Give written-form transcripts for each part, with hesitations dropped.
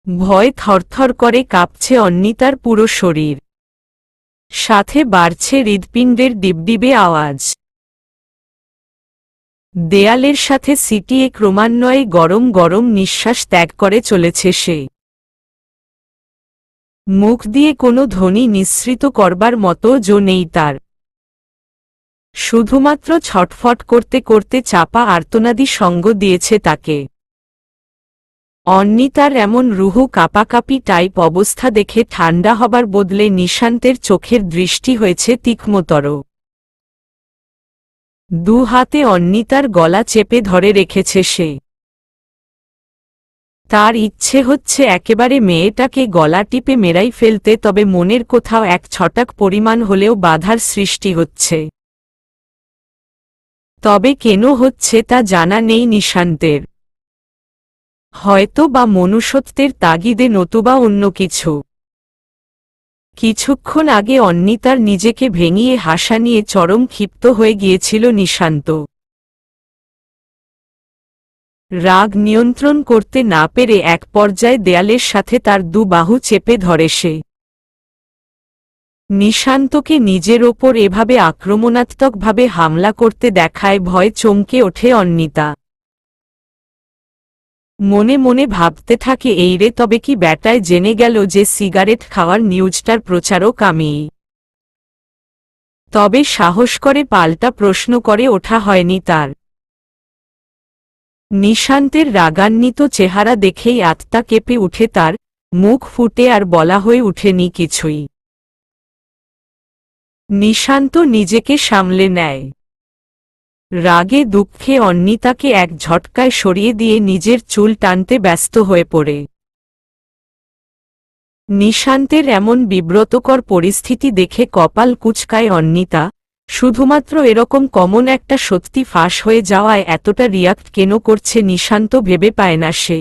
ভয় থরথর করে কাঁপছে অন্বিতার পুরো শরীর। সাথে বাড়ছে হৃৎপিণ্ডের ডিবডিবে আওয়াজ। দেয়ালের সাথে সিটিয়ে ক্রমান্বয়ে গরম গরম নিঃশ্বাস ত্যাগ করে চলেছে সে। মুখ দিয়ে কোনো ধ্বনি নিঃসৃত করবার মতো জো নেই তার। শুধুমাত্র ছটফট করতে করতে চাপা আর্তনাদি সঙ্গ দিয়েছে তাকে। অন্বিতার এমন রুহু কাঁপাকাঁপি টাইপ অবস্থা দেখে ঠান্ডা হবার বদলে নিশান্তের চোখের দৃষ্টি হয়েছে তীক্ষ্ণতর। দু হাতে অন্বিতার গলা চেপে ধরে রেখেছে সে। তার ইচ্ছে হচ্ছে একেবারে মেয়েটাকে গলা টিপে মেরাই ফেলতে, তবে মনের কোথাও এক ছটাক পরিমাণ হলেও বাধার সৃষ্টি হচ্ছে। তবে কেন হচ্ছে তা জানা নেই নিশান্তের। হয়তো বা মনুষ্যত্বের তাগিদে, নতুবা অন্য কিছু। কিছুক্ষণ আগে অন্বিতার নিজেকে ভেঙিয়ে হাসা নিয়ে চরম ক্ষিপ্ত হয়ে গিয়েছিল নিশান্ত। রাগ নিয়ন্ত্রণ করতে না পেরে এক পর্যায়ে দেয়ালের সাথে তার দু বাহু চেপে ধরে সে। নিশান্তকে নিজের ওপর এভাবে আক্রমণাত্মকভাবে হামলা করতে দেখায় ভয়ে চমকে ওঠে অন্বিতা। মনে মনে ভাবতে থাকে, এই রে, তবে কি ব্যাটায় জেনে গেল যে সিগারেট খাওয়ার নিউজটার প্রচারক আমি। তবে সাহস করে পাল্টা প্রশ্ন করে ওঠা হয়নি তার। নিশান্তের রাগান্বিত চেহারা দেখেই আত্মা কেঁপে উঠে তার, মুখ ফুটে আর বলা হয়ে উঠেনি কিছুই। নিশান্ত নিজেকে সামলে নেয়। রাগে দুঃখে অন্বিতাকে এক ঝটকায় সরিয়ে দিয়ে নিজের চুল টানতে ব্যস্ত হয়ে পড়ে। নিশান্তের এমন বিব্রতকর পরিস্থিতি দেখে কপাল কুঁচকায় অন্বিতা। শুধুমাত্র এরকম কমন একটা সত্যি ফাঁস হয়ে যাওয়ায় এতটা রিয়াক্ট কেন করছে নিশান্ত ভেবে পায় না সে।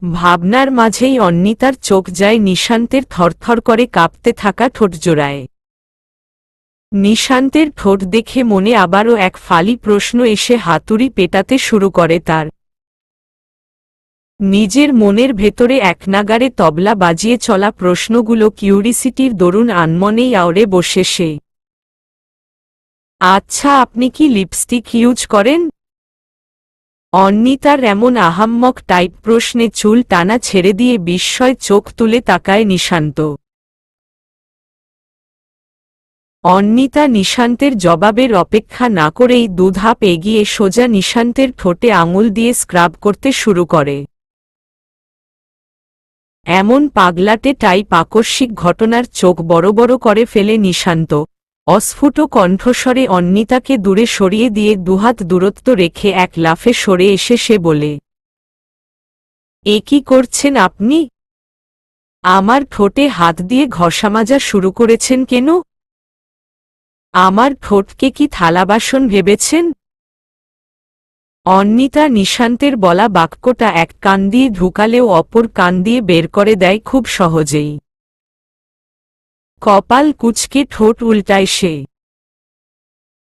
ভাবনার মাঝেই অন্বিতার চোখ যায় নিশান্তের থরথর করে কাঁপতে থাকা ঠোঁটজোড়ায়। নিশান্তের ঠোঁট দেখে মনে আবারও এক ফালি প্রশ্ন এসে হাতুড়ি পেটাতে শুরু করে তার। নিজের মনের ভেতরে একনাগাড়ে তবলা বাজিয়ে চলা প্রশ্নগুলো কিউরিসিটির দরুন আনমনেই আওড়ে বসে সে। আচ্ছা, আপনি কি লিপস্টিক ইউজ করেন? অন্বিতার এমন আহাম্মক টাইপ প্রশ্নে চুল টানা ছেড়ে দিয়ে বিস্ময় চোখ তুলে তাকায় নিশান্ত। অন্বিতা নিশান্তের জবাবের অপেক্ষা না করেই দুধাপ এগিয়ে সোজা নিশান্তের ঠোঁটে আঙুল দিয়ে স্ক্রাব করতে শুরু করে। এমন পাগলাটে টাইপ আকস্মিক ঘটনার চোখ বড় বড় করে ফেলে নিশান্ত। অস্ফুট কণ্ঠস্বরে অন্বিতাকে দূরে সরিয়ে দিয়ে দুহাত দূরত্ব রেখে এক লাফে সরে এসে সে বলে, এ কি করছেন আপনি? আমার ঠোঁটে হাত দিয়ে ঘষামাজা শুরু করেছেন কেন? আমার ঠোঁটকে কি থালাবাসন ভেবেছেন? অন্বিতা নিশান্তের বলা বাক্যটা এক কান দিয়ে ঢুকালেও অপর কান দিয়ে বের করে দেয় খুব সহজেই। কপাল কুঁচকে ঠোঁট উল্টায় সে।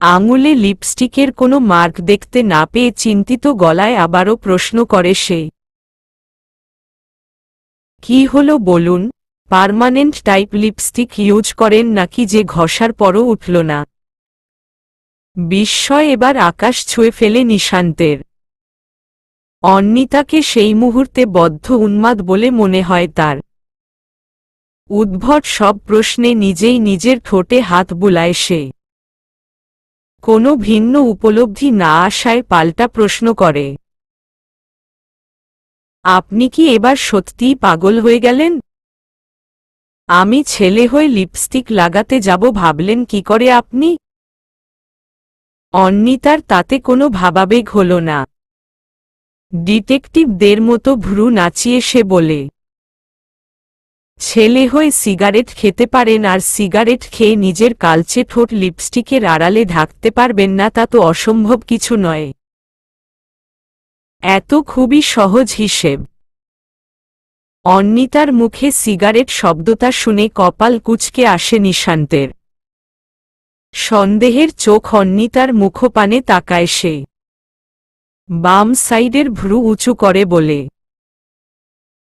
আঙুলে লিপস্টিকের কোনো মার্ক দেখতে না পেয়ে চিন্তিত গলায় আবারও প্রশ্ন করে সে, কি হলো বলুন? পার্মানেন্ট টাইপ লিপস্টিক ইউজ করেন নাকি যে ঘষার পরও উঠল না? বিস্ময় এবার আকাশ ছুঁয়ে ফেলে নিশান্তের। অন্বিতাকে সেই মুহূর্তে বদ্ধ উন্মাদ বলে মনে হয় তার। উদ্ভট সব প্রশ্নে নিজেই নিজের ঠোঁটে হাত বুলায় সে। কোনো ভিন্ন উপলব্ধি না আসায় পাল্টা প্রশ্ন করে, আপনি কি এবার সত্যিই পাগল হয়ে গেলেন? আমি ছেলে হয়ে লিপস্টিক লাগাতে যাব ভাবলেন কি করে আপনি? অন্বিতার তাতে কোনো ভাবাবেগ হল না। ডিটেকটিভদের মতো ভ্রু নাচিয়ে সে বলে, ছেলে হয়ে সিগারেট খেতে পারেন আর সিগারেট খেয়ে নিজের কালচে ঠোঁট লিপস্টিকের আড়ালে ঢাকতে পারবেন না, তা তো অসম্ভব কিছু নয়। এত খুবই সহজ হিসেব। অন্বিতার মুখে সিগারেট শব্দটা শুনে কপাল কুঁচকে আসে নিশান্তের। সন্দেহের চোখ অন্বিতার মুখপানে তাকায় সে। বাম সাইডের ভ্রু উঁচু করে বলে,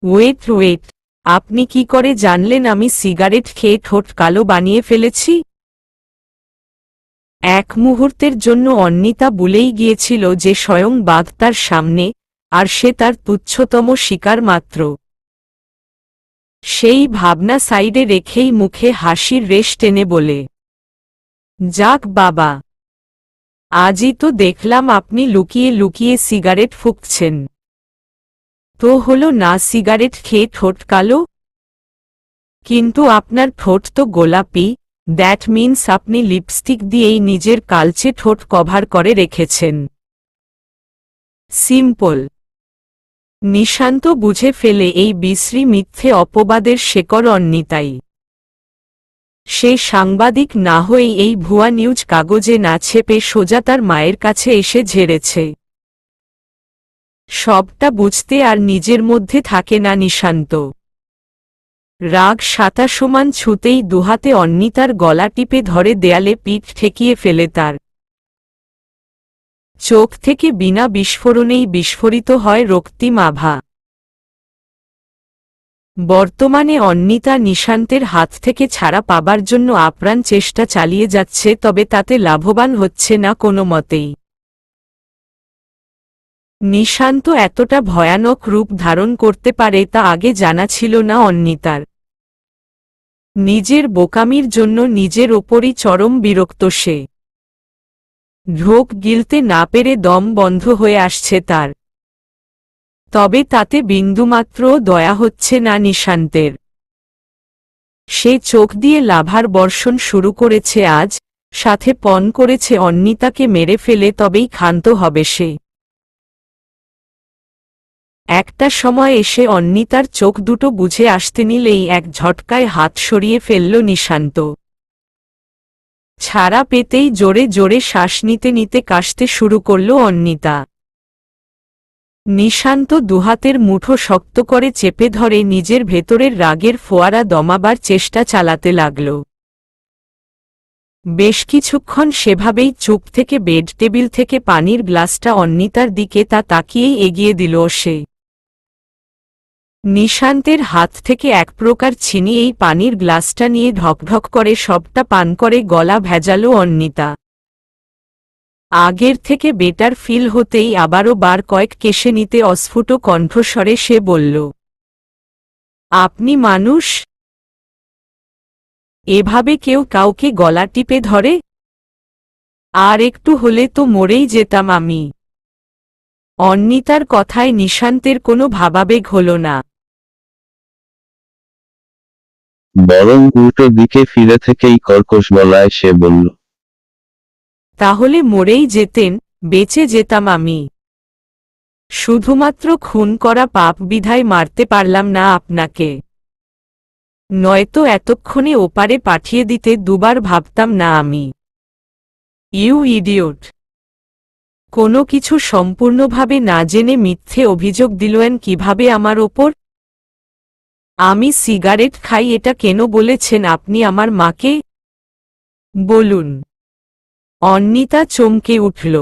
ওয়েট ওয়েট, আপনি কি করে জানলেন আমি সিগারেট খেয়ে ঠোঁট কালো বানিয়ে ফেলেছি? এক মুহূর্তের জন্য অন্বিতা ভুলেই গিয়েছিল যে স্বয়ং বাঘ তার সামনে, আর সে তার তুচ্ছতম শিকার মাত্র। সেই ভাবনা সাইডে রেখেই মুখে হাসির রেশ টেনে বলে, যাক বাবা, আজই তো দেখলাম আপনি লুকিয়ে লুকিয়ে সিগারেট ফুঁকছেন। তো হলো না সিগারেট খেয়ে ঠোঁট কালো? কিন্তু আপনার ঠোঁট তো গোলাপি, দ্যাট মিন্স আপনি লিপস্টিক দিয়েই নিজের কালচে ঠোঁট কভার করে রেখেছেন। সিম্পল। নিশান্ত বুঝে ফেলে এই বিশ্রী মিথ্যে অপবাদের শেকড় অন্বিতাই। সে সাংবাদিক না হয়েই এই ভুয়া নিউজ কাগজে না ছেপে সোজা তার মায়ের কাছে এসে ঝেড়েছে। সবটা বুঝতে আর নিজের মধ্যে থাকে না নিশান্ত। রাগ সাতা সমান ছুতেই দুহাতে অন্বিতার গলা টিপে ধরে দেয়ালে পিঠ ঠেকিয়ে ফেলে তার। চোখ থেকে বিনা বিস্ফোরণেই বিস্ফোরিত হয় রক্তিম আভা। বর্তমানে অন্বিতা নিশান্তের হাত থেকে ছাড়া পাবার জন্য আপ্রাণ চেষ্টা চালিয়ে যাচ্ছে, তবে তাতে লাভবান হচ্ছে না কোনো মতেই। নিশান্ত এতটা ভয়ানক রূপ ধারণ করতে পারে তা আগে জানা ছিল না অন্বিতার। নিজের বোকামির জন্য নিজের ওপরই চরম বিরক্ত সে। ঢোক গিলতে না পেরে দম বন্ধ হয়ে আসছে তার। তবে তাতে বিন্দুমাত্রও দয়া হচ্ছে না নিশান্তের। সে চোখ দিয়ে লাভার বর্ষণ শুরু করেছে আজ, সাথে পণ করেছে অন্বিতাকে মেরে ফেলে তবেই ক্ষান্ত হবে সে। একটা সময় এসে অন্বিতার চোখ দুটো বুঝে আসতে নিলেই এক ঝটকায় হাত সরিয়ে ফেলল নিশান্ত। ছাড়া পেতেই জোরে জোরে শ্বাস নিতে নিতে কাশতে শুরু করল অন্বিতা। নিশান্ত দুহাতের মুঠো শক্ত করে চেপে ধরে নিজের ভেতরের রাগের ফোয়ারা দমাবার চেষ্টা চালাতে লাগল। বেশ কিছুক্ষণ সেভাবেই চুপ থেকে বেড টেবিল থেকে পানির গ্লাসটা অন্বিতার দিকে তা তাকিয়েই এগিয়ে দিল সে। নিশান্তের হাত থেকে এক প্রকার ছিনিয়ে এই পানির গ্লাসটা নিয়ে ঢকঢক করে সবটা পান করে গলা ভেজাল অন্বিতা। আগের থেকে বেটার ফিল হতেই আবারও বার কয়েক কেশে নিতে অস্ফুট কণ্ঠস্বরে সে বলল, আপনি মানুষ? এভাবে কেউ কাউকে গলা টিপে ধরে? আর একটু হলে তো মরেই যেতাম আমি। অন্বিতার কথায় নিশান্তের কোনো ভাবাবেগ হল না। বরং উল্টো দিকে ফিরে থেকেই কর্কশ গলায় সে বলল, তাহলে মরেই যেতেন, বেঁচে যেতাম আমি। শুধুমাত্র খুন করা পাপ বিধায় মারতে পারলাম না আপনাকে, নয়তো এতক্ষণে ওপারে পাঠিয়ে দিতে দুবার ভাবতাম না আমি। You idiot! কোনো কিছু সম্পূর্ণভাবে না জেনে মিথ্যে অভিযোগ দিলেন কিভাবে আমার ওপর? আমি সিগারেট খাই এটা কেন বলেছেন আপনি আমার মাকে? বলুন। অন্বিতা চমকে উঠল।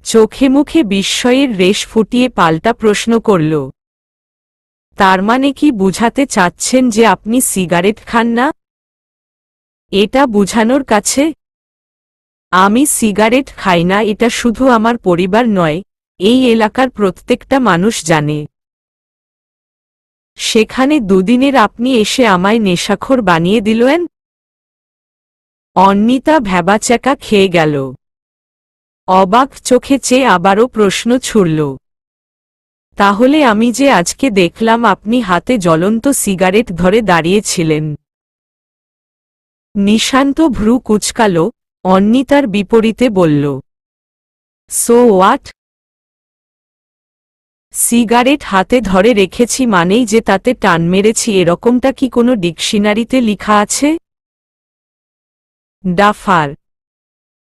চোখে মুখে বিস্ময়ের রেশ ফুটিয়ে পাল্টা প্রশ্ন করল, তার মানে কি বুঝাতে চাচ্ছেন যে আপনি সিগারেট খান না? এটা বুঝানোর কাছে? আমি সিগারেট খাই না এটা শুধু আমার পরিবার নয়, এই এলাকার প্রত্যেকটা মানুষ জানে। সেখানে দুদিনের আপনি এসে আমায় নেশাখোর বানিয়ে দিলেন? অন্বিতা ভ্যাবাচ্যাকা খেয়ে গেল। অবাক চোখে চেয়ে আবারও প্রশ্ন ছুড়ল, তাহলে আমি যে আজকে দেখলাম আপনি হাতে জ্বলন্ত সিগারেট ধরে দাঁড়িয়েছিলেন? নিশান্ত ভ্রু কুঁচকাল, অন্বিতার বিপরীতে বলল, সো হোয়াট? সিগারেট হাতে ধরে রেখেছি মানেই যে তাতে টান মেরেছি এরকমটা কি কোনো ডিকশনারিতে লিখা আছে? ডাফার!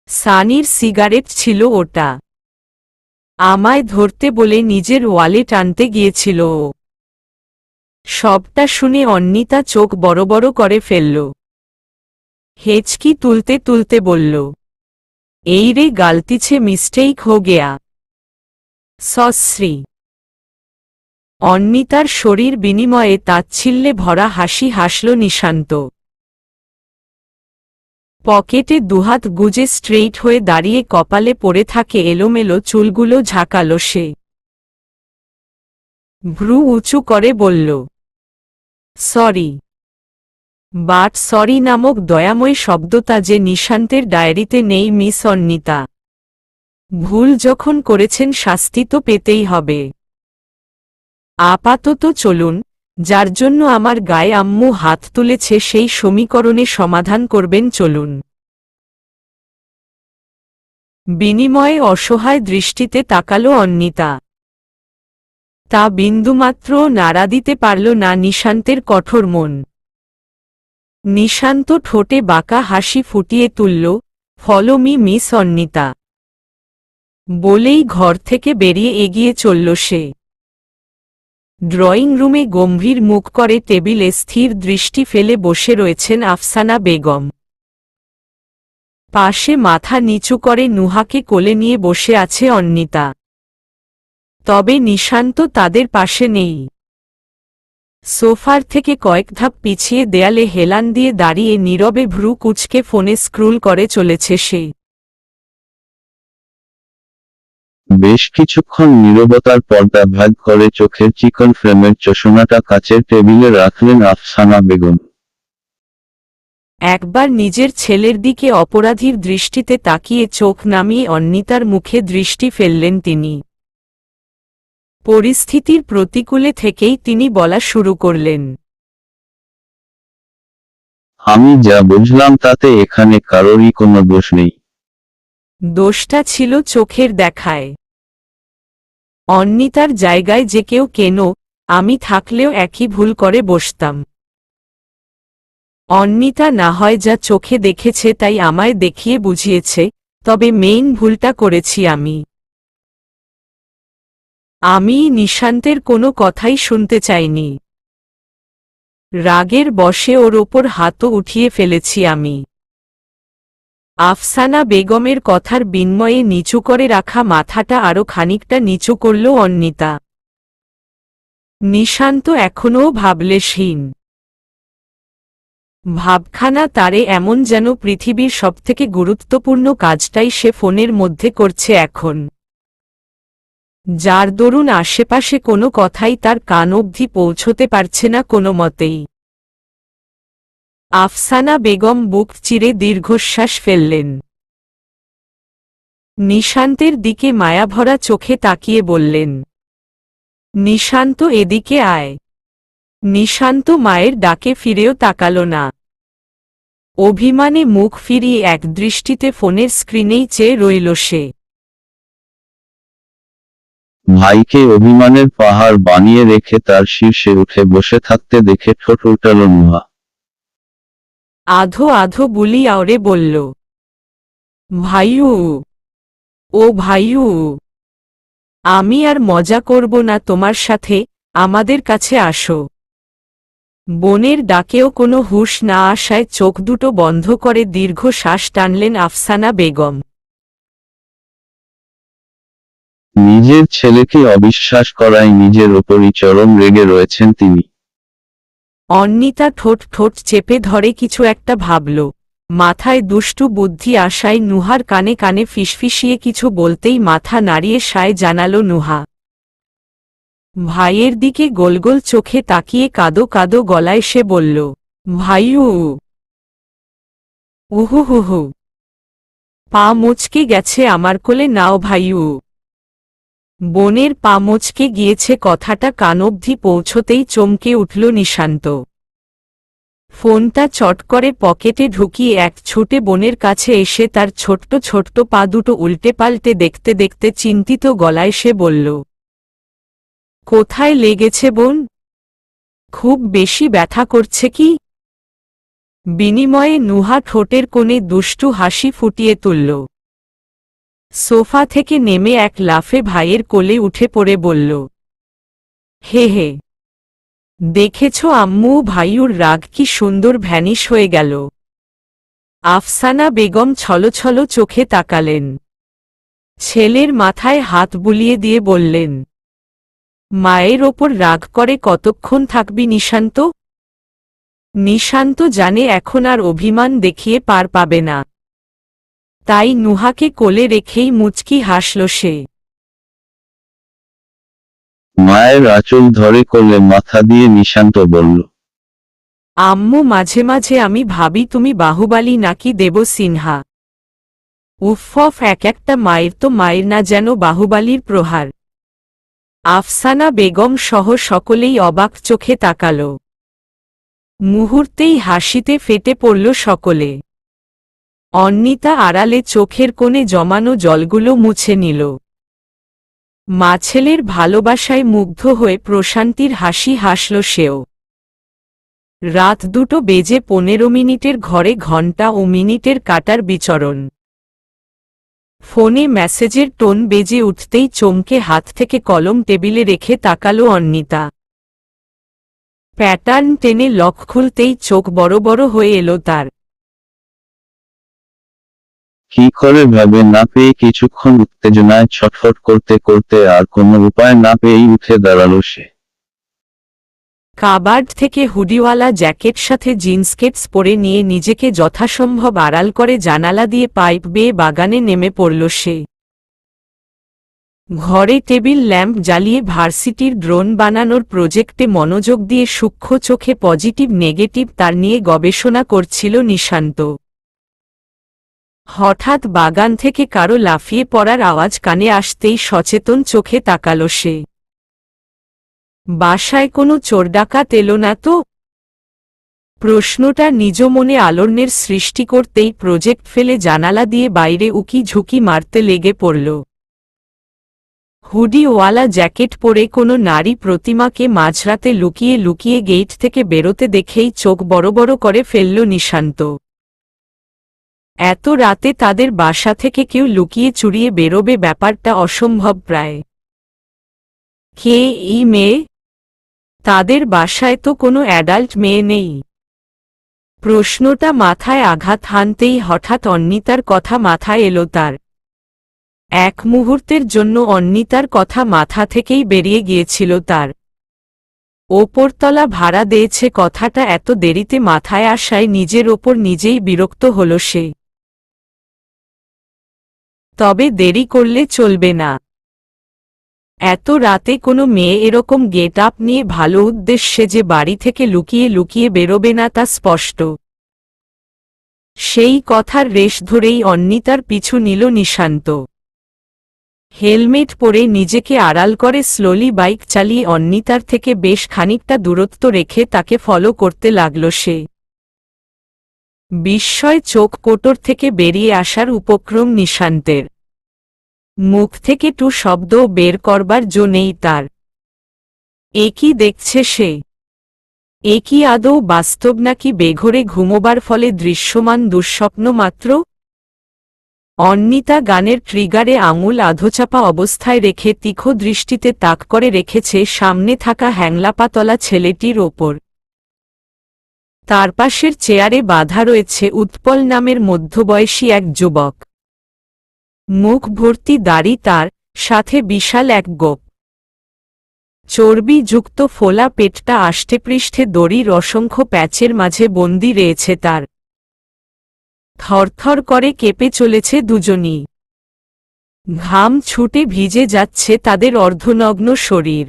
সানির সিগারেট ছিল ওটা। আমায় ধরতে বলে নিজের ওয়ালেট আনতে গিয়েছিল ও। সবটা শুনে অন্বিতা চোখ বড় বড় করে ফেলল। হেঁচকি তুলতে তুলতে বলল, এই রে গালতিছে মিস্টেক হো গেয়া। সসরি। অন্বিতার শরীর বিনিময়ে তাচ্ছিল্যে ভরা হাসি হাসল নিশান্ত। পকেটে দুহাত গুজে স্ট্রেইট হয়ে দাঁড়িয়ে কপালে পড়ে থাকে এলোমেলো চুলগুলো ঝাঁকালো সে। ভ্রু উঁচু করে বলল, সরি। বাট সরি নামক দয়াময় শব্দটা যে নিশান্তের ডায়েরিতে নেই মিস অন্বিতা। ভুল যখন করেছেন শাস্তি তো পেতেই হবে। আপাতত চলুন, যার জন্য আমার গায়ে আম্মু হাত তুলেছে সেই সমীকরণে সমাধান করবেন চলুন। বিনিময়ে অসহায় দৃষ্টিতে তাকালো অন্বিতা। তা বিন্দুমাত্রও নাড়া দিতে পারল না নিশান্তের কঠোর মন। নিশান্ত ঠোঁটে বাঁকা হাসি ফুটিয়ে তুলল, ফলো মি মিস অন্বিতা বলেই ঘর থেকে বেরিয়ে এগিয়ে চলল সে। ড্রয়িং রুমে গম্ভীর মুখ করে টেবিলে স্থির দৃষ্টি ফেলে বসে রয়েছেন আফসানা বেগম। পাশে মাথা নিচু করে নুহাকে কোলে নিয়ে বসে আছে অন্বিতা। তবে নিশান্ত তাদের পাশে নেই। সোফার থেকে কয়েক ধাপ পিছিয়ে দেয়ালে হেলান দিয়ে দাঁড়িয়ে নীরবে ভ্রু কুঁচকে ফোনে স্ক্রুল করে চলেছে সে। বেশ কিছুক্ষণ নীরবতার পর্দা ভাগ করে চোখের চিকন ফ্রেমের চশমাটা কাচের টেবিলে রাখলেন আফসানা বেগম। একবার নিজের ছেলের দিকে অপরাধীর দৃষ্টিতে তাকিয়ে চোখ নামিয়ে অন্বিতার মুখে দৃষ্টি ফেললেন তিনি। পরিস্থিতির প্রতিকূলে থেকেই তিনি বলা শুরু করলেন, আমি যা বুঝলাম তাতে এখানে কারোরই কোনো দোষ নেই। দোষটা ছিল চোখের দেখায়। অন্বিতার জায়গায় যে কেউ কেন আমি থাকলেও একই ভুল করে বসতাম। অন্বিতা না হয় যা চোখে দেখেছে তাই আমায় দেখিয়ে বুঝিয়েছে, তবে মেইন ভুলটা করেছি আমি। আমি নিশান্তের কোনো কথাই শুনতে চাইনি। রাগের বশে ওর ওপর হাতও উঠিয়ে ফেলেছি আমি। আফসানা বেগমের কথার বিন্ময়ে নিচু করে রাখা মাথাটা আরও খানিকটা নিচু করল অন্বিতা। নিশান্ত এখনও ভাবলেশহীন। ভাবখানা তারে এমন যেন পৃথিবীর সবথেকে গুরুত্বপূর্ণ কাজটাই সে ফোনের মধ্যে করছে এখন, যার দরুন আশেপাশে কোনো কথাই তার কান অবধি পৌঁছতে পারছে না কোনো মতেই। আফসানা বেগম বুক চিরে দীর্ঘশ্বাস ফেললেন। নিশান্তের দিকে মায়াভরা চোখে তাকিয়ে বললেন, নিশান্ত এদিকে আয়। নিশান্ত মায়ের ডাকে ফিরেও তাকাল না। অভিমানে মুখ ফিরিয়ে একদৃষ্টিতে ফোনের স্ক্রিনেই চেয়ে রইল সে। ভাইকে অভিমানের পাহাড় বানিয়ে রেখে তার শীর্ষে উঠে বসে থাকতে দেখে ঠোঁট উল্টাল নুহা। আধো আধো বুলি আওরে বলল, ভাইউ, ও ভাইউ, আমি আর মজা করব না তোমার সাথে, আমাদের কাছে আসো। বোনের ডাকেও কোনো হুঁশ না আসায় চোখ দুটো বন্ধ করে দীর্ঘ শ্বাস টানলেন আফসানা বেগম। নিজের ছেলেকে অবিশ্বাস করায় নিজের ওপরই চরম রেগে রয়েছেন তিনি। অন্বিতা ঠোঁট ঠোঁট চেপে ধরে কিছু একটা ভাবল। মাথায় দুষ্টু বুদ্ধি আসায় নুহার কানে কানে ফিসফিসিয়ে কিছু বলতেই মাথা নাড়িয়ে সায় জানালো নুহা। ভাইয়ের দিকে গোলগোল চোখে তাকিয়ে কাদো কাদো গলায় সে বলল, ভাইউ। উহুহুহু, পা মুচকে গেছে আমার কোলে নাও ভাইউ। বোনের পা মুচকে গিয়েছে কথাটা কানবধি পৌঁছতেই চমকে উঠল নিশান্ত। ফোনটা চট করে পকেটে ঢুকিয়ে এক ছুটে বোনের কাছে এসে তার ছোট্ট ছোট্ট পা দুটো উল্টে পাল্টে দেখতে দেখতে চিন্তিত গলায় সে বলল, কোথায় লেগেছে বোন? খুব বেশি ব্যথা করছে কি? বিনিময়ে নুহা ঠোঁটের কোণে দুষ্টু হাসি ফুটিয়ে তুলল। সোফা থেকে নেমে এক লাফে ভাইয়ের কোলে উঠে পড়ে বলল, হে হে, দেখেছ আম্মু ভাইউর রাগ কি সুন্দর ভ্যানিশ হয়ে গেল। আফসানা বেগম ছলছল চোখে তাকালেন। ছেলের মাথায় হাত বুলিয়ে দিয়ে বললেন, মায়ের ওপর রাগ করে কতক্ষণ থাকবি নিশান্ত? নিশান্ত জানে এখন আর অভিমান দেখিয়ে পার পাবে না, তাই নুহাকে কোলে রেখেই মুচকি হাসল সে। মায়ের আঁচল ধরে কোলে মাথা দিয়ে নিশান্ত বলল, আম্মু মাঝে মাঝে আমি ভাবি তুমি বাহুবালী নাকি দেব সিনহা। উফফ, এক একটা মায়ের তো মায়ের না যেন বাহুবালীর প্রহার। আফসানা বেগম সহ সকলেই অবাক চোখে তাকাল। মুহূর্তেই হাসিতে ফেটে পড়ল সকলে। অন্নিতা আড়ালে চোখের কোণে জমানো জলগুলো মুছে নিল। মা ছেলের ভালোবাসায় মুগ্ধ হয়ে প্রশান্তির হাসি হাসল সেও। রাত 2:15 ঘরে ঘণ্টা ও মিনিটের কাটার বিচরণ। ফোনে মেসেজের টোন বেজে উঠতেই চমকে হাত থেকে কলম টেবিলে রেখে তাকালো অন্নিতা। প্যাটার্ন টেনে লক খুলতেই চোখ বড় বড় হয়ে এলো তার। কি করে ভাবে না পেয়ে কিছুক্ষণ উত্তেজনায় ছটফট করতে করতে আর কোনো উপায় না পেয়েই উঠে দাঁড়ালো সে। কাবার্ড থেকে হুডিওয়ালা জ্যাকেট সাথে জিন্সকেটস পরে নিয়ে নিজেকে যথাসম্ভব আড়াল করে জানালা দিয়ে পাইপ বেয়ে বাগানে নেমে পড়ল সে। ঘরে টেবিল ল্যাম্প জ্বালিয়ে ভার্সিটির ড্রোন বানানোর প্রজেক্টে মনোযোগ দিয়ে সূক্ষ্ম চোখে পজিটিভ নেগেটিভ তার নিয়ে গবেষণা করছিল নিশান্ত। হঠাৎ বাগান থেকে কারো লাফিয়ে পড়ার আওয়াজ কানে আসতেই সচেতন চোখে তাকাল সে। বাসায় কোনো চোর ডাকাত এলো না তো? প্রশ্নটা নিজ মনে আলোড়নের সৃষ্টি করতেই প্রজেক্ট ফেলে জানালা দিয়ে বাইরে উকি ঝুঁকি মারতে লেগে পড়ল। হুডিওয়ালা জ্যাকেট পরে কোনো নারী প্রতিমাকে মাঝরাতে লুকিয়ে লুকিয়ে গেট থেকে বেরোতে দেখেই চোখ বড় বড় করে ফেলল নিশান্ত। এত রাতে তাদের বাসা থেকে কেউ লুকিয়ে চুরিয়ে বেরোবে, ব্যাপারটা অসম্ভব প্রায়। কে এই মেয়ে? তাদের বাসায় তো কোনো অ্যাডাল্ট মেয়ে নেই। প্রশ্নটা মাথায় আঘাত হানতেই হঠাৎ অন্নিতার কথা মাথায় এলো তার। এক মুহূর্তের জন্য অন্নিতার কথা মাথা থেকেই বেরিয়ে গিয়েছিল তার। ওপরতলা ভাড়া দিয়েছে কথাটা এত দেরিতে মাথায় আসায় নিজের ওপর নিজেই বিরক্ত হল সে। তবে দেরি করলে চলবে না। এত রাতে কোনো মেয়ে এরকম গেট আপ নিয়ে ভালো উদ্দেশ্যে যে বাড়ি থেকে লুকিয়ে লুকিয়ে বেরোবে না তা স্পষ্ট। সেই কথার রেশ ধরেই অন্নিতার পিছু নিল নিশান্ত। হেলমেট পরে নিজেকে আড়াল করে স্লোলি বাইক চালিয়ে অন্নিতার থেকে বেশ খানিকটা দূরত্ব রেখে তাকে ফলো করতে লাগল সে। বিস্ময় চোখ কোটর থেকে বেরিয়ে আসার উপক্রম নিশান্তের। মুখ থেকে টু শব্দও বের করবার জো নেই তার। এ কি দেখছে সে? এ কি আদৌ বাস্তব নাকি বেঘোরে ঘুমোবার ফলে দৃশ্যমান দুঃস্বপ্ন মাত্র? অন্নিতা গানের ট্রিগারে আঙুল আধোচাপা অবস্থায় রেখে তীক্ষ্ণ দৃষ্টিতে তাক করে রেখেছে সামনে থাকা হ্যাংলাপাতলা ছেলেটির ওপর। তার পাশের চেয়ারে বাঁধা রয়েছে উৎপল নামের মধ্যবয়সী এক যুবক। মুখ ভর্তি দাড়ি তার, সাথে বিশাল এক গোপ। চর্বিযুক্ত ফোলা পেটটা আষ্টেপৃষ্ঠে দড়ির অসংখ্য প্যাচের মাঝে বন্দি রয়েছে তার। থরথর করে কেঁপে চলেছে দুজনই। ঘাম ছুটে ভিজে যাচ্ছে তাদের অর্ধনগ্ন শরীর।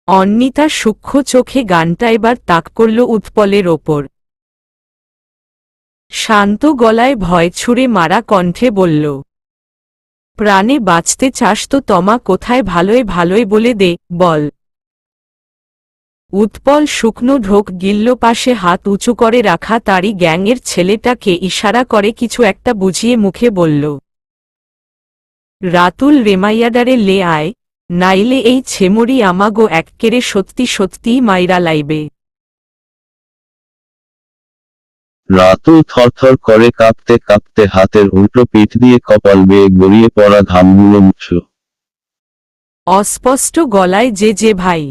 অন্নিতা সূক্ষ্ম চোখে গানটা এবার তাক করল উৎপলের ওপর। শান্ত গলায় ভয় ছুঁড়ে মারা কণ্ঠে বলল, প্রাণে বাঁচতে চাস তো তমা কোথায় ভালোয় ভালোয় বলে দে, বল। উৎপল শুকনো ঢোক গিলল, পাশে হাত উঁচু করে রাখা তারই গ্যাংয়ের ছেলেটাকে ইশারা করে কিছু একটা বুঝিয়ে মুখে বলল, রাতুল রেমাইয়াডারে লে আয়, নাইলে এই ছেমরি আমাগো এককেরে সত্যি সত্যিই মাইরা লাইবে। রাতুল থরথর করে কাঁপতে কাঁপতে হাতের উল্টো পিঠ দিয়ে কপাল বেয়ে গড়িয়ে পড়া ঘামগুলো মুছল। অস্পষ্ট গলায় যে ভাই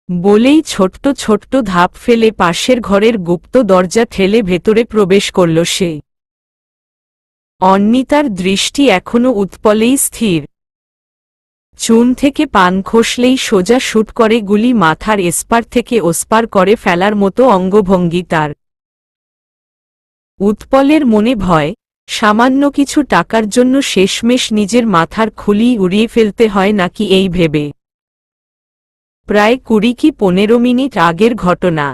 বলেই ছোট্ট ছোট্ট ধাপ ফেলে পাশের ঘরের গুপ্ত দরজা ঠেলে ভেতরে প্রবেশ করল সে। অন্নিতার দৃষ্টি এখনো উৎপলেই স্থির। চুন থেকে পান খসলেই সোজা শুট করে গুলি, মাথার এসপার থেকে ওসপার করে ফেলার মতো অঙ্গভঙ্গি তার। উৎপলের মনে ভয়, সামান্য কিছু টাকার জন্য শেষমেশ নিজের মাথার খুলি উড়িয়ে ফেলতে হয় নাকি এই ভেবে। প্রায় 20 কি 15 মিনিট আগের ঘটনা।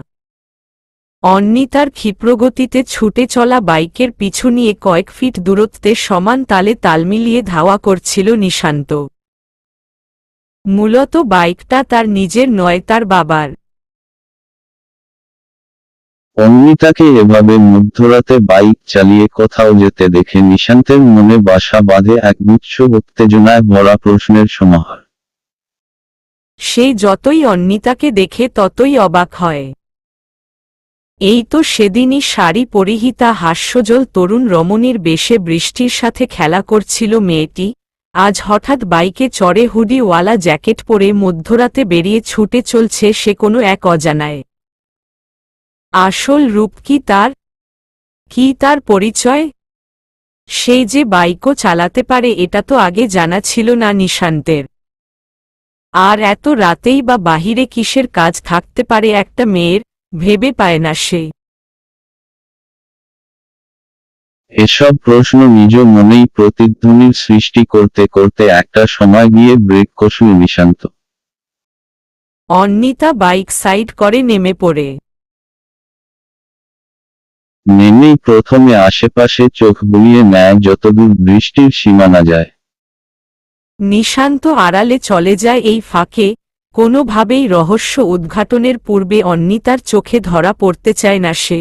অন্নিতার ক্ষিপ্রগতিতে ছুটে চলা বাইকের পিছু নিয়ে কয়েক ফিট দূরত্বে সমান তালে তাল মিলিয়ে ধাওয়া করছিল নিশান্ত। মূলত বাইকটা তার নিজের নয়, তার বাবার। অন্নিতাকে এভাবে মধ্যরাতে বাইক চালিয়ে কোথাও যেতে দেখে নিশান্তের মনে বাসা বাঁধে একগুচ্ছ উত্তেজনায় ভরা প্রশ্নের সমাহার। সে যতই অন্নিতাকে দেখে ততই অবাক হয়। এই তো সেদিনই শাড়ি পরিহিতা হাস্যজল তরুণ রমণীর বেশে বৃষ্টির সাথে খেলা করছিল মেয়েটি, আজ হঠাৎ বাইকে চড়ে হুডিওয়ালা জ্যাকেট পরে মধ্যরাতে বেরিয়ে ছুটে চলছে সে কোনো এক অজানায়। আসল রূপ কি তার? কি তার পরিচয়? সে যে বাইকও চালাতে পারে এটা তো আগে জানা ছিল না নিশান্তের। আর এত রাতেই বা বাহিরে কিসের কাজ থাকতে পারে একটা মেয়ের, ভেবে পায় না সে। এসব প্রশ্ন নিজ মনেই প্রতিধ্বনির সৃষ্টি করতে করতে একটা সময় গিয়ে ব্রেক কষল নিশান্ত। অন্নিতা বাইক সাইড করে নেমে পড়ে। নেমেই প্রথমে আশেপাশে চোখ বুলিয়ে নেয় যতদূর দৃষ্টির সীমানা যায়। নিশান্ত আড়ালে চলে যায় এই ফাঁকে, কোনোভাবেই রহস্য উদ্ঘাটনের পূর্বে অন্নিতার চোখে ধরা পড়তে চায় না সে।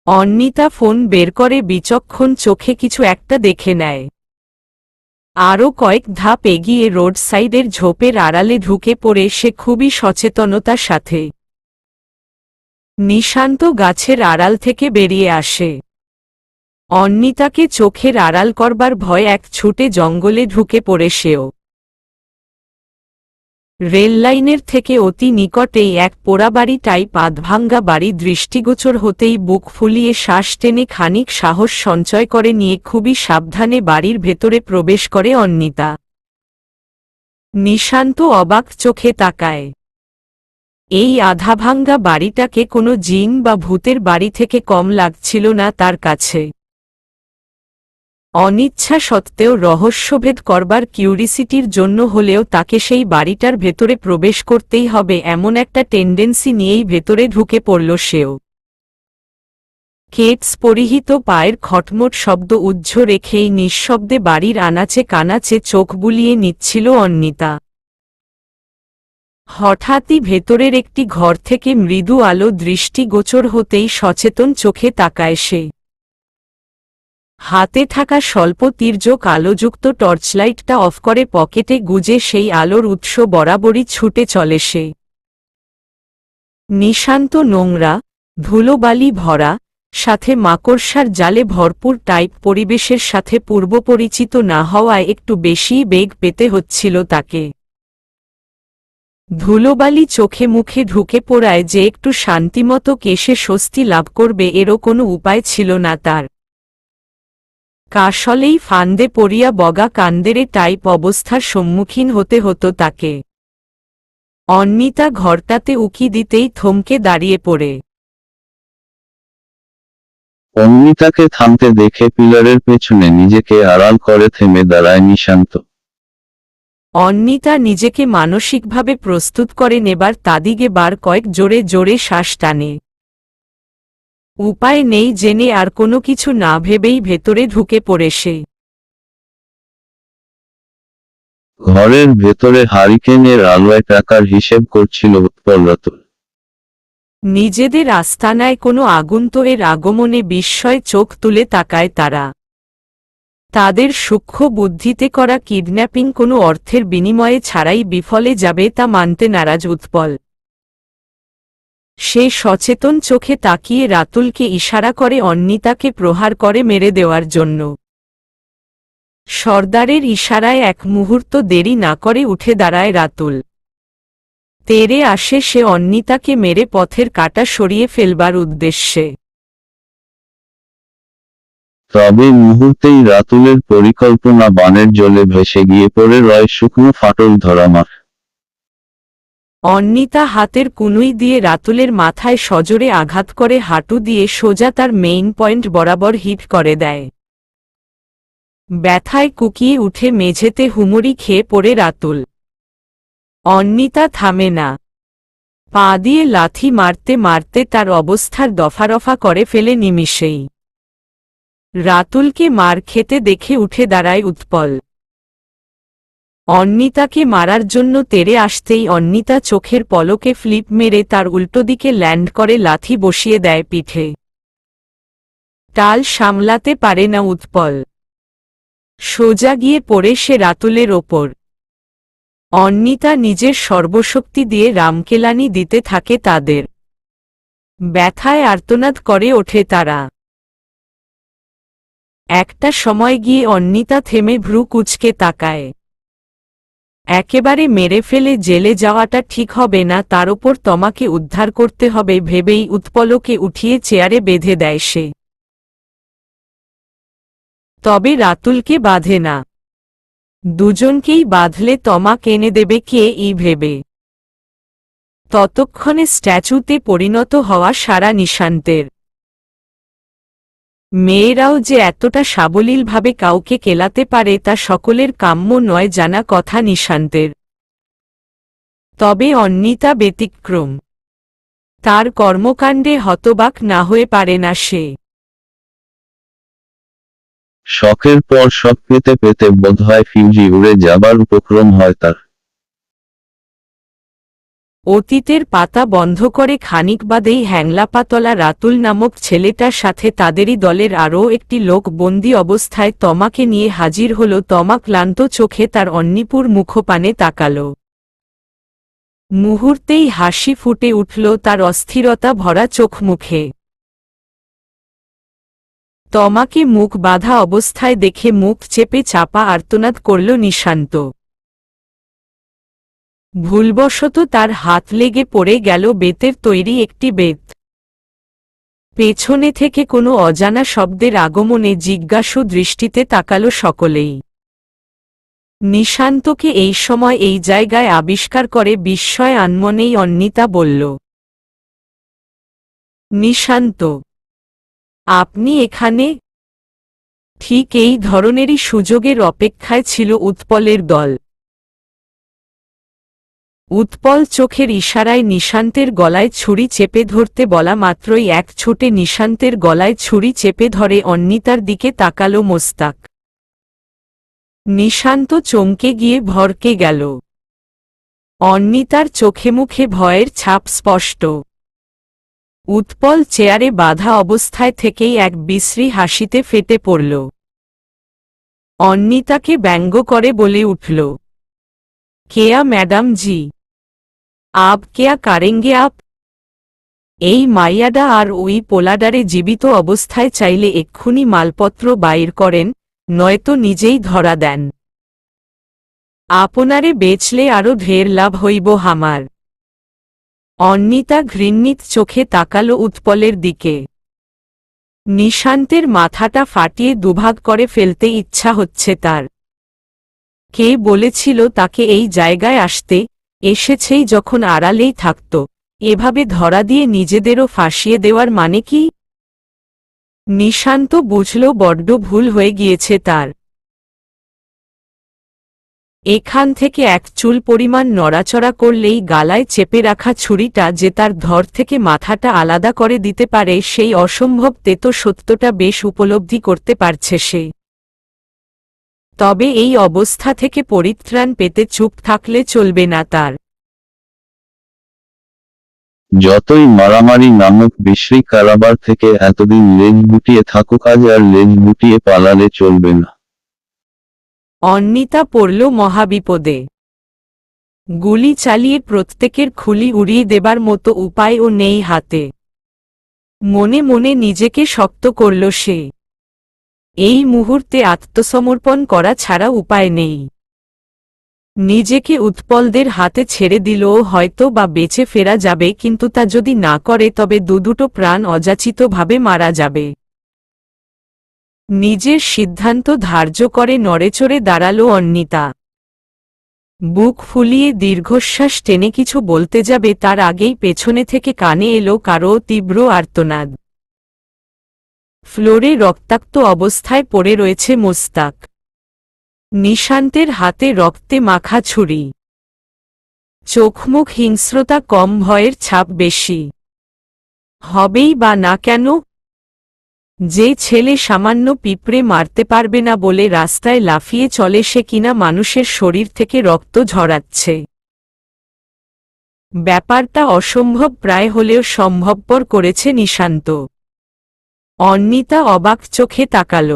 অন্নিতা ফোন বের করে বিচক্ষণ চোখে কিছু একটা দেখে নেয়। আরও কয়েক ধাপ এগিয়ে রোড সাইডের ঝোপের আড়ালে ঢুকে পড়ে সে খুবই সচেতনতার সাথে। নিশান্ত গাছের আড়াল থেকে বেরিয়ে আসে। অন্নিতাকে চোখের আড়াল করবার ভয় এক ছুটে জঙ্গলে ঢুকে পড়ে সেও। রেললাইনের থেকে অতি নিকটেই এক পোড়াবাড়ি টাইপ আধভাঙ্গা বাড়ি দৃষ্টিগোচর হতেই বুক ফুলিয়ে শ্বাস টেনে খানিক সাহস সঞ্চয় করে নিয়ে খুবই সাবধানে বাড়ির ভেতরে প্রবেশ করে অন্নিতা। নিশান্ত অবাক চোখে তাকায়। এই আধাভাঙ্গা বাড়িটাকে কোনো জিন বা ভূতের বাড়ি থেকে কম লাগছিল না তার কাছে। অনিচ্ছা সত্ত্বেও রহস্যভেদ করবার কিউরিসিটির জন্য হলেও তাকে সেই বাড়িটার ভেতরে প্রবেশ করতেই হবে এমন একটা টেন্ডেন্সি নিয়েই ভেতরে ঢুকে পড়ল সেও। কেটস পরিহিত পায়ের খটমট শব্দ উজ্জ্ব রেখেই নিঃশব্দে বাড়ির আনাচে কানাচে চোখ বুলিয়ে নিচ্ছিল অন্নিতা। হঠাৎই ভেতরের একটি ঘর থেকে মৃদু আলো দৃষ্টিগোচর হতেই সচেতন চোখে তাকায় সে। হাতে থাকা স্বল্প তির্যক আলোযুক্ত টর্চলাইটটা অফ করে পকেটে গুজে সেই আলোর উৎস বরাবরই ছুটে চলে সে। নিশান্ত নোংরা, ধুলোবালি ভরা, সাথে মাকড়সার জালে ভরপুর টাইপ পরিবেশের সাথে পূর্বপরিচিত না হওয়ায় একটু বেশিই বেগ পেতে হচ্ছিল তাকে। ধুলোবালি চোখে মুখে ঢুকে পড়ায় যে একটু শান্তিমতো কেশে স্বস্তি লাভ করবে এরও কোনো উপায় ছিল না তার। কাশলেই ফান্দে পড়িয়া বগা কান্দেরে টাইপ অবস্থার সম্মুখীন হতে হতো তাকে। অন্নিতা ঘরটাতে উকি দিতেই থমকে দাঁড়িয়ে পড়ে। অন্নিতাকে থামতে দেখে পিলারের পেছনে নিজেকে আড়াল করে থেমে দাঁড়ায় নিশান্ত। অন্নিতা নিজেকে মানসিকভাবে প্রস্তুত করে নেবার তাদিগে বার কয়েক জোরে জোরে শ্বাস টানে। উপায় নেই জেনে আর কোনো কিছু না ভেবেই ভেতরে ঢুকে পড়ে সে। ঘরের ভেতরে হারিকেনের আলোয় টাকার হিসেব করছিল উৎপল রাতুল। নিজেদের আস্তানায় কোনো আগন্তুকের আগমনে বিস্ময়ে চোখ তুলে তাকায় তারা। তাদের সূক্ষ্ম বুদ্ধিতে করা কিডন্যাপিং কোনো অর্থের বিনিময়ে ছাড়াই বিফলে যাবে তা মানতে নারাজ উৎপল। সে সচেতন চোখে তাকিয়ে রাতুলকে ইশারা করে অন্নিতাকে প্রহার করে মেরে দেওয়ার জন্য। সর্দারের ইশারায় এক মুহূর্ত দেরি না করে উঠে দাঁড়ায় রাতুল। তেরে আসে সে অন্নিতাকে মেরে পথের কাঁটা সরিয়ে ফেলবার উদ্দেশ্যে। তবে মুহূর্তেই রাতুলের পরিকল্পনা বানের জলে ভেসে গিয়ে পড়ে রয় শুকনো ফাটল ধরা মার। অন্নিতা হাতের কুনুই দিয়ে রাতুলের মাথায় সজোরে আঘাত করে হাঁটু দিয়ে সোজা তার মেইন পয়েন্ট বরাবর হিট করে দেয়। ব্যথায় কুকিয়ে উঠে মেঝেতে হুমড়ি খেয়ে পড়ে রাতুল। অন্নিতা থামে না। পা দিয়ে লাথি মারতে মারতে তার অবস্থার দফারফা করে ফেলে নিমিষেই। রাতুলকে মার খেতে দেখে উঠে দাঁড়ায় উৎপল। অন্নিতাকে মারার জন্য তেড়ে আসতেই অন্নিতা চোখের পলকে ফ্লিপ মেরে তার উল্টো দিকে ল্যান্ড করে লাথি বসিয়ে দেয় পিঠে। টাল সামলাতে পারে না উৎপল। সোজা গিয়ে পড়ে সে রাতুলের ওপর। অন্নিতা নিজের সর্বশক্তি দিয়ে রামকেলানি দিতে থাকে তাদের। ব্যথায় আর্তনাদ করে ওঠে তারা। একটা সময় গিয়ে অন্নিতা থেমে ভ্রু কুঁচকে তাকায়। একেবারে মেরে ফেলে জেলে যাওয়াটা ঠিক হবে না, তার ওপর তমাকে উদ্ধার করতে হবে ভেবেই উৎপলকে উঠিয়ে চেয়ারে বেঁধে দেয় সে। তবে রাতুলকে বাঁধে না। দুজনকেই বাঁধলে তমা কেনে দেবে কে এই ভেবে। ততক্ষণে স্ট্যাচুতে পরিণত হওয়া সারা নিশান্তের। মেয়েরাও যে এতটা সাবলীলভাবে কাউকে কেলাতে পারে তা সকলের কাম্য নয় জানা কথা নিশান্তের। তবে অন্নিতা ব্যতিক্রম। তার কর্মকাণ্ডে হতবাক না হয়ে পারে না সে। শখের পর শখ পেতে পেতে বোধহয় ফিউজি উড়ে যাবার উপক্রম হয় তার। অতীতের পাতা বন্ধ করে খানিক বাদেই হ্যাংলাপাতলা রাতুল নামক ছেলেটার সাথে তাদেরই দলের আরও একটি লোক বন্দি অবস্থায় তমাকে নিয়ে হাজির হল। তমা ক্লান্ত চোখে তার অন্নিপুর মুখপানে তাকাল। মুহূর্তেই হাসি ফুটে উঠল তার অস্থিরতা ভরা চোখ মুখে। তমাকে মুখ বাঁধা অবস্থায় দেখে মুখ চেপে চাপা আর্তনাদ করল নিশান্ত। ভুলবশত তার হাত লেগে পড়ে গেল বেতের তৈরি একটি বেত। পেছনে থেকে কোনো অজানা শব্দের আগমনে জিজ্ঞাসু দৃষ্টিতে তাকাল সকলেই। নিশান্তকে এই সময় এই জায়গায় আবিষ্কার করে বিস্ময় আনমনেই অন্নিতা বলল, নিশান্ত, আপনি এখানে? ঠিক এই ধরনেরই সুযোগের অপেক্ষায় ছিল উৎপলের দল। উৎপল চোখের ইশারায় নিশান্তের গলায় ছুরি চেপে ধরতে বলা মাত্রই এক ছুটে নিশান্তের গলায় ছুরি চেপে ধরে অন্নিতার দিকে তাকাল মোস্তাক। নিশান্ত চমকে গিয়ে ভরকে গেল। অন্নিতার চোখে মুখে ভয়ের ছাপ স্পষ্ট। উৎপল চেয়ারে বাঁধা অবস্থায় থেকেই এক বিশ্রী হাসিতে ফেটে পড়ল। অন্নিতাকে ব্যঙ্গ করে বলে উঠল, কেয়া ম্যাডাম জি, আপ কেয়া কারেঙ্গে আপ? এই মাইয়াডা আর ওই পোলাডারে জীবিত অবস্থায় চাইলে এক্ষুনি মালপত্র বাইর করেন, নয়তো নিজেই ধরা দেন। আপনারে বেচলে আরো ঢের লাভ হইব হামার। অন্নিতা ঘৃণিত চোখে তাকাল উৎপলের দিকে। নিশান্তের মাথাটা ফাটিয়ে দুভাগ করে ফেলতে ইচ্ছা হচ্ছে তার। কে বলেছিল তাকে এই জায়গায় আসতে? এসেছেই যখন আড়ালেই থাকত, এভাবে ধরা দিয়ে নিজেদেরও ফাঁসিয়ে দেওয়ার মানে কি? নিশান্ত বুঝল বড্ড ভুল হয়ে গিয়েছে তার। এখান থেকে এক চুল পরিমাণ নড়াচড়া করলেই গালায় চেপে রাখা ছুরিটা যে তার ধর থেকে মাথাটা আলাদা করে দিতে পারে, সেই অসম্ভব তেতো সত্যটা বেশ উপলব্ধি করতে পারছে সে। তবে এই অবস্থা থেকে পরিত্রাণ পেতে চুপ থাকলে চলবে না তার। যতই মারামারি নামক বিশ্রী কারাবার থেকে এতদিন লেজ গুটিয়ে থাকুক, আজ আর লেজ গুটিয়ে পালালে চলবে না। অন্নিতা পড়ল মহাবিপদে। গুলি চালিয়ে প্রত্যেকের খুলি উড়িয়ে দেবার মতো উপায়ও নেই হাতে। মনে মনে নিজেকে শক্ত করল সে। এই মুহূর্তে আত্মসমর্পণ করা ছাড়া উপায় নেই। নিজেকে উৎপলদের হাতে ছেড়ে দিলেও হয়তো বা বেঁচে ফেরা যাবে, কিন্তু তা যদি না করে তবে দুটো প্রাণ অযাচিতভাবে মারা যাবে। নিজের সিদ্ধান্ত ধার্য করে নড়েচড়ে দাঁড়ালো অন্বিতা। বুক ফুলিয়ে দীর্ঘশ্বাস টেনে কিছু বলতে যাবে তার আগেই পেছনে থেকে কানে এলো কারো তীব্র আর্তনাদ। ফ্লোরে রক্তাক্ত অবস্থায় পড়ে রয়েছে মোস্তাক। নিশান্তের হাতে রক্তে মাখা ছুরি। চোখমুখ হিংস্রতা কম, ভয়ের ছাপ বেশি। হবেই বা না কেন? যে ছেলে সামান্য পিঁপড়ে মারতে পারবে না বলে রাস্তায় লাফিয়ে চলে, সে কিনা মানুষের শরীর থেকে রক্ত ঝরাচ্ছে। ব্যাপারটা অসম্ভব প্রায় হলেও সম্ভবপর করেছে নিশান্ত। অন্বিতা অবাক চোখে তাকাল।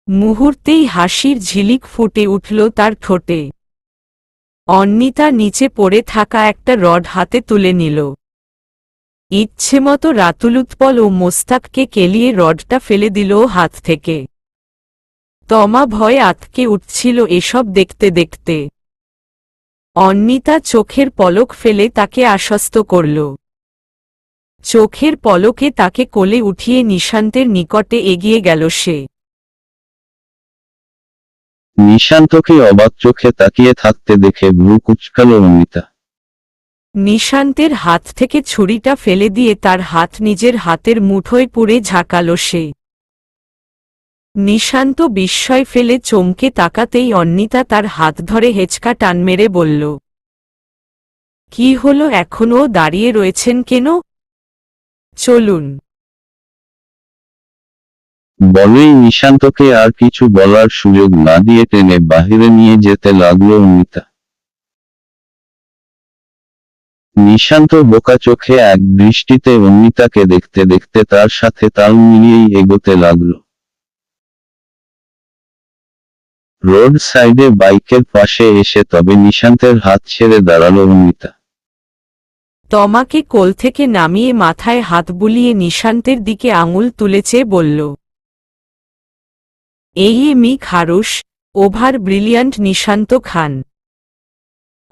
মুহূর্তেই হাসির ঝিলিক ফুটে উঠল তার ঠোঁটে। অন্বিতা নিচে পড়ে থাকা একটা রড হাতে তুলে নিল। ইচ্ছেমতো রাতুলুৎপল ও মোস্তাককে কেলিয়ে রডটা ফেলে দিল হাত থেকে। তমা ভয়ে আতকে উঠছিল এসব দেখতে দেখতে। অন্বিতা চোখের পলক ফেলে তাকে আশ্বস্ত করল। চোখের পলকে তাকে কোলে উঠিয়ে নিশান্তের নিকটে এগিয়ে গেল সে। নিশান্তকে অবাক চোখে তাকিয়ে থাকতে দেখে ভ্রু কুঁচকাল অন্বিতা। নিশান্তের হাত থেকে ছুরিটা ফেলে দিয়ে তার হাত নিজের হাতের মুঠোয় পুরে ঝাঁকাল সে। নিশান্ত বিস্ময় ফেলে চমকে তাকাতেই অন্বিতা তার হাত ধরে হেঁচকা টান মেরে বলল, কি হলো, এখনও দাঁড়িয়ে রয়েছেন কেন? চলুন। বলেই নিশান্তকে আর কিছু বলার সুযোগ না দিয়ে টেনে বাহিরে নিয়ে যেতে লাগলো অন্বিতা। নিশান্ত বোকা চোখে এক দৃষ্টিতে অন্বিতাকে দেখতে দেখতে তার সাথে তাল মিলিয়েই এগোতে লাগলো। রোড সাইডে বাইকের পাশে এসে তবে নিশান্তের হাত ছেড়ে দাঁড়ালো অন্বিতা। তমাকে কোল থেকে নামিয়ে মাথায় হাত বুলিয়ে নিশান্তের দিকে আঙুল তুলেছে বলল, এই মি খারুশ, ওভার ব্রিলিয়ান্ট নিশান্ত খান।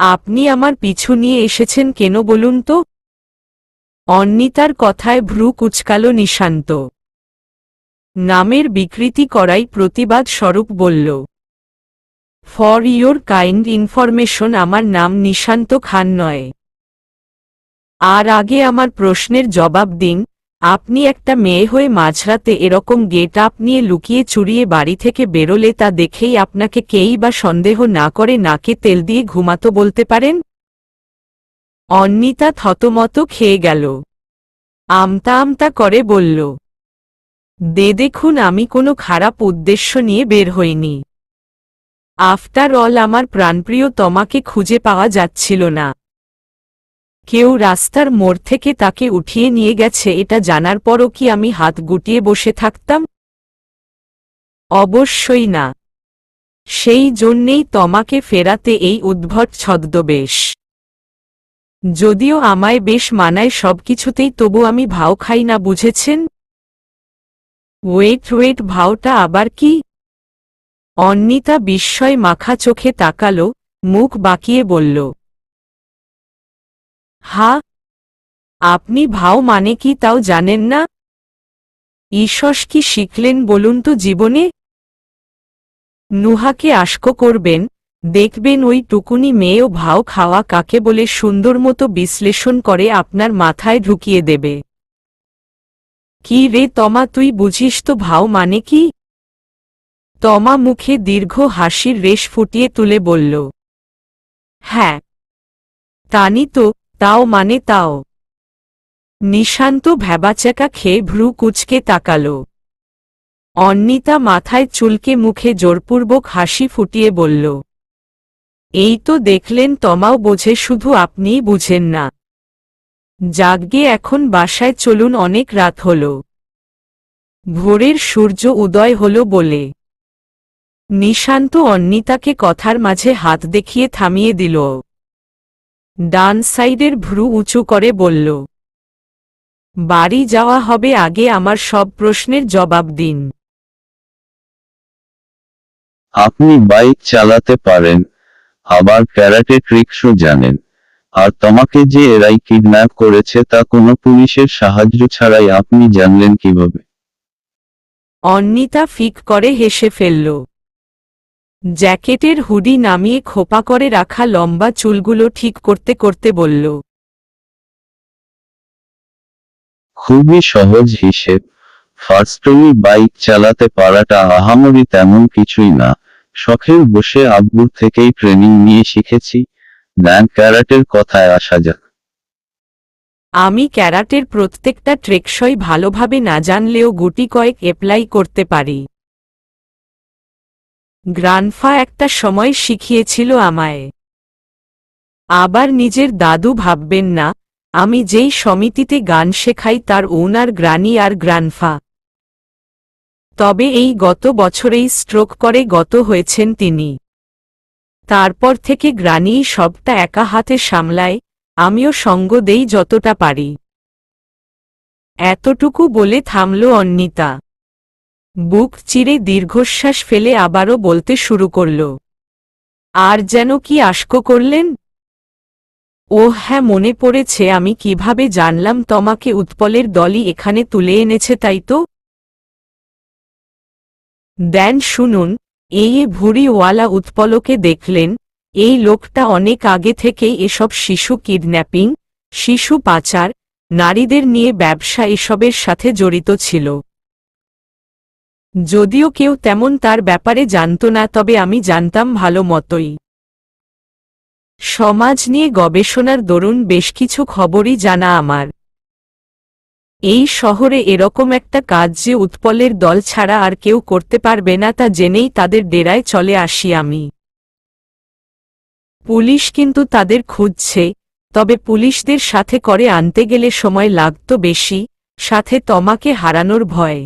আপনি আমার পিছু নিয়ে এসেছেন কেন বলুন তো? অন্বিতার কথায় ভ্রু কুঁচকাল নিশান্ত। নামের বিকৃতি করাই প্রতিবাদ স্বরূপ বলল, ফর ইয়োর কাইন্ড ইনফরমেশন, আমার নাম নিশান্ত খান নয়। আর আগে আমার প্রশ্নের জবাব দিন, আপনি একটা মেয়ে হয়ে মাঝরাতে এরকম গেট আপ নিয়ে লুকিয়ে চুরিয়ে বাড়ি থেকে বেরোলে তা দেখেই আপনাকে কেই বা সন্দেহ না করে নাকে তেল দিয়ে ঘুমাতো বলতে পারেন? অন্বিতা থতমত খেয়ে গেল। আমতা আমতা করে বলল, দেখুন, আমি কোনো খারাপ উদ্দেশ্য নিয়ে বের হইনি। আফটার অল আমার প্রাণপ্রিয় তমাকে খুঁজে পাওয়া যাচ্ছিল না। কেউ রাস্তার মোড় থেকে তাকে উঠিয়ে নিয়ে গেছে এটা জানার পরও কি আমি হাত গুটিয়ে বসে থাকতাম? অবশ্যই না। সেই জন্যেই তমাকে ফেরাতে এই উদ্ভট ছদ্মবেশ। যদিও আমায় বেশ মানায় সবকিছুতেই, তবু আমি ভাও খাই না, বুঝেছেন? ওয়েট, ভাওটা আবার কি? অন্বিতা বিস্ময় মাখা চোখে তাকাল, মুখ বাঁকিয়ে বলল, হা, আপনি ভাও মানে কি তাও জানেন না? ঈশ্বর কি শিখলেন বলুন তো জীবনে? নুহাকে আশক করবেন, দেখবেন ওই টুকুনি মেয়েও ভাও খাওয়া কাকে বলে সুন্দর মতো বিশ্লেষণ করে আপনার মাথায় ঢুকিয়ে দেবে। কি রে তমা, তুই বুঝিস তো ভাও মানে কি? তমা মুখে দীর্ঘ হাসির রেশ ফুটিয়ে তুলে বলল, হ্যাঁ তানি তো, তাও মানে তাও। নিশান্ত ভ্যাবাচাকা খেয়ে ভ্রু কুঁচকে তাকাল। অন্বিতা মাথায় চুলকে মুখে জোরপূর্বক হাসি ফুটিয়ে বলল, এই তো দেখলেন, তমাও বোঝে, শুধু আপনিই বুঝেন না। যাগ্গে এখন বাসায় চলুন, অনেক রাত হল। ভোরের সূর্য উদয় হল বলে। নিশান্ত অন্বিতাকে কথার মাঝে হাত দেখিয়ে থামিয়ে দিল। ডান সাইডের ভ্রু উঁচু করে বলল, বাড়ি যাওয়া হবে, আগে আমার সব প্রশ্নের জবাব দিন। আপনি বাইক চালাতে পারেন, আবার ক্যারাটে ট্রিক্সও জানেন, আর তোমাকে যে এরাই কিডন্যাপ করেছে তা কোনো পুলিশের সাহায্য ছাড়াই আপনি জানলেন কিভাবে? অন্নিতা ফিক করে হেসে ফেলল। জ্যাকেটের হুডি নামিয়ে খোপা করে রাখা লম্বা চুলগুলো ঠিক করতে করতে বলল, খুবই সহজ হিসেব। ফার্স্টলি বাইক চালাতে পারাটা আহামরি তেমন কিছুই না। শখের বসে আব্বুর থেকেই ট্রেনিং নিয়ে শিখেছি। দেন ক্যারাটের কথায় আসা যাক। আমি ক্যারাটের প্রত্যেকটা ট্রেকসই ভালোভাবে না জানলেও গুটি কয়েক অ্যাপ্লাই করতে পারি। গ্রান্ডফা একটা সময় শিখিয়েছিল আমায়। আবার নিজের দাদু ভাববেন না, আমি যেই সমিতিতে গান শেখাই তার ওনার গ্রানি আর গ্রান্ডফা। তবে এই গত বছরেই স্ট্রোক করে গত হয়েছেন তিনি। তারপর থেকে গ্রানিই সবটা একা হাতে সামলায়, আমিও সঙ্গ দেই যতটা পারি। এতটুকু বলে থামল অন্নিতা। বুক চিরে দীর্ঘশ্বাস ফেলে আবারও বলতে শুরু করল, আর যেন কি আশকো করলেন? ও হ্যাঁ, মনে পড়েছে। আমি কিভাবে জানলাম তোমাকে উৎপলের দলই এখানে তুলে এনেছে, তাই তো? দেন শুনুন, এই ভুঁড়িওয়ালা উৎপলকে দেখলেন? এই লোকটা অনেক আগে থেকেই এসব শিশু কিডন্যাপিং, শিশু পাচার, নারীদের নিয়ে ব্যবসা এসবের সাথে জড়িত ছিল। যদিও কেউ তেমন তার ব্যাপারে জানত না, তবে আমি জানতাম ভালো মতোই। সমাজ নিয়ে গবেষণার দরুন বেশ কিছু খবরই জানা আমার। এই শহরে এরকম একটা কাজ যে উৎপলের দল ছাড়া আর কেউ করতে পারবে না তা জেনেই তাদের ডেরায় চলে আসি আমি। পুলিশ কিন্তু তাদের খুঁজছে, তবে পুলিশদের সাথে করে আনতে গেলে সময় লাগত বেশি, সাথে তোমাকে হারানোর ভয়।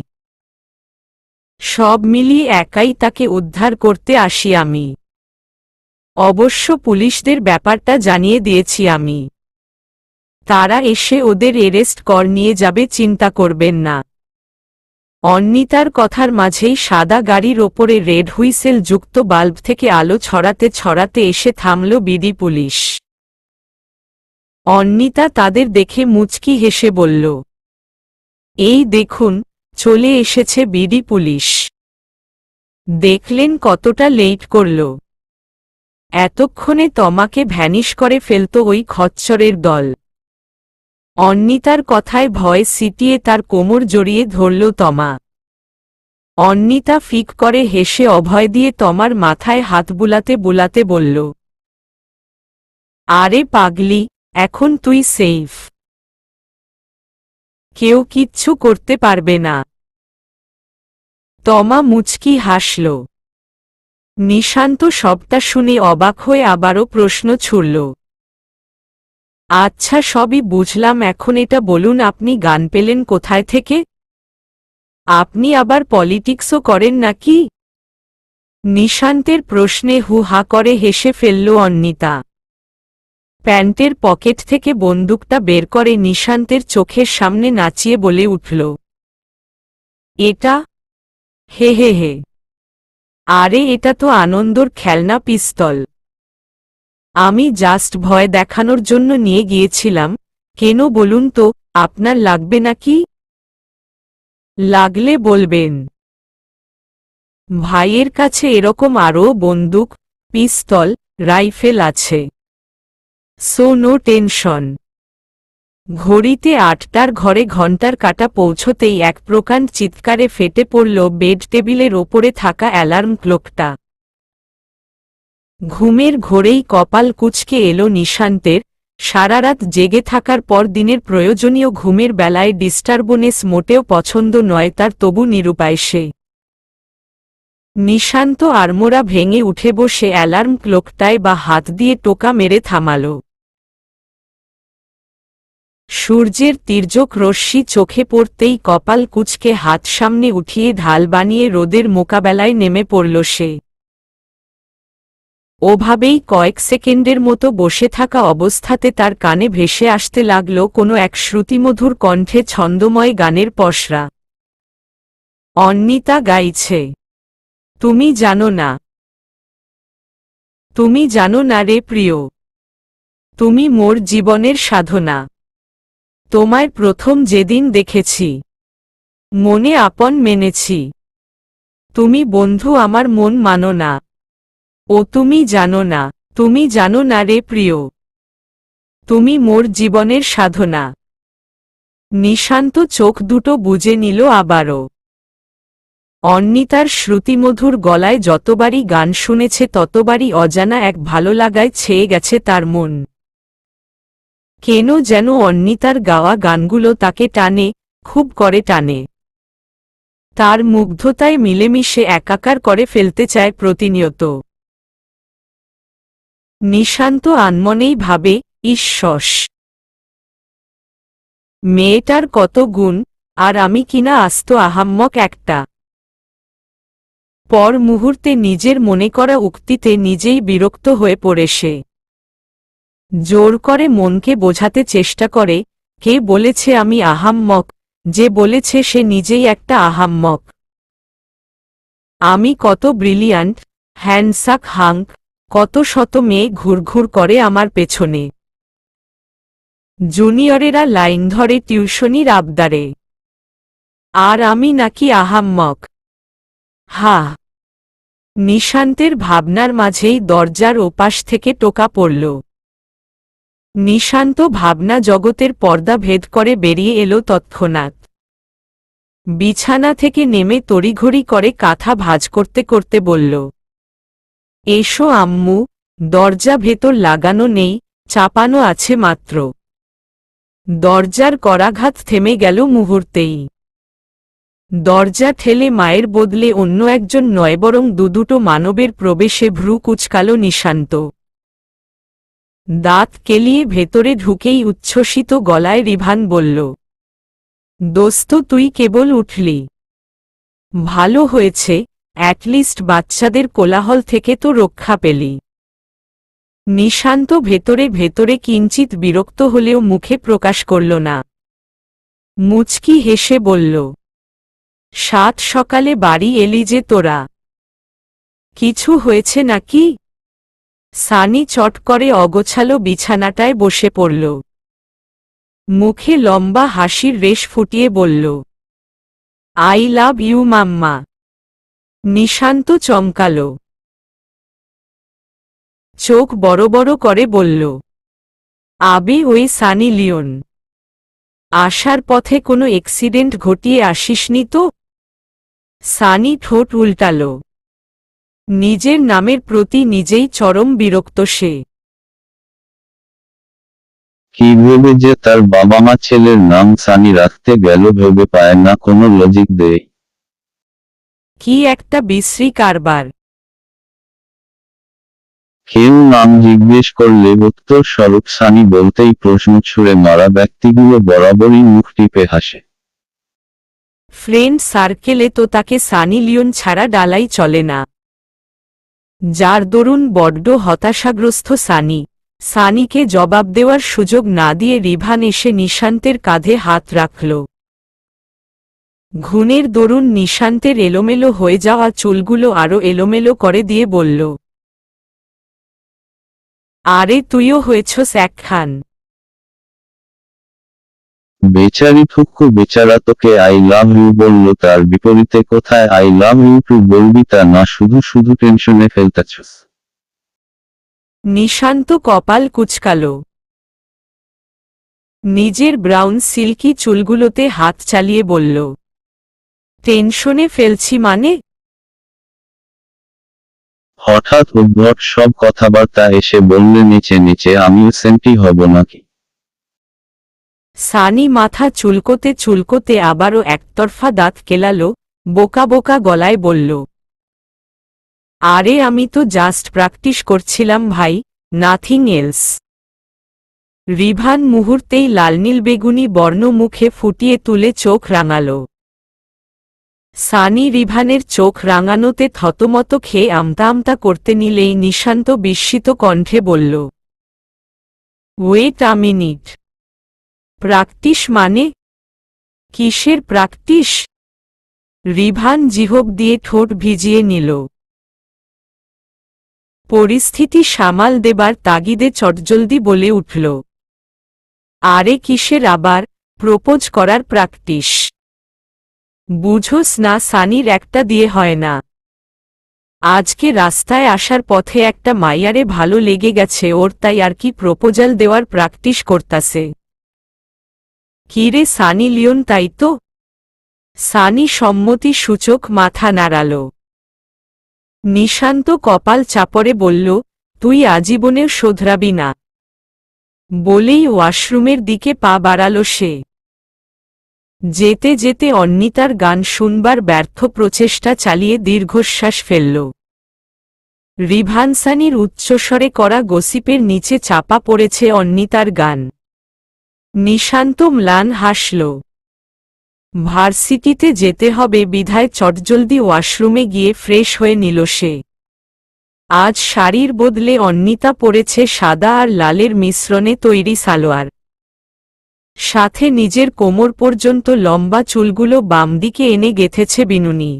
সব মিলিয়ে একাই তাকে উদ্ধার করতে আসি আমি। অবশ্য পুলিশদের ব্যাপারটা জানিয়ে দিয়েছি আমি। তারা এসে ওদের এরেস্ট কর নিয়ে যাবে, চিন্তা করবেন না। অন্নিতার কথার মাঝেই সাদা গাড়ির ওপরে রেড হুইসেল যুক্ত বাল্ব থেকে আলো ছড়াতে ছড়াতে এসে থামল বিডি পুলিশ। অন্নিতা তাদের দেখে মুচকি হেসে বলল, এই দেখুন, চলে এসেছে বিডি পুলিশ। দেখলেন কতটা লেট করল? এতক্ষণে তোমাকে ভ্যানিশ করে ফেলত ওই খচ্চরের দল। অন্নিতার কথায় ভয় সিটিয়ে তার কোমর জড়িয়ে ধরল তমা। অন্নিতা ফিক করে হেসে অভয় দিয়ে তমার মাথায় হাত বুলাতে বুলাতে বলল, আরে পাগলি, এখন তুই সেফ। কেউ কিচ্ছু করতে পারবে না। তমা মুচকি হাসল। নিশান্ত সবটা শুনে অবাক হয়ে আবারও প্রশ্ন ছুড়ল, আচ্ছা সবই বুঝলাম, এখন এটা বলুন আপনি গান পেলেন কোথায় থেকে? আপনি আবার পলিটিক্সও করেন নাকি? নিশান্তের প্রশ্নে হু হা করে হেসে ফেলল অন্নিতা। প্যান্টের পকেট থেকে বন্দুকটা বের করে নিশান্তের চোখের সামনে নাচিয়ে বলে উঠল, এটা? হে হে হে, আরে এটা তো আনন্দর খেলনা পিস্তল। আমি জাস্ট ভয় দেখানোর জন্য নিয়ে গিয়েছিলাম। কেন বলুন তো, আপনার লাগবে নাকি? লাগলে বলবেন। ভাইয়ের কাছে এরকম আরও বন্দুক, পিস্তল, রাইফেল আছে। So no tension. ঘড়িতে ৮টার ঘরে ঘণ্টার কাঁটা পৌঁছতেই এক প্রকাণ্ড চিৎকারে ফেটে পড়ল বেড টেবিলের ওপরে থাকা অ্যালার্ম ক্লকটা। ঘুমের ঘোরেই কপাল কুঁচকে এলো নিশান্তের। সারারাত জেগে থাকার পর দিনের প্রয়োজনীয় ঘুমের বেলায় ডিস্টার্বনেস মোটেও পছন্দ নয় তার, তবু নিরুপায় সে। নিশান্ত আড়মোড়া ভেঙে উঠে বসে অ্যালার্ম ক্লকটায় বা হাত দিয়ে টোকা মেরে থামাল। সূর্যের তির্যক রশ্মি চোখে পড়তেই কপাল কুঁচকে হাত সামনে উঠিয়ে ঢাল বানিয়ে রোদের মোকাবেলায় নেমে পড়ল সে। ওভাবেই কয়েক সেকেন্ডের মতো বসে থাকা অবস্থাতে তার কানে ভেসে আসতে লাগল কোনো এক শ্রুতিমধুর কণ্ঠে ছন্দময় গানের পসরা। অন্নিতা গাইছে, তুমি জানো না, তুমি জানো না রে প্রিয়, তুমি মোর জীবনের সাধনা। তোমায় প্রথম যেদিন দেখেছি, মনে আপন মেনেছি। তুমি বন্ধু আমার মন মানো না। ও তুমি জানো না রে প্রিয়, তুমি মোর জীবনের সাধনা। নিশান্ত চোখ দুটো বুজে নিল আবারও। অন্নিতার শ্রুতিমধুর গলায় যতবারই গান শুনেছে ততবারই অজানা এক ভালো লাগায় ছেয়ে গেছে তার মন। কেন যেন অন্নিতার গাওয়া গানগুলো তাকে টানে, খুব করে টানে। তার মুগ্ধতায় মিলেমিশে একাকার করে ফেলতে চায় প্রতিনিয়ত। নিশান্ত আনমনেই ভাবে, ঈশ্বস, মেয়েটার কত গুণ, আর আমি কিনা আস্ত আহাম্মক একটা। পর মুহূর্তে নিজের মনে করা উক্তিতে নিজেই বিরক্ত হয়ে পড়ে সে। জোর করে মনকে বোঝাতে চেষ্টা করে, কে বলেছে আমি আহাম্মক, যে বলেছে সে নিজেই একটা আহাম্মক। আমি কত ব্রিলিয়ান্ট, হ্যান্ডসাক হাঙ্ক, কত শত মেয়ে ঘুরঘুর করে আমার পেছনে। জুনিয়রেরা লাইন ধরে টিউশনির আবদারে, আর আমি নাকি আহাম্মক। হা! নিশান্তের ভাবনার মাঝেই দরজার ওপাশ থেকে টোকা পড়ল। নিশান্ত ভাবনা জগতের পর্দা ভেদ করে বেরিয়ে এলো তৎক্ষণাৎ। বিছানা থেকে নেমে তড়িঘড়ি করে কাঁথা ভাঁজ করতে করতে বলল, এসো আম্মু, দরজা ভেতর লাগানো নেই, চাপানো আছে মাত্র। দরজার করাঘাত থেমে গেল মুহূর্তেই। দরজা ঠেলে মায়ের বদলে অন্য একজন নয় বরং দুটো মানবের প্রবেশে ভ্রু কুঁচকাল নিশান্ত। দাঁত কেলিয়ে ভেতরে ঢুকেই উচ্ছ্বসিত গলায় রিভান বলল, দোস্ত তুই কেবল উঠলি? ভালো হয়েছে, অ্যাটলিস্ট বাচ্চাদের কোলাহল থেকে তো রক্ষা পেলি। নিশান্ত ভেতরে ভেতরে কিঞ্চিত বিরক্ত হলেও মুখে প্রকাশ করল না। মুচকি হেসে বলল, সাত সকালে বাড়ি এলি যে তোরা? কিছু হয়েছে নাকি? সানি চট করে অগোছালো বিছানাটায় বসে পড়ল। মুখে লম্বা হাসির রেশ ফুটিয়ে বলল, আই লাভ ইউ মাম্মা। নিশান্ত চমকাল। চোখ বড় বড় করে বলল, আবে ওই সানি লিওন, আসার পথে কোনো অ্যাক্সিডেন্ট ঘটিয়ে আসিসনি তো? সানি ঠোঁট উল্টাল। নিজের নামের প্রতি নিজেই চরম বিরক্ত সে। কি ভেবে যে তার বাবা মা ছেলের নাম সানি রাখতে গেল ভেবে পায় না কোনো লজিক দেয়। কি একটা বিশ্রী কারবার। কেউ নাম জিজ্ঞেস করলে উত্তর স্বরূপ সানি বলতেই প্রশ্ন ছুড়ে মারা ব্যক্তিগুলো বরাবরই মুখ টিপে হাসে। ফ্রেন্ড সার্কেলে তো তাকে সানি লিওন ছাড়া ডালাই চলে না। যার দরুন বড্ড হতাশাগ্রস্ত সানিকে জবাব দেওয়ার সুযোগ না দিয়ে রিভান এসে নিশান্তের কাঁধে হাত রাখল। ঘুণের দরুন নিশান্তের এলোমেলো হয়ে যাওয়া চুলগুলো আরও এলোমেলো করে দিয়ে বলল, আরে তুইও হয়েছস একখান। বেচারি ঠুক্কু বেচারা তোকে আই লাভ ইউ বলল, তার বিপরীতে কোথায় আই লাভ ইউ টু বলবি তা না শুধু শুধু টেনশনে ফেলতেছস। নিশান্ত কপাল কুঁচকাল। নিজের ব্রাউন সিল্কি চুলগুলোতে হাত চালিয়ে বলল, টেনশনে ফেলছি মানে? হঠাৎ উদ্ভট সব কথাবার্তা এসে বললে নিচে নিচে আমিও সেন্টি হব নাকি? সানি মাথা চুলকোতে চুলকোতে আবারও একতরফা দাঁত কেলাল, বোকা বোকা গলায় বলল, আরে আমি তো জাস্ট প্র্যাকটিস করছিলাম ভাই, নাথিং এলস। রিভান মুহূর্তেই লালনীল বেগুনি বর্ণ মুখে ফুটিয়ে তুলে চোখ রাঙাল। সানি রিভানের চোখ রাঙানোতে থতমত খেয়ে আমতা আমতা করতে নিলেই নিশান্ত বিস্মিত কণ্ঠে বলল, ওয়েট আ মিনিট, প্র্যাকটিস মানে? কিসের প্র্যাকটিস? রিভান জিহ্ব দিয়ে ঠোঁট ভিজিয়ে নিল। পরিস্থিতি সামাল দেবার তাগিদে চটজলদি বলে উঠল, আরে কিসের আবার, প্রপোজ করার প্র্যাকটিস। বুঝোস না, সানির একটা দিয়ে হয় না। আজকে রাস্তায় আসার পথে একটা মাইয়ারে ভালো লেগে গেছে ওর, তাই আর কি প্রপোজাল দেওয়ার প্র্যাকটিস করতাছে। কিরে সানি লিওন, তাই তো? সানি সম্মতি সূচক মাথা নাড়াল। নিশান্ত কপাল চাপড়ে বলল, তুই আজীবনেও শোধরাবি না। বলেই ওয়াশরুমের দিকে পা বাড়াল সে। যেতে যেতে অন্নিতার গান শুনবার ব্যর্থ প্রচেষ্টা চালিয়ে দীর্ঘশ্বাস ফেলল। রিভান সানির উচ্চস্বরে করা গসিপের নিচে চাপা পড়েছে অন্নিতার গান। নিশান্ত ম্লান হাসল। ভার্সিটিতে যেতে হবে বিধায় চটজলদি ওয়াশরুমে গিয়ে ফ্রেশ হয়ে নিল সে। আজ শাড়ির বদলে অন্নিতা পরেছে সাদা আর লালের মিশ্রণে তৈরি সালোয়ার। সাথে নিজের কোমর পর্যন্ত লম্বা চুলগুলো বামদিকে এনে গেঁথেছে বিনুনি।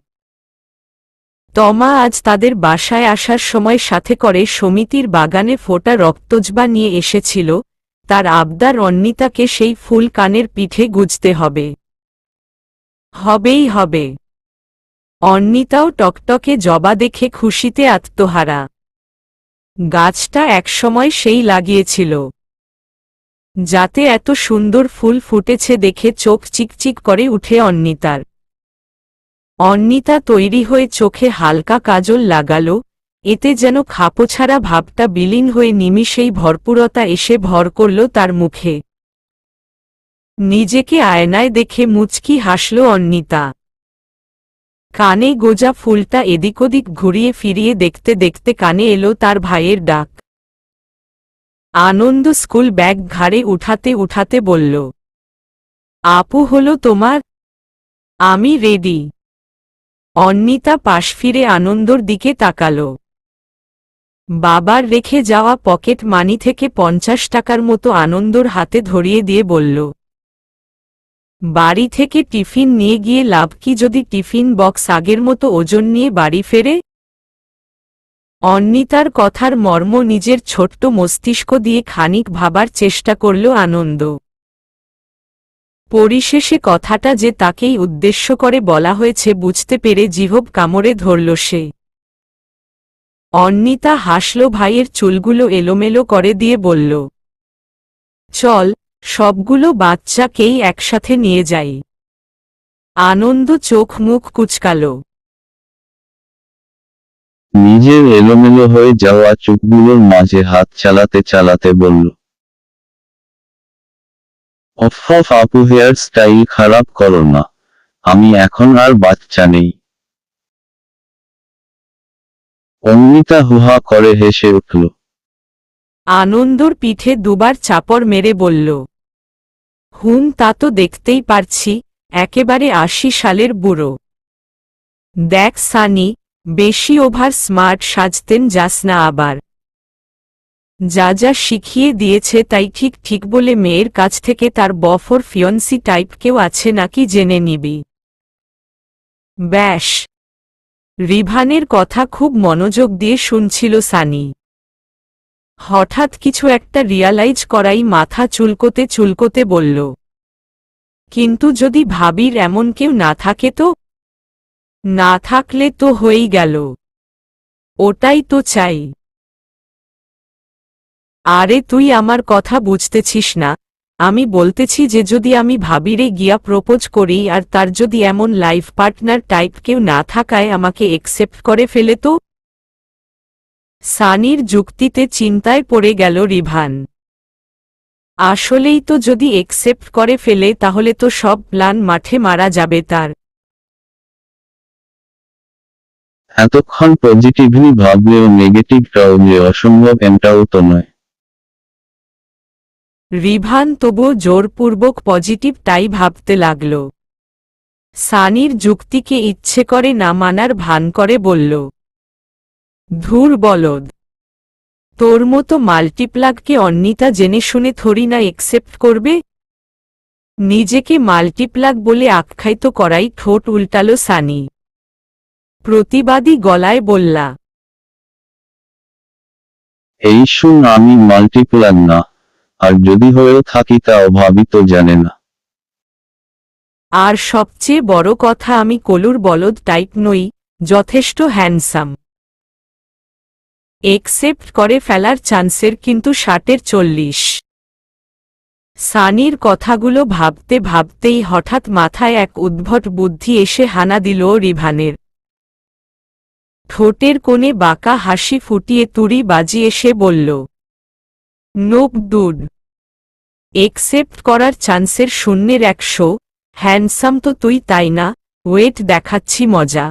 তমা আজ তাদের বাসায় আসার সময় সাথে করে সমিতির বাগানে ফোটা রক্তজবা নিয়ে এসেছিল, তার আবদার অন্নিতাকে সেই ফুল কানের পিঠে গুজতে হবে। হবেই হবে। অন্নিতাও টকটকে জবা দেখে খুশিতে আত্মহারা। গাছটা একসময় সেই লাগিয়েছিল, যাতে এত সুন্দর ফুল ফুটেছে দেখে চোখ চিকচিক করে উঠে অন্নিতার। অন্নিতা তৈরি হয়ে চোখে হালকা কাজল লাগাল, এতে যেন খাপোছাড়া ভাবটা বিলীন হয়ে নিমিষেই ভরপুরতা এসে ভর করল তার মুখে। নিজেকে আয়নায় দেখে মুচকি হাসল অন্নিতা। কানে গোজা ফুলটা এদিক ওদিক ঘুরিয়ে ফিরিয়ে দেখতে দেখতে কানে এলো তার ভাইয়ের ডাক। আনন্দ স্কুল ব্যাগ ঘাড়ে উঠাতে উঠাতে বলল, আপু হলো তোমার? আমি রেডি। অন্নিতা পাশ ফিরে আনন্দর দিকে তাকাল। বাবার রেখে যাওয়া পকেট মানি থেকে 50 টাকার মতো আনন্দর হাতে ধরিয়ে দিয়ে বলল, বাড়ি থেকে টিফিন নিয়ে গিয়ে লাভ কি যদি টিফিন বক্স আগের মতো ওজন নিয়ে বাড়ি ফেরে? অন্নিতার কথার মর্ম নিজের ছোট্ট মস্তিষ্ক দিয়ে খানিক ভাবার চেষ্টা করল আনন্দ। পরিশেষে কথাটা যে তাকেই উদ্দেশ্য করে বলা হয়েছে বুঝতে পেরে জিহ্ব কামড়ে ধরল সে। অন্নিতা হাসল, ভাইয়ের চুলগুলো এলোমেলো করে দিয়ে বলল, চল সবগুলো বাচ্চাকেই একসাথে নিয়ে যাই। আনন্দ চোখ মুখ কুচকাল। নিজের এলোমেলো হয়ে যাওয়া চোখগুলোর মাঝে হাত চালাতে চালাতে বলল, অফ আপু, হেয়ার স্টাইল খারাপ করো না, আমি এখন আর বাচ্চা নেই। অন্নিতা হুহা করে হেসে উঠল। আনন্দর পিঠে দুবার চাপড় মেরে বলল, তা তো দেখতেই পারছি, একেবারে 80 সালের বুড়ো। দেখ সানি, বেশি ওভার স্মার্ট সাজতেন যাস না আবার। যা যা শিখিয়ে দিয়েছে তাই ঠিক ঠিক বলে মেয়ের কাছ থেকে তার বফর ফিয়ন্সি টাইপ কেউ আছে নাকি জেনে নিবি। ব্যাস। রিভানের কথা খুব মনোযোগ দিয়ে শুনছিল সানি। হঠাৎ কিছু একটা রিয়ালাইজ করাই মাথা চুলকোতে চুলকোতে বলল, কিন্তু যদি ভাবির এমন কেউ না থাকে তো? না থাকলে তো হয়েই গেল। ওটাই তো চাই। আরে তুই আমার কথা বুঝতেছিস না, আমি বলতেছি যে যদি আমি ভাবিরে গিয়া প্রপোজ করি আর তার যদি এমন লাইফ পার্টনার টাইপ কেউ না থাকায় আমাকে একসেপ্ট করে ফেলে তো? সানির যুক্তিতে চিন্তায় পড়ে গেল রিভান। আসলেই তো যদি একসেপ্ট করে ফেলে তাহলে তো সব প্ল্যান মাঠে মারা যাবে তার। এতক্ষণ পজিটিভলি ভাবলেও নেগেটিভটাও যে অসম্ভব এমটাও তো নয়। রিভান তবুও জোরপূর্বক পজিটিভটাই ভাবতে লাগল। সানির যুক্তিকে ইচ্ছে করে না মানার ভান করে বলল, ধুর বলদ, তোর মতো মাল্টিপ্লাগকে অন্নিতা জেনে শুনে থরি না একসেপ্ট করবে? নিজেকে মাল্টিপ্লাগ বলে আখ্যায়িত করাই ঠোঁট উল্টাল সানি। প্রতিবাদী গলায় বললা, এই শুন, আমি মাল্টিপ্লাগ না, আর যদি হয়েও থাকি তাও ভাবি তো জানে না। আর সবচেয়ে বড় কথা আমি কলুর বলদ টাইপ নই, যথেষ্ট হ্যান্ডসাম। একসেপ্ট করে ফেলার চান্সের কিন্তু 60-40। সানির কথাগুলো ভাবতে ভাবতেই হঠাৎ মাথায় এক উদ্ভট বুদ্ধি এসে হানা দিল রিভানের। ঠোঁটের কোণে বাঁকা হাসি ফুটিয়ে তুড়ি বাজিয়ে সে বলল, নোপ ডুড। একসেপ্ট করার চান্সের 0-100। হ্যান্ডসাম তো তুই, তাই না? ওয়েট দেখাচ্ছি মজা।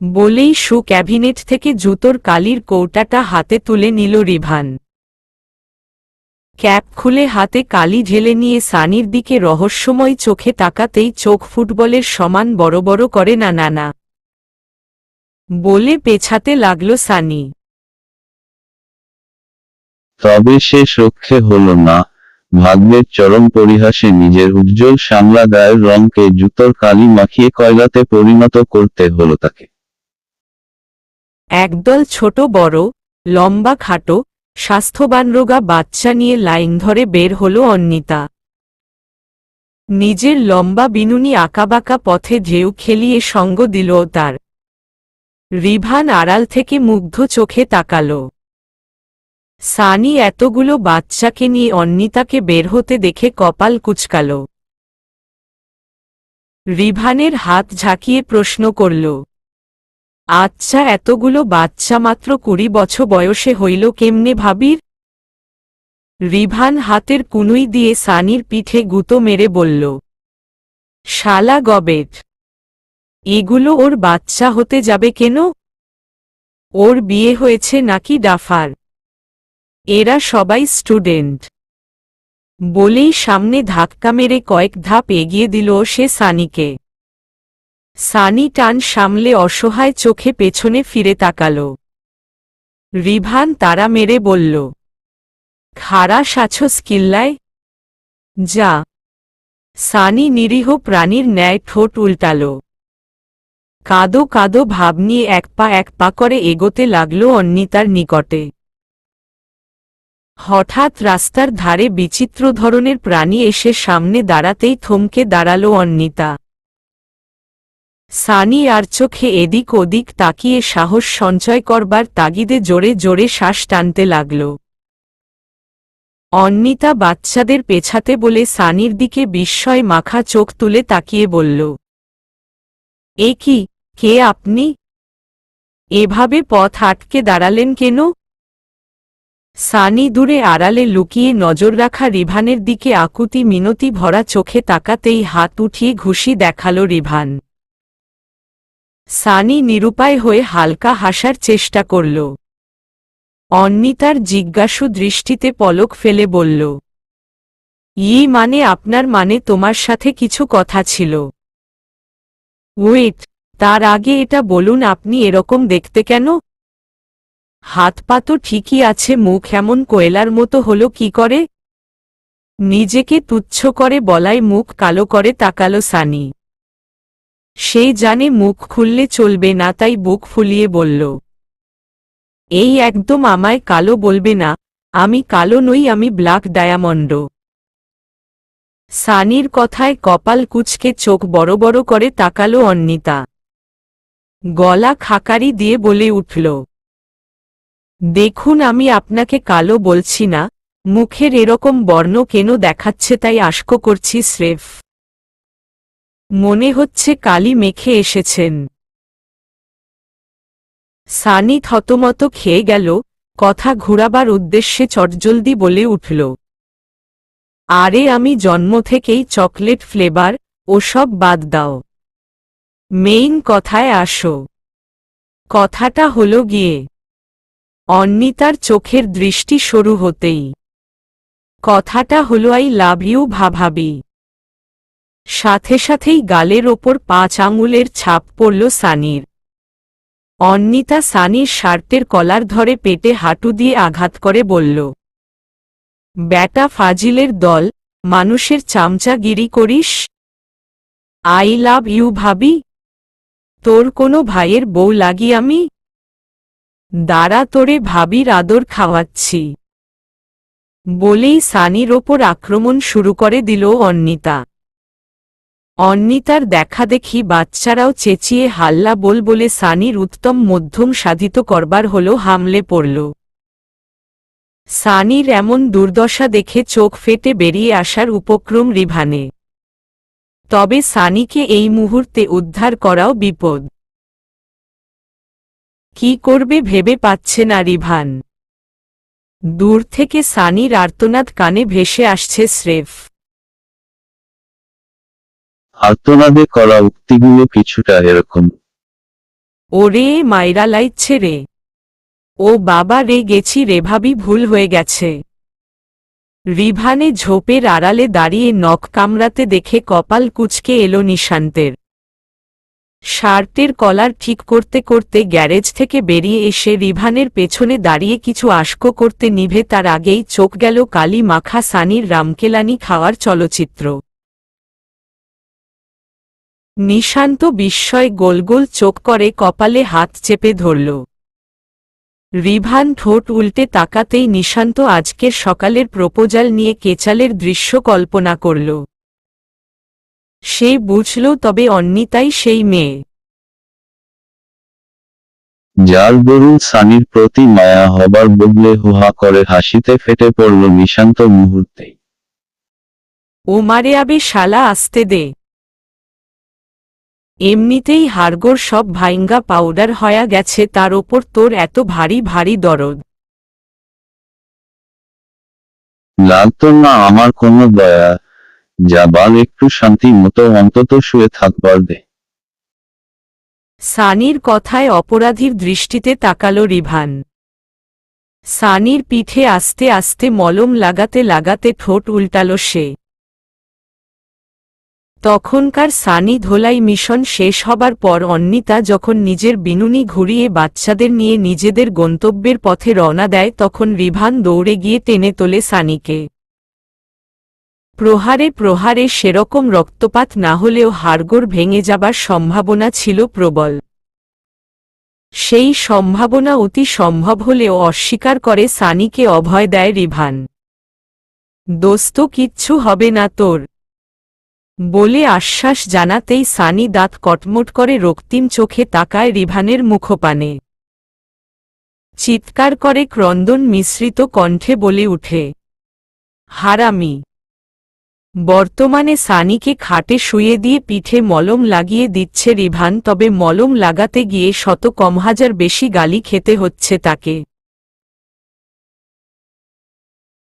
বলেই শু ক্যাবিনেট থেকে জুতোর কালির কৌটাটা হাতে তুলে নিল রিভান। ক্যাপ খুলে হাতে কালি ঢেলে নিয়ে সানির দিকে রহস্যময় চোখে তাকাতেই চোখ ফুটবলের সমান বড় বড় করে না না না বলে পেছাতে লাগল সানি। তবে সে রক্ষে হল না। ভাগ্যের চরম পরিহাসে নিজের উজ্জ্বল শ্যামলা গায়ের রঙকে জুতোর কালি মাখিয়ে কয়লাতে পরিণত করতে হল তাকে। একদল ছোট বড়, লম্বা খাটো, স্বাস্থ্যবানরোগা বাচ্চা নিয়ে লাইন ধরে বের হল অন্বিতা। নিজের লম্বা বিনুনি আঁকাবাঁকা পথে ঢেউ খেলিয়ে সঙ্গ দিল তার। রিভান আড়াল থেকে মুগ্ধ চোখে তাকাল। সানি এতগুলো বাচ্চাকে নিয়ে অন্বিতাকে বের হতে দেখে কপাল কুঁচকাল। রিভানের হাত ঝাঁকিয়ে প্রশ্ন করল, আচ্ছা, এতগুলো বাচ্চা মাত্র 20 বছর বয়সে হইল কেমনে ভাবির? রিভান হাতের কুনুই দিয়ে সানির পিঠে গুঁতো মেরে বলল, শালা গবেট, এগুলো ওর বাচ্চা হতে যাবে কেন? ওর বিয়ে হয়েছে নাকি ডাফার? এরা সবাই স্টুডেন্ট। বলেই সামনে ধাক্কা মেরে কয়েক ধাপ এগিয়ে দিল সে সানিকে। সানি টান সামলে অসহায় চোখে পেছনে ফিরে তাকাল। রিভান তাড়া মেরে বলল, খাড়া সাছস কিল্লায় যা। সানি নিরীহ প্রাণীর ন্যায় ঠোঁট উল্টাল। কাদো কাদো ভাব নিয়ে এক পা করে এগোতে লাগল অন্বিতার নিকটে। হঠাৎ রাস্তার ধারে বিচিত্র ধরনের প্রাণী এসে সামনে দাঁড়াতেই থমকে দাঁড়াল অন্বিতা। সানি আর চোখে এদিক ওদিক তাকিয়ে সাহস সঞ্চয় করবার তাগিদে জোরে জোরে শ্বাস টানতে লাগল। অন্বিতা বাচ্চাদের পেছাতে বলে সানির দিকে বিস্ময় মাখা চোখ তুলে তাকিয়ে বলল, এ কি, কে আপনি? এভাবে পথ আটকে দাঁড়ালেন কেন? সানি দূরে আড়ালে লুকিয়ে নজর রাখা রিভানের দিকে আকুতি মিনতি ভরা চোখে তাকাতেই হাত উঠিয়ে ঘুষি দেখাল রিভান। সানি নিরুপায় হয়ে হালকা হাসার চেষ্টা করল। অন্বিতার জিজ্ঞাসু দৃষ্টিতে পলক ফেলে বলল, মানে আপনার মানে তোমার সাথে কিছু কথা ছিল। ওয়েট, তার আগে এটা বলুন, আপনি এরকম দেখতে কেন? হাত পা তো ঠিকই আছে, মুখ এমন কোয়েলার মতো হলো কি করে? নিজেকে তুচ্ছ করে বলায় মুখ কালো করে তাকালো সানি। সেই জানে মুখ খুললে চলবে না, তাই বুক ফুলিয়ে বলল, এই একদম আমায় কালো বলবে না, আমি কালো নই, আমি ব্ল্যাক ডায়ামন্ড। সানির কথায় কপাল কুঁচকে চোখ বড় বড় করে তাকালো অন্বিতা। গলা খাকারি দিয়ে বলে উঠল, দেখুন, আমি আপনাকে কালো বলছি না, মুখের এরকম বর্ণ কেন দেখাচ্ছে তাই আশঙ্কা করছি স্রেফ। মনে হচ্ছে কালি মেখে এসেছেন। সানি থতমত খেয়ে গেল, কথা ঘুরাবার উদ্দেশ্যে চটজলদি বলে উঠল, আরে আমি জন্ম থেকেই চকলেট ফ্লেভার, ওসব বাদ দাও, মেইন কথায় আসো। কথাটা হলো গিয়ে। অন্বিতার চোখের দৃষ্টি সরু হতেই কথাটা হলো আই লাভ ইউ ভাভাবি। সাথে সাথেই গালের ওপর 5 আঙুলের ছাপ পড়ল সানির। অন্বিতা সানির শার্টের কলার ধরে পেটে হাঁটু দিয়ে আঘাত করে বলল, ব্যাটা ফাজিলের দল, মানুষের চামচাগিরি করিস? আই লাভ ইউ ভাবি? তোর কোনো ভাইয়ের বউ লাগি আমি? দাঁড়া, তোরে ভাবির আদর খাওয়াচ্ছি। বলেই সানির ওপর আক্রমণ শুরু করে দিল অন্বিতা। অন্নিতার দেখাদেখি বাচ্চারাও চেঁচিয়ে হাল্লা বলে সানির উত্তম মধ্যম সাধিত করবার হলো হামলে পড়ল। সানির এমন দুর্দশা দেখে চোখ ফেটে বেরিয়ে আসার উপক্রম রিভানে। তবে সানিকে এই মুহূর্তে উদ্ধার করাও বিপদ। কি করবে ভেবে পাচ্ছে না রিভান। দূর থেকে সানির আর্তনাদ কানে ভেসে আসছে স্রেফ। আর্তনাদে করা উক্তিগুলো কিছুটা এরকম। ওরে মাইরা লাইচ্ছে রে, ও বাবা রে গেছি রে, ভাবি ভুল হয়ে গেছে। রিভানে ঝোপের আড়ালে দাঁড়িয়ে নখ কামড়াতে দেখে কপাল কুঁচকে এলো নিশান্তের। শার্টের কলার ঠিক করতে করতে গ্যারেজ থেকে বেরিয়ে এসে রিভানের পেছনে দাঁড়িয়ে কিছু আশকো করতে নিভে তার আগেই চোখ গেল কালি মাখা সানির রামকেলানি খাওয়ার চলচ্চিত্র। নিশান্ত বিস্ময় গোল গোল চোখ করে কপালে হাত চেপে ধরল। রিভান ঠোঁট উল্টে তাকাতেই নিশান্ত আজকের সকালের প্রপোজাল নিয়ে কেচালের দৃশ্য কল্পনা করল। সে বুঝল তবে অন্নিতাই সেই মেয়ে, যার দরুন সানির প্রতি মায়া হবার বদলে হুহা করে হাসিতে ফেটে পড়ল নিশান্ত মুহূর্তেই। ও মারে আবে শালা, আসতে দে। এমনিতেই হাড়গোড় সব ভাইঙ্গা পাউডার হয়া গেছে, তার ওপর তোর এত ভারী ভারী দরদ। লাগতো না আমার কোনো দয়া, যা বাল একটু শান্তি মতো অন্তত শুয়ে থাকবার দে। সানির কথায় অপরাধীর দৃষ্টিতে তাকালো রিভান। সানির পিঠে আস্তে আস্তে মলম লাগাতে লাগাতে ঠোঁট উল্টালো সে। তখনকার সানি ধোলাই মিশন শেষ হবার পর অন্নিতা যখন নিজের বিনুনি ঘুরিয়ে বাচ্চাদের নিয়ে নিজেদের গন্তব্যের পথে রওনা দেয়, তখন রিভান দৌড়ে গিয়ে টেনে তোলে সানিকে। প্রহারে প্রহারে সেরকম রক্তপাত না হলেও হাড়গোড় ভেঙে যাবার সম্ভাবনা ছিল প্রবল। সেই সম্ভাবনা অতি সম্ভব হলেও অস্বীকার করে সানিকে অভয় দেয় রিভান। দোস্ত, কিচ্ছু হবে না তোর বলে আশ্বাস জানাতেই সানি দাঁত কটমট করে রক্তিম চোখে তাকায় রিভানের মুখপানে। চিৎকার করে ক্রন্দন মিশ্রিত কণ্ঠে বলে উঠে, হারামি। বর্তমানে সানিকে খাটে শুয়ে দিয়ে পিঠে মলম লাগিয়ে দিচ্ছে রিভান, তবে মলম লাগাতে গিয়ে শত কম হাজার বেশি গালি খেতে হচ্ছে তাকে।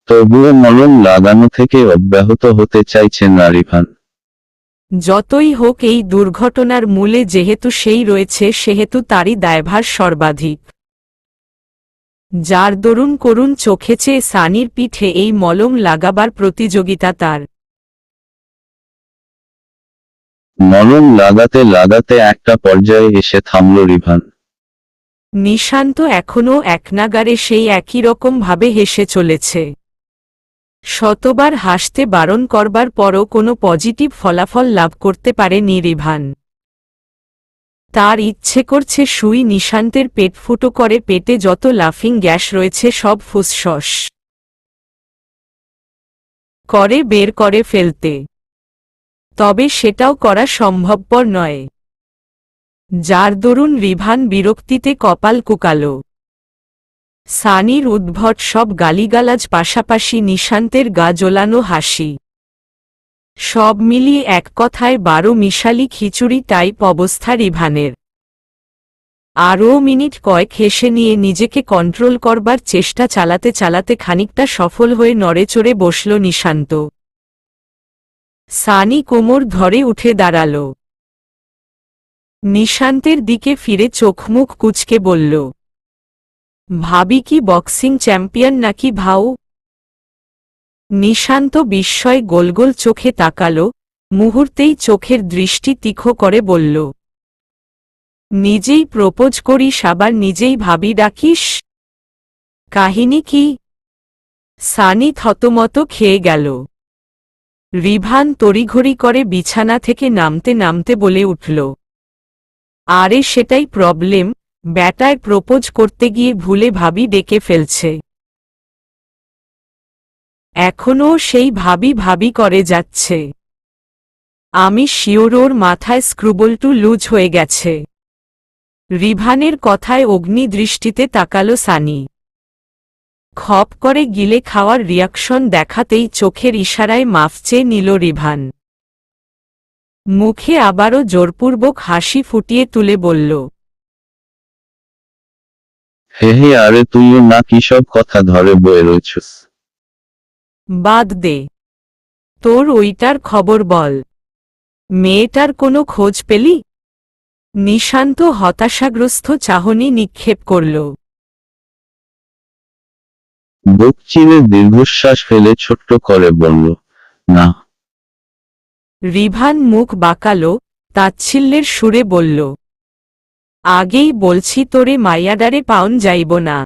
তবুও মলম লাগানো থেকে অব্যাহত হতে চাইছে না রিভান। যতই হোক এই দুর্ঘটনার মূলে যেহেতু সেই রয়েছে, সেহেতু তারই দায়ভার সর্বাধিক। যার দরুন করুণ চোখে চেয়ে সানির পিঠে এই মলম লাগাবার প্রতিযোগিতা তার। মলম লাগাতে লাগাতে একটা পর্যায়ে এসে থামল রিভান। নিশান্ত এখনও একনাগারে সেই একই রকম ভাবে হেসে চলেছে। শতবার হাসতে বারণ করবার পরও কোনো পজিটিভ ফলাফল লাভ করতে পারেনি রিভান। তার ইচ্ছে করছে শুই নিশান্তের পেট ফুটো করে পেটে যত লাফিং গ্যাস রয়েছে সব ফুসফস করে বের করে ফেলতে। তবে সেটাও করা সম্ভবপর নয়, যার দরুন রিভান বিরক্তিতে কপাল কুকালো। সানির উদ্ভট সব গালিগালাজ পাশাপাশি নিশান্তের গা জ্বলানো হাসি, সব মিলিয়ে এক কথায় 12 মিশালি খিচুড়ি টাইপ অবস্থা রিভানের। আরও মিনিট কয়েক হেসে নিয়ে নিজেকে কন্ট্রোল করবার চেষ্টা চালাতে চালাতে খানিকটা সফল হয়ে নড়েচড়ে বসল নিশান্ত। সানি কোমর ধরে উঠে দাঁড়াল। নিশান্তের দিকে ফিরে চোখমুখ কুঁচকে বলল, ভাবি কি বক্সিং চ্যাম্পিয়ন নাকি ভাও? নিশান্ত বিস্ময় গোল গোল চোখে তাকাল, মুহূর্তেই চোখের দৃষ্টি তীক্ষ্ণ করে বলল, নিজেই প্রপোজ করিস আবার নিজেই ভাবি ডাকিস? কাহিনী কি? সানি থতমত খেয়ে গেল। রিভান তড়িঘড়ি করে বিছানা থেকে নামতে নামতে বলে উঠল, আরে সেটাই প্রবলেম, ব্যাটায় প্রপোজ করতে গিয়ে ভুলে ভাবি ডেকে ফেলছে। এখনও সেই ভাবি ভাবি করে যাচ্ছে। আমি শিওর ওর মাথায় স্ক্রুবলটু লুজ হয়ে গেছে। রিভানের কথায় অগ্নি দৃষ্টিতে তাকালো সানি। খপ করে গিলে খাওয়ার রিয়াকশন দেখাতেই চোখের ইশারায় মাফ চেয়ে নিল রিভান। মুখে আবারও জোরপূর্বক হাসি ফুটিয়ে তুলে বলল, হে হে, আরে তুইও না কি সব কথা ধরে বয়ে রয়েছিস? বাদ দে, তোর ওইটার খবর বল। মেয়েটার কোনো খোঁজ পেলি? নিশান্ত হতাশাগ্রস্ত চাহনি নিক্ষেপ করল। বুক চিরে দীর্ঘশ্বাস ফেলে ছোট্ট করে বলল, না। রিভান মুখ বাঁকালো, তাচ্ছিল্যের সুরে বলল, আগেই বলছি তোরে মাইয়াডারে পাউন যাইব না।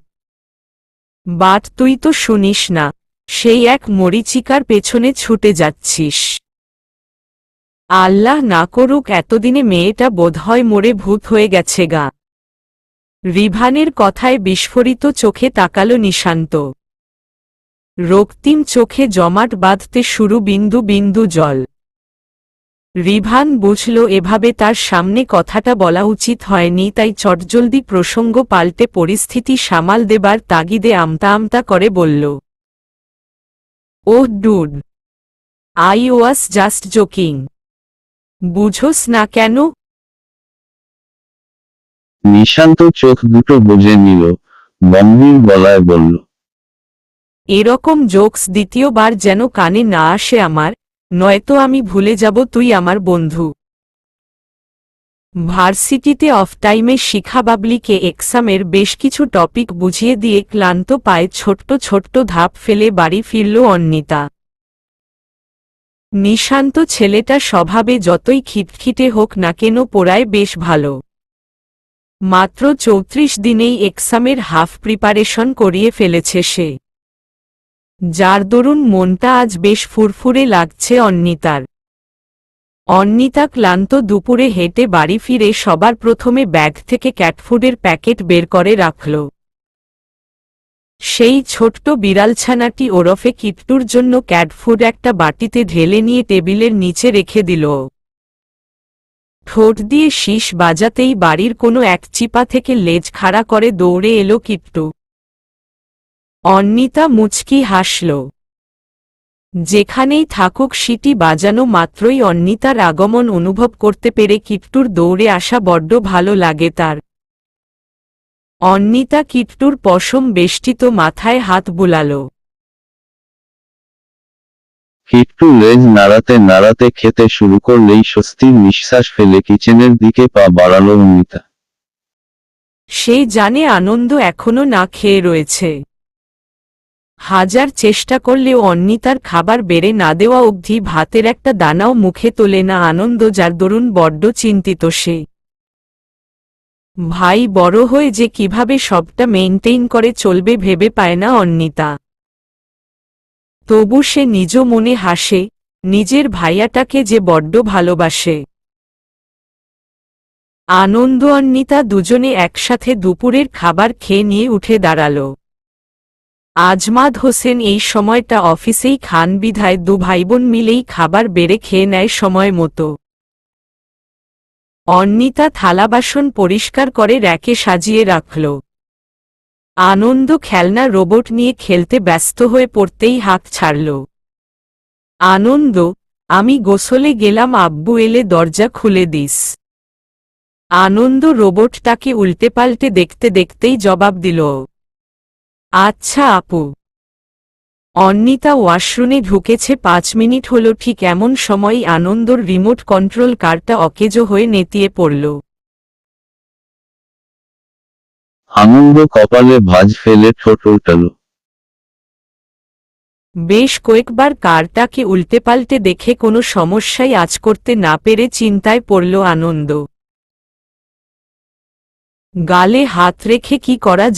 বাট তুই তো শুনিস না, সেই এক মরিচিকার পেছনে ছুটে যাচ্ছিস। আল্লাহ না করুক এতদিনে মেয়েটা বোধহয় মরে ভূত হয়ে গেছে গা। রিভানের কথায় বিস্ফোরিত চোখে তাকালো নিশান্ত। রক্তিম চোখে জমাট বাঁধতে শুরু বিন্দু বিন্দু জল। রিভান বুঝল এভাবে তার সামনে কথাটা বলা উচিত হয়নি, তাই চটজলদি প্রসঙ্গ পাল্টে পরিস্থিতি সামাল দেবার তাগিদে আমতা আমতা করে বলল, oh dude, I was just joking. বুঝোস না কেন? নিশান্ত চোখ দুটো বুজে নিল, গম্ভীর গলায় বলল, এরকম জোকস দ্বিতীয়বার যেন কানে না আসে আমার, নয়তো আমি ভুলে যাব তুই আমার বন্ধু। ভার্সিটিতে অফ টাইমে শিখা বাবলিকে এক্সামের বেশ কিছু টপিক বুঝিয়ে দিয়ে ক্লান্ত পায়ে ছোট্ট ছোট্ট ধাপ ফেলে বাড়ি ফিরল অন্বিতা। নিশান্ত ছেলেটা স্বভাবে যতই খিটখিটে হোক না কেন পড়ায় বেশ ভালো। মাত্র ৩৪ দিনেই এক্সামের হাফ প্রিপারেশন করিয়ে ফেলেছে সে, যার দরুন মনটা আজ বেশ ফুরফুরে লাগছে অন্বিতার। অন্বিতা ক্লান্ত দুপুরে হেঁটে বাড়ি ফিরে সবার প্রথমে ব্যাগ থেকে ক্যাটফুডের প্যাকেট বের করে রাখল। সেই ছোট্ট বিড়ালছানাটি ওরফে কিট্টুর জন্য ক্যাটফুড একটা বাটিতে ঢেলে নিয়ে টেবিলের নিচে রেখে দিল। ঠোঁট দিয়ে শীষ বাজাতেই বাড়ির কোনো এক চিপা থেকে লেজ খাড়া করে দৌড়ে এলো কিট্টু। অন্বিতা মুচকি হাসল। যেখানেই থাকুক সিটি বাজানো মাত্রই অন্বিতার আগমন অনুভব করতে পেরে কিট্টুর দৌড়ে আসা বড্ড ভালো লাগে তার। অন্বিতা কিট্টুর পশম বেষ্টিত মাথায় হাত বুলাল। কিট্টু লেজ নাড়াতে নাড়াতে খেতে শুরু করলেই স্বস্তির নিঃশ্বাস ফেলে কিচেনের দিকে পা বাড়াল অন্বিতা। সে জানে আনন্দ এখনো না খেয়ে রয়েছে। হাজার চেষ্টা করলেও অন্বিতার খাবার বেড়ে না দেওয়া অবধি ভাতের একটা দানাও মুখে তোলে না আনন্দ, যার দরুন বড্ড চিন্তিত সে। ভাই বড় হয়ে যে কিভাবে সবটা মেইনটেইন করে চলবে ভেবে পায় না অন্বিতা। তবু সে নিজ মনে হাসে, নিজের ভাইয়াটাকে যে বড্ড ভালোবাসে। আনন্দ অন্বিতা দুজনে একসাথে দুপুরের খাবার খেয়ে নিয়ে উঠে দাঁড়াল। আজমাদ হোসেন এই সময়টা অফিসেই খান বিধায় দু ভাইবোন মিলেই খাবার বেড়ে খেয়ে নেয় সময় মতো। অন্বিতা থালা বাসন পরিষ্কার করে র্যাকে সাজিয়ে রাখল। আনন্দ খেলনা রোবট নিয়ে খেলতে ব্যস্ত হয়ে পড়তেই হাঁক ছাড়ল। আনন্দ, আমি গোসলে গেলাম, আব্বু এলে দরজা খুলে দিস। আনন্দ রোবটটাকে উল্টেপাল্টে দেখতে দেখতেই জবাব দিল, আচ্ছা আপু। অন্বিতা ওয়াশরুমে ঢুকেছে ৫ মিনিট হলো, ঠিক এমন সময়ই আনন্দর রিমোট কন্ট্রোল কারটা অকেজো হয়ে নেতিয়ে পড়ল। আনন্দ কপালে ভাঁজ ফেলে ঠোঁট উল্টাল। বেশ কয়েকবার কারটাকে উল্টেপাল্টে দেখে কোনো সমস্যাই আজ করতে না পেরে চিন্তায় পড়ল আনন্দ। গালে হাত রেখে কি করা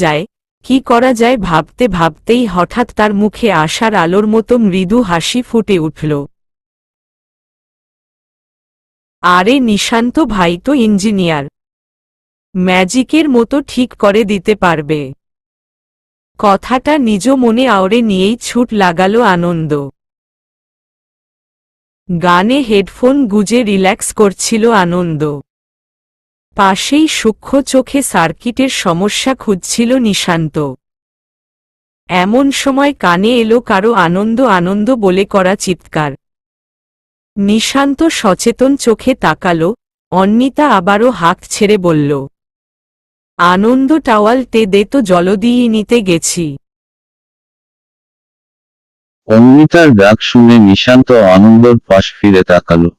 যায় ভাবতে ভাবতেই হঠাৎ তার মুখে আশার আলোর মতো মৃদু হাসি ফুটে উঠল। আরে নিশান্ত ভাই তো ইঞ্জিনিয়ার, ম্যাজিকের মতো ঠিক করে দিতে পারবে। কথাটা নিজ মনে আওড়ে নিয়েই ছুট লাগালো আনন্দ। গানে হেডফোন গুজে রিল্যাক্স করছিল আনন্দ। পাশেই সূক্ষ্ম চোখে সার্কিটের সমস্যা খুঁজছিল নিশান্ত। এমন সময় কানে এলো কারো আনন্দ আনন্দ বলে করা চিৎকার। নিশান্ত সচেতন চোখে তাকালো, অন্বিতা আবারও হাঁক ছেড়ে বলল, আনন্দ টাওয়াল দে তো জলদি নিতে গেছি। অন্বিতার ডাক শুনে নিশান্ত আনন্দর পাশ ফিরে তাকালো।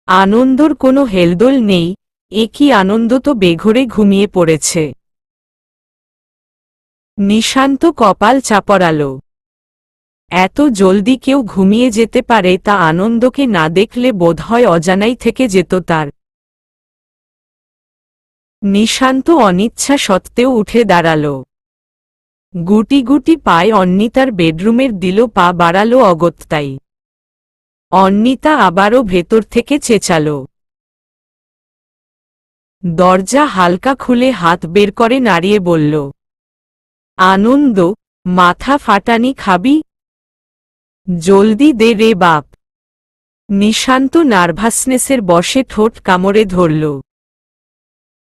আনন্দর কোনো হেলদোল নেই, এ কি আনন্দ তো বেঘোরে ঘুমিয়ে পড়েছে। নিশান্ত কপাল চাপড়ালো। এত জলদি কেউ ঘুমিয়ে যেতে পারে তা আনন্দকে না দেখলে বোধহয় অজানাই থেকে যেত তার। নিশান্ত অনিচ্ছা সত্ত্বেও উঠে দাঁড়াল। গুটি গুটি পায়ে অন্বিতার বেডরুমের দিল পা বাড়ালো অগত্যাই। অন্বিতা আবারও ভেতর থেকে চেঁচাল। দরজা হালকা খুলে হাত বের করে নাড়িয়ে বলল, আনন্দ, মাথা ফাটানি খাবি? জলদি দে রে বাপ। নিশান্ত নার্ভাসনেসের বশে ঠোঁট কামড়ে ধরল।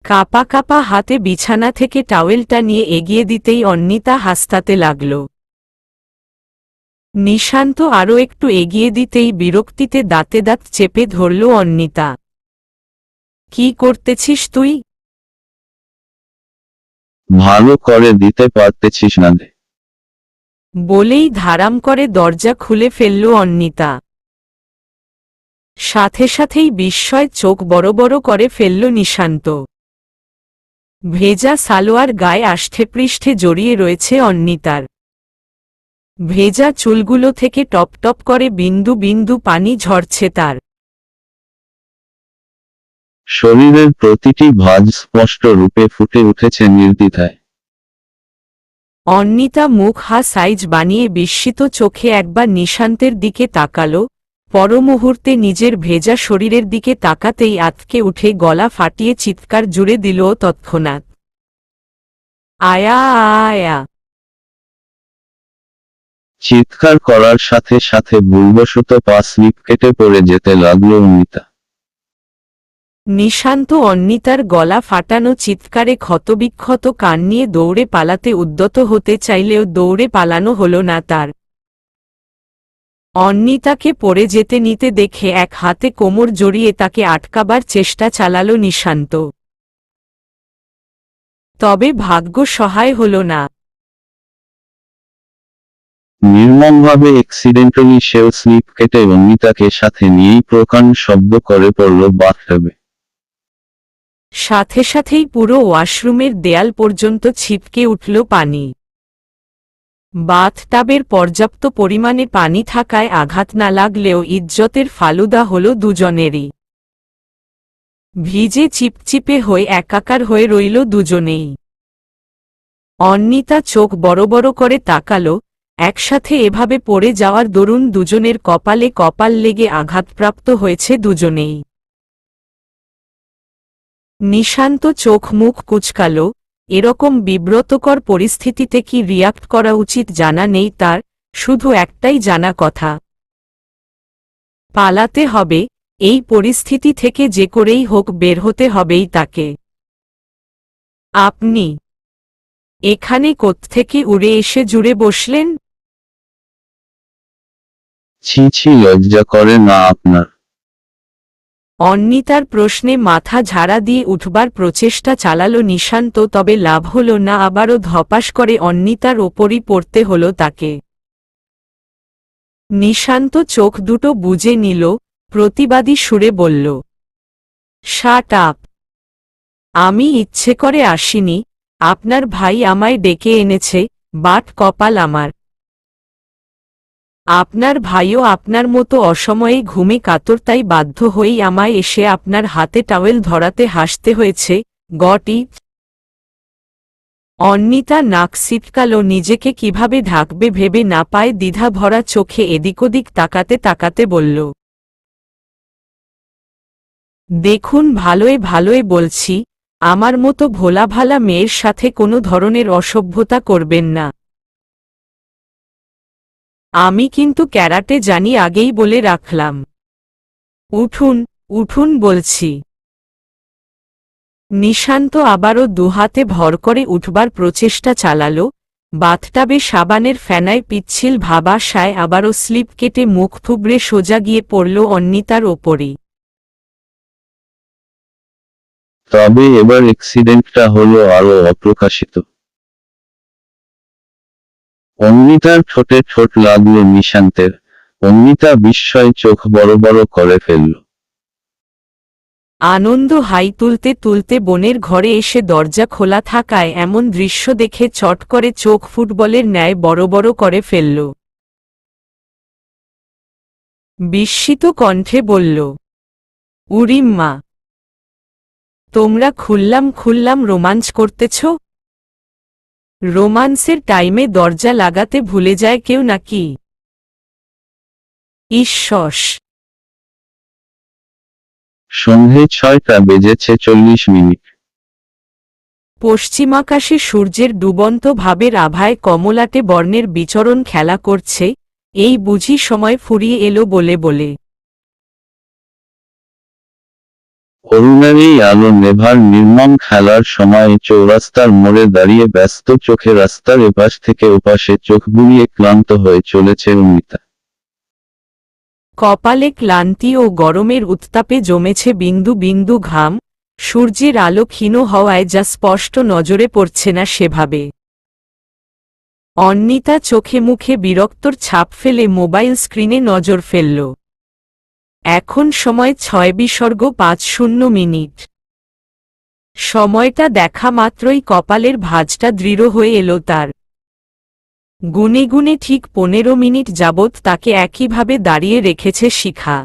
কাপা কাপা হাতে বিছানা থেকে টাওয়েলটা নিয়ে এগিয়ে দিতেই অন্বিতা হাসতে লাগল। নিশান্ত আরও একটু এগিয়ে দিতেই বিরক্তিতে দাঁতে দাঁত চেপে ধরল অন্বিতা। কি করতেছিস তুই? ভালো করে দিতে পারতেছিস না রে। বলেই ধারাম করে দরজা খুলে ফেলল অন্বিতা। সাথে সাথেই বিস্ময় চোখ বড় বড় করে ফেলল নিশান্ত। ভেজা সালোয়ার গায়ে আষ্ঠেপৃষ্ঠে জড়িয়ে রয়েছে অন্বিতার। ভেজা চুলগুলো থেকে টপ টপ করে বিন্দু বিন্দু পানি ঝরছে তার। শরীরের প্রতিটি ভাঁজ স্পষ্ট রূপে ফুটে উঠেছে নির্দ্বিধায়। অন্বিতা মুখ সাইজ বানিয়ে বিস্মিত চোখে একবার নিশান্তের দিকে তাকালো, পরমুহূর্তে নিজের ভেজা শরীরের দিকে তাকাতেই আঁতকে উঠে গলা ফাটিয়ে চিৎকার জুড়ে দিল তৎক্ষণাৎ, আয়া আয়া। চিৎকার করার সাথে সাথে ভুলবশত পা স্লিপ কেটে পড়ে যেতে লাগলো অন্বিতা। নিশান্ত অন্বিতার গলা ফাটানো চিৎকারে ক্ষতবিক্ষত কান নিয়ে দৌড়ে পালাতে উদ্যত হতে চাইলেও দৌড়ে পালানো হল না তার। অন্বিতাকে পড়ে যেতে নিতে দেখে এক হাতে কোমর জড়িয়ে তাকে আটকাবার চেষ্টা চালাল নিশান্ত। তবে ভাগ্য সহায় হল না। নির্মমভাবে অ্যাক্সিডেন্টালি সেও স্লিপ কেটে অন্বিতাকে সাথে নিয়েই প্রকাণ্ড শব্দ করে পড়ল বাথটবে। সাথে সাথেই পুরো ওয়াশরুমের দেয়াল পর্যন্ত ছিটকে উঠল পানি। বাথটাবের পর্যাপ্ত পরিমাণে পানি থাকায় আঘাত না লাগলেও ইজ্জতের ফালুদা হল দুজনেরই। ভিজে চিপচিপে হয়ে একাকার হয়ে রইল দুজনেই। অন্বিতা চোখ বড় বড় করে তাকালো, একসাথে এভাবে পড়ে যাওয়ার দরুন দুজনের কপালে কপাল লেগে আঘাতপ্রাপ্ত হয়েছে দুজনেই। নিশান্ত চোখ মুখ কুঁচকাল। এরকম বিব্রতকর পরিস্থিতিতে কি রিয়াক্ট করা উচিত জানা নেই তার, শুধু একটাই জানা কথা, পালাতে হবে, এই পরিস্থিতি থেকে যে করেই হোক বের হতে হবেই তাকে। আপনি এখানে কোত্থেকে উড়ে এসে জুড়ে বসলেন? ছি ছি, লজ্জা করে না আপনার? অন্বিতার প্রশ্নে মাথা ঝাড়া দিয়ে উঠবার প্রচেষ্টা চালালো নিশান্ত, তবে লাভ হল না, আবারও ধপাস করে অন্বিতার ওপরই পড়তে হল তাকে। নিশান্ত চোখ দুটো বুজে নিল, প্রতিবাদী সুরে বলল, শাট আপ। আমি ইচ্ছে করে আসিনি, আপনার ভাই আমায় ডেকে এনেছে, বাট কপাল আমার। আপনার ভাইও আপনার মতো অসময়ে ঘুমে কাতর, তাই বাধ্য হয়েই আমায় এসে আপনার হাতে টাওয়েল ধরাতে হাসতে হয়েছে, গট ইট। অন্বিতা নাক সিটকাল, নিজেকে কিভাবে ঢাকবে ভেবে না পায় দ্বিধা ভরা চোখে এদিক ওদিক তাকাতে তাকাতে বলল, দেখুন ভালোয় ভালোয় বলছি, আমার মতো ভোলাভালা মেয়ের সাথে কোনো ধরনের অসভ্যতা করবেন না। আমি কিন্তু ক্যারাটে জানি আগেই বলে রাখলাম। উঠুন উঠুন বলছি। নিশান্ত আবারও দুহাতে ভর করে উঠবার প্রচেষ্টা চালাল। বাথটাবে সাবানের ফেনায় পিচ্ছিল ভাবাশায় আবারও স্লিপ কেটে মুখ থুবড়ে সোজা গিয়ে পড়ল অন্বিতার ওপরই। তবে এবার অ্যাক্সিডেন্টটা হলো আরো অপ্রকাশিত। অন্বিতার ঠোঁটে ঠোঁট লাগলো নিশান্তের। অন্বিতা বিস্ময়ে চোখ বড় বড় করে ফেলল। আনন্দ হাই তুলতে তুলতে বোনের ঘরে এসে দরজা খোলা থাকায় এমন দৃশ্য দেখে চট করে চোখ ফুটবলের ন্যায় বড় বড় করে ফেলল। বিস্মিত কণ্ঠে বলল, উরিম্মা, তোমরা খুল্লাম খুল্লাম রোমাঞ্চ করতেছ? রোমান্সের টাইমে দরজা লাগাতে ভুলে যায় কেউ নাকি? ঈশ্বস। সন্ধে 6টা বেজেছে 40 মিনিট। পশ্চিমাকাশে সূর্যের ডুবন্ত ভাবের আভায় কমলাটে বর্ণের বিচরণ খেলা করছে। এই বুঝি সময় ফুরিয়ে এলো বলে বলে। অরুণের এই আলো নেভার নির্মম খেলার সময় চৌরাস্তার মোড়ে দাঁড়িয়ে ব্যস্ত চোখে রাস্তার এপাশ থেকে ওপাশে চোখ বুলিয়ে ক্লান্ত হয়ে চলেছে অন্বিতা। কপালে ক্লান্তি ও গরমের উত্তাপে জমেছে বিন্দু বিন্দু ঘাম। সূর্যের আলো ক্ষীণ হওয়ায় যা স্পষ্ট নজরে পড়ছে না সেভাবে। অন্বিতা চোখে মুখে বিরক্তর ছাপ ফেলে মোবাইল স্ক্রিনে নজর ফেলল। এখন সময় 6:05 সময়টা দেখা মাত্রই কপালের ভাঁজটা দৃঢ় হয়ে এলো তার। গুনে গুনে ঠিক 15 মিনিট যাবৎ তাকে একইভাবে দাঁড়িয়ে রেখেছে শিখা।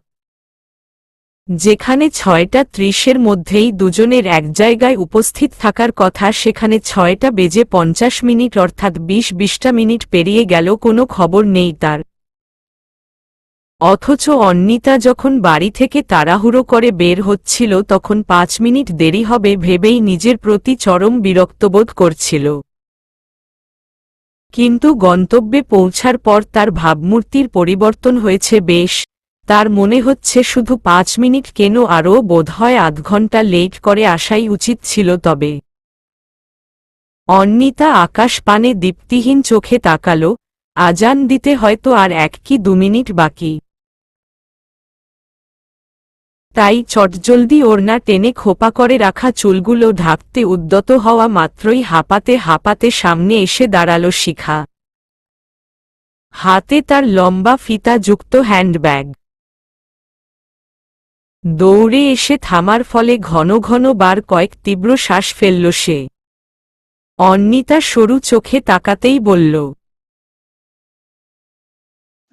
যেখানে 6:30 মধ্যেই দুজনের এক জায়গায় উপস্থিত থাকার কথা সেখানে 6:50 অর্থাৎ 20 মিনিট পেরিয়ে গেল, কোনো খবর নেই তার। অথচ অন্বিতা যখন বাড়ি থেকে তাড়াহুড়ো করে বের হচ্ছিল তখন 5 মিনিট দেরি হবে ভেবেই নিজের প্রতি চরম বিরক্তবোধ করছিল। কিন্তু গন্তব্যে পৌঁছার পর তার ভাবমূর্তির পরিবর্তন হয়েছে বেশ। তার মনে হচ্ছে শুধু 5 মিনিট কেন, আরও বোধহয় আধ ঘন্টা লেট করে আসাই উচিত ছিল। তবে অন্বিতা আকাশ পানে দীপ্তিহীন চোখে তাকাল। আজান দিতে হয়তো আর 1 কি 2 মিনিট বাকি। তাই চটজলদি ওড়না টেনে খোপা করে রাখা চুলগুলো ঢাকতে উদ্যত হওয়া মাত্রই হাঁপাতে হাঁপাতে সামনে এসে দাঁড়াল শিখা। হাতে তার লম্বা ফিতাযুক্ত হ্যান্ডব্যাগ। দৌড়ে এসে থামার ফলে ঘন ঘন বার কয়েক তীব্র শ্বাস ফেলল সে। অন্বিতা সরু চোখে তাকাতেই বলল,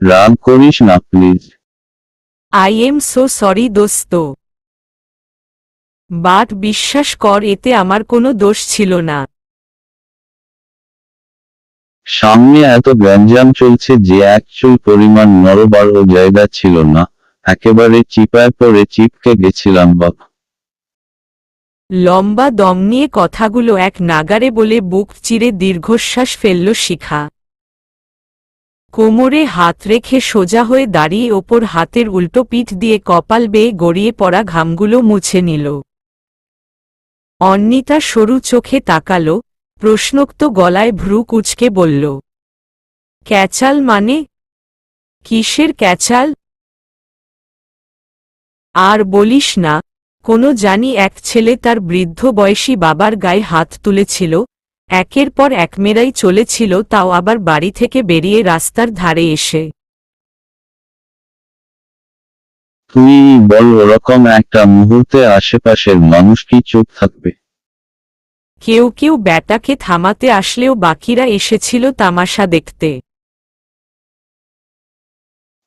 রাগ করিস না please. I am so sorry দোস্ত। বাট বিশ্বাস কর এতে আমার কোনো দোষ ছিল না। সামনে এত গ্যাঞ্জাম চলছে যে এক চুল পরিমাণ নড়বারও জায়গা ছিল না। একেবারে চিপায় পড়ে চিপকে গেছিলাম বাপ। লম্বা দম নিয়ে কথাগুলো এক নাগারে বলে বুক চিরে দীর্ঘশ্বাস ফেলল শিখা। কোমরে হাত রেখে সোজা হয়ে দাঁড়িয়ে ওপর হাতের উল্টো পিঠ দিয়ে কপাল বেয়ে গড়িয়ে পড়া ঘামগুলো মুছে নিল। অন্বিতা সরু চোখে তাকাল, প্রশ্নোক্ত গলায় ভ্রু কুঁচকে বলল, ক্যাচাল মানে? কিসের ক্যাচাল? আর বলিস না, কোনো জানি এক ছেলে তার বৃদ্ধ বয়সী বাবার গায়ে হাত তুলেছিল, একের পর এক মেরাই চলেছিল, তাও আবার বাড়ি থেকে বেরিয়ে রাস্তার ধারে এসে। তুই বল ওরকম একটা মুহূর্তে আশেপাশের মানুষ কি চুপ থাকবে? কেউ কেউ ব্যাটাকে থামাতে আসলেও বাকিরা এসেছিল তামাশা দেখতে।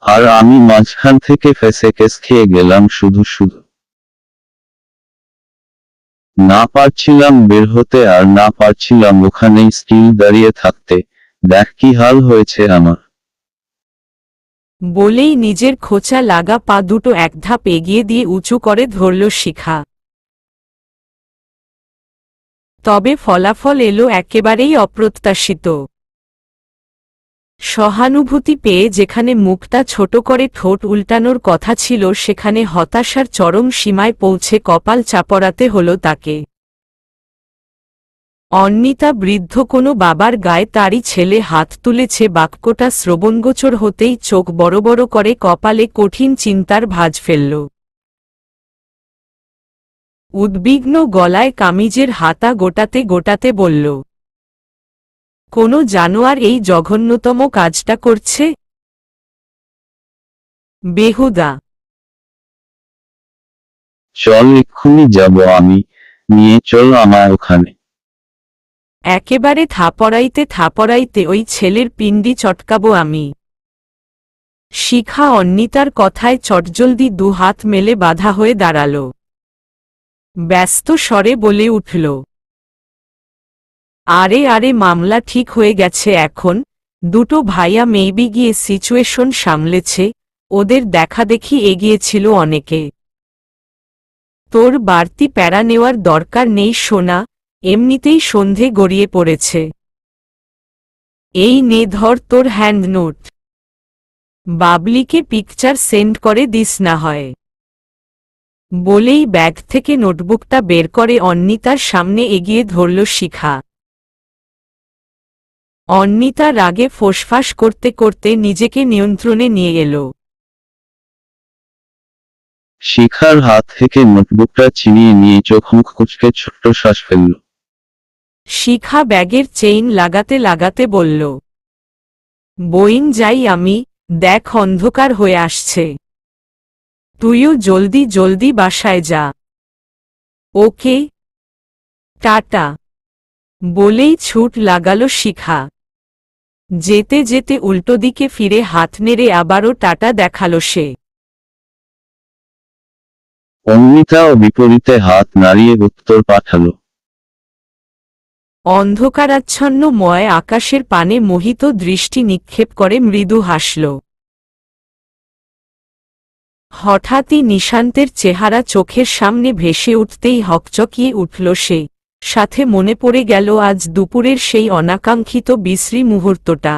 আর আমি মাঝখান থেকে ফেঁসে কেস খেয়ে গেলাম শুধু শুধু। না পারছিলাম বের হতে আর না পারছিলাম ওখানেই স্টিল দাঁড়িয়ে থাকতে। দেখ কি হাল হয়েছে আমার। বলেই নিজের খোঁচা লাগা পা দুটো এক ধাপ এগিয়ে দিয়ে উঁচু করে ধরল শিখা। তবে ফলাফল এলো একেবারেই অপ্রত্যাশিত। সহানুভূতি পেয়ে যেখানে মুখটা ছোট করে ঠোঁট উল্টানোর কথা ছিল সেখানে হতাশার চরম সীমায় পৌঁছে কপাল চাপড়াতে হল তাকে। অন্নিতা বৃদ্ধ কোনো বাবার গায়ে তারই ছেলে হাত তুলেছে বাক্যটা শ্রবণগোচর হতেই চোখ বড় বড় করে কপালে কঠিন চিন্তার ভাঁজ ফেলল। উদ্বিগ্ন গলায় কামিজের হাতা গোটাতে গোটাতে বলল, কোনো জানোয়ার এই জঘন্যতম কাজটা করছে? বেহুদা। চল এক্ষুনি যাব আমি, নিয়ে চল আমায় ওখানে। একেবারে থাপড়াইতে থাপড়াইতে ওই ছেলের পিণ্ডি চটকাবো আমি। শিখা অন্নিতার কথায় চটজলদি দুহাত মেলে বাধা হয়ে দাঁড়াল। ব্যস্ত স্বরে বলে উঠল, আরে আরে মামলা ঠিক হয়ে গেছে এখন, দুটো ভাইয়া মেবি গিয়ে সিচুয়েশন সামলেছে, ওদের দেখাদেখি এগিয়েছিল অনেকে। তোর বাড়তি প্যারা নেওয়ার দরকার নেই সোনা, এমনিতেই সন্ধে গড়িয়ে পড়েছে। এই নে ধর তোর হ্যান্ড নোট, বাবলিকে পিকচার সেন্ড করে দিস না হয়। বলেই ব্যাগ থেকে নোটবুকটা বের করে অন্নিতার সামনে এগিয়ে ধরল শিখা। অন্নিতা রাগে ফোঁসফাঁস করতে করতে নিজেকে নিয়ন্ত্রণে নিয়ে এল। শিখার হাত থেকে নোটবুকটা ছিনিয়ে নিয়ে চোখ মুখ কুঁচকে ছোট্ট শ্বাস ফেলল। শিখা ব্যাগের চেইন লাগাতে লাগাতে বলল, বইন যাই আমি, দেখ অন্ধকার হয়ে আসছে। তুইও জলদি জলদি বাসায় যা। ওকে, টাটা। বলেই ছুট লাগালো শিখা। যেতে যেতে উল্টো দিকে ফিরে হাত নেড়ে আবারও টাটা দেখালো সে। অন্নিতাও বিপরীতে হাত নাড়িয়ে উত্তর পাঠাল। অন্ধকারাচ্ছন্ন ময় আকাশের পানে মোহিত দৃষ্টি নিক্ষেপ করে মৃদু হাসল। হঠাৎই নিশান্তের চেহারা চোখের সামনে ভেসে উঠতেই হকচকিয়ে উঠল সে, সাথে মনে পড়ে গেল আজ দুপুরের সেই অনাকাঙ্ক্ষিত বিশ্রী মুহূর্তটা।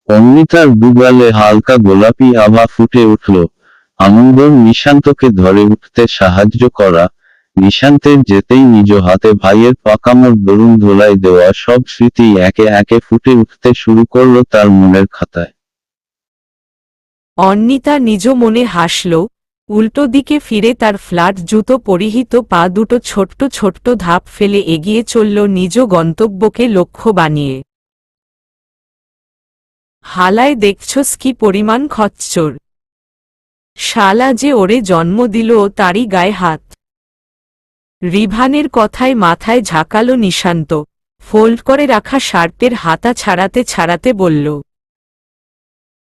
অন্নিতার দুগালে হালকা গোলাপি আভা ফুটে উঠল। আনন্দ নিশান্তকে ধরে উঠতে সাহায্য করা, নিশান্তের যেতেই নিজ হাতে ভাইয়ের পাকামোর দরুন ধোলাই দেওয়া সব স্মৃতি একে একে ফুটে উঠতে শুরু করল তার মনের খাতায়। অন্নিতা নিজ মনে হাসল, উল্টো দিকে ফিরে তার ফ্ল্যাট জুতো পরিহিত পা দুটো ছোট্ট ছোট্ট ধাপ ফেলে এগিয়ে চলল নিজ গন্তব্যকে লক্ষ্য বানিয়ে। হালায় দেখছস কি পরিমাণ খচ্চর, শালা যে ওরে জন্ম দিল তারই গায়ে হাত। রিভানের কথায় মাথায় ঝাঁকালো নিশান্ত, ফোল্ড করে রাখা শার্টের হাতা ছাড়াতে ছাড়াতে বলল,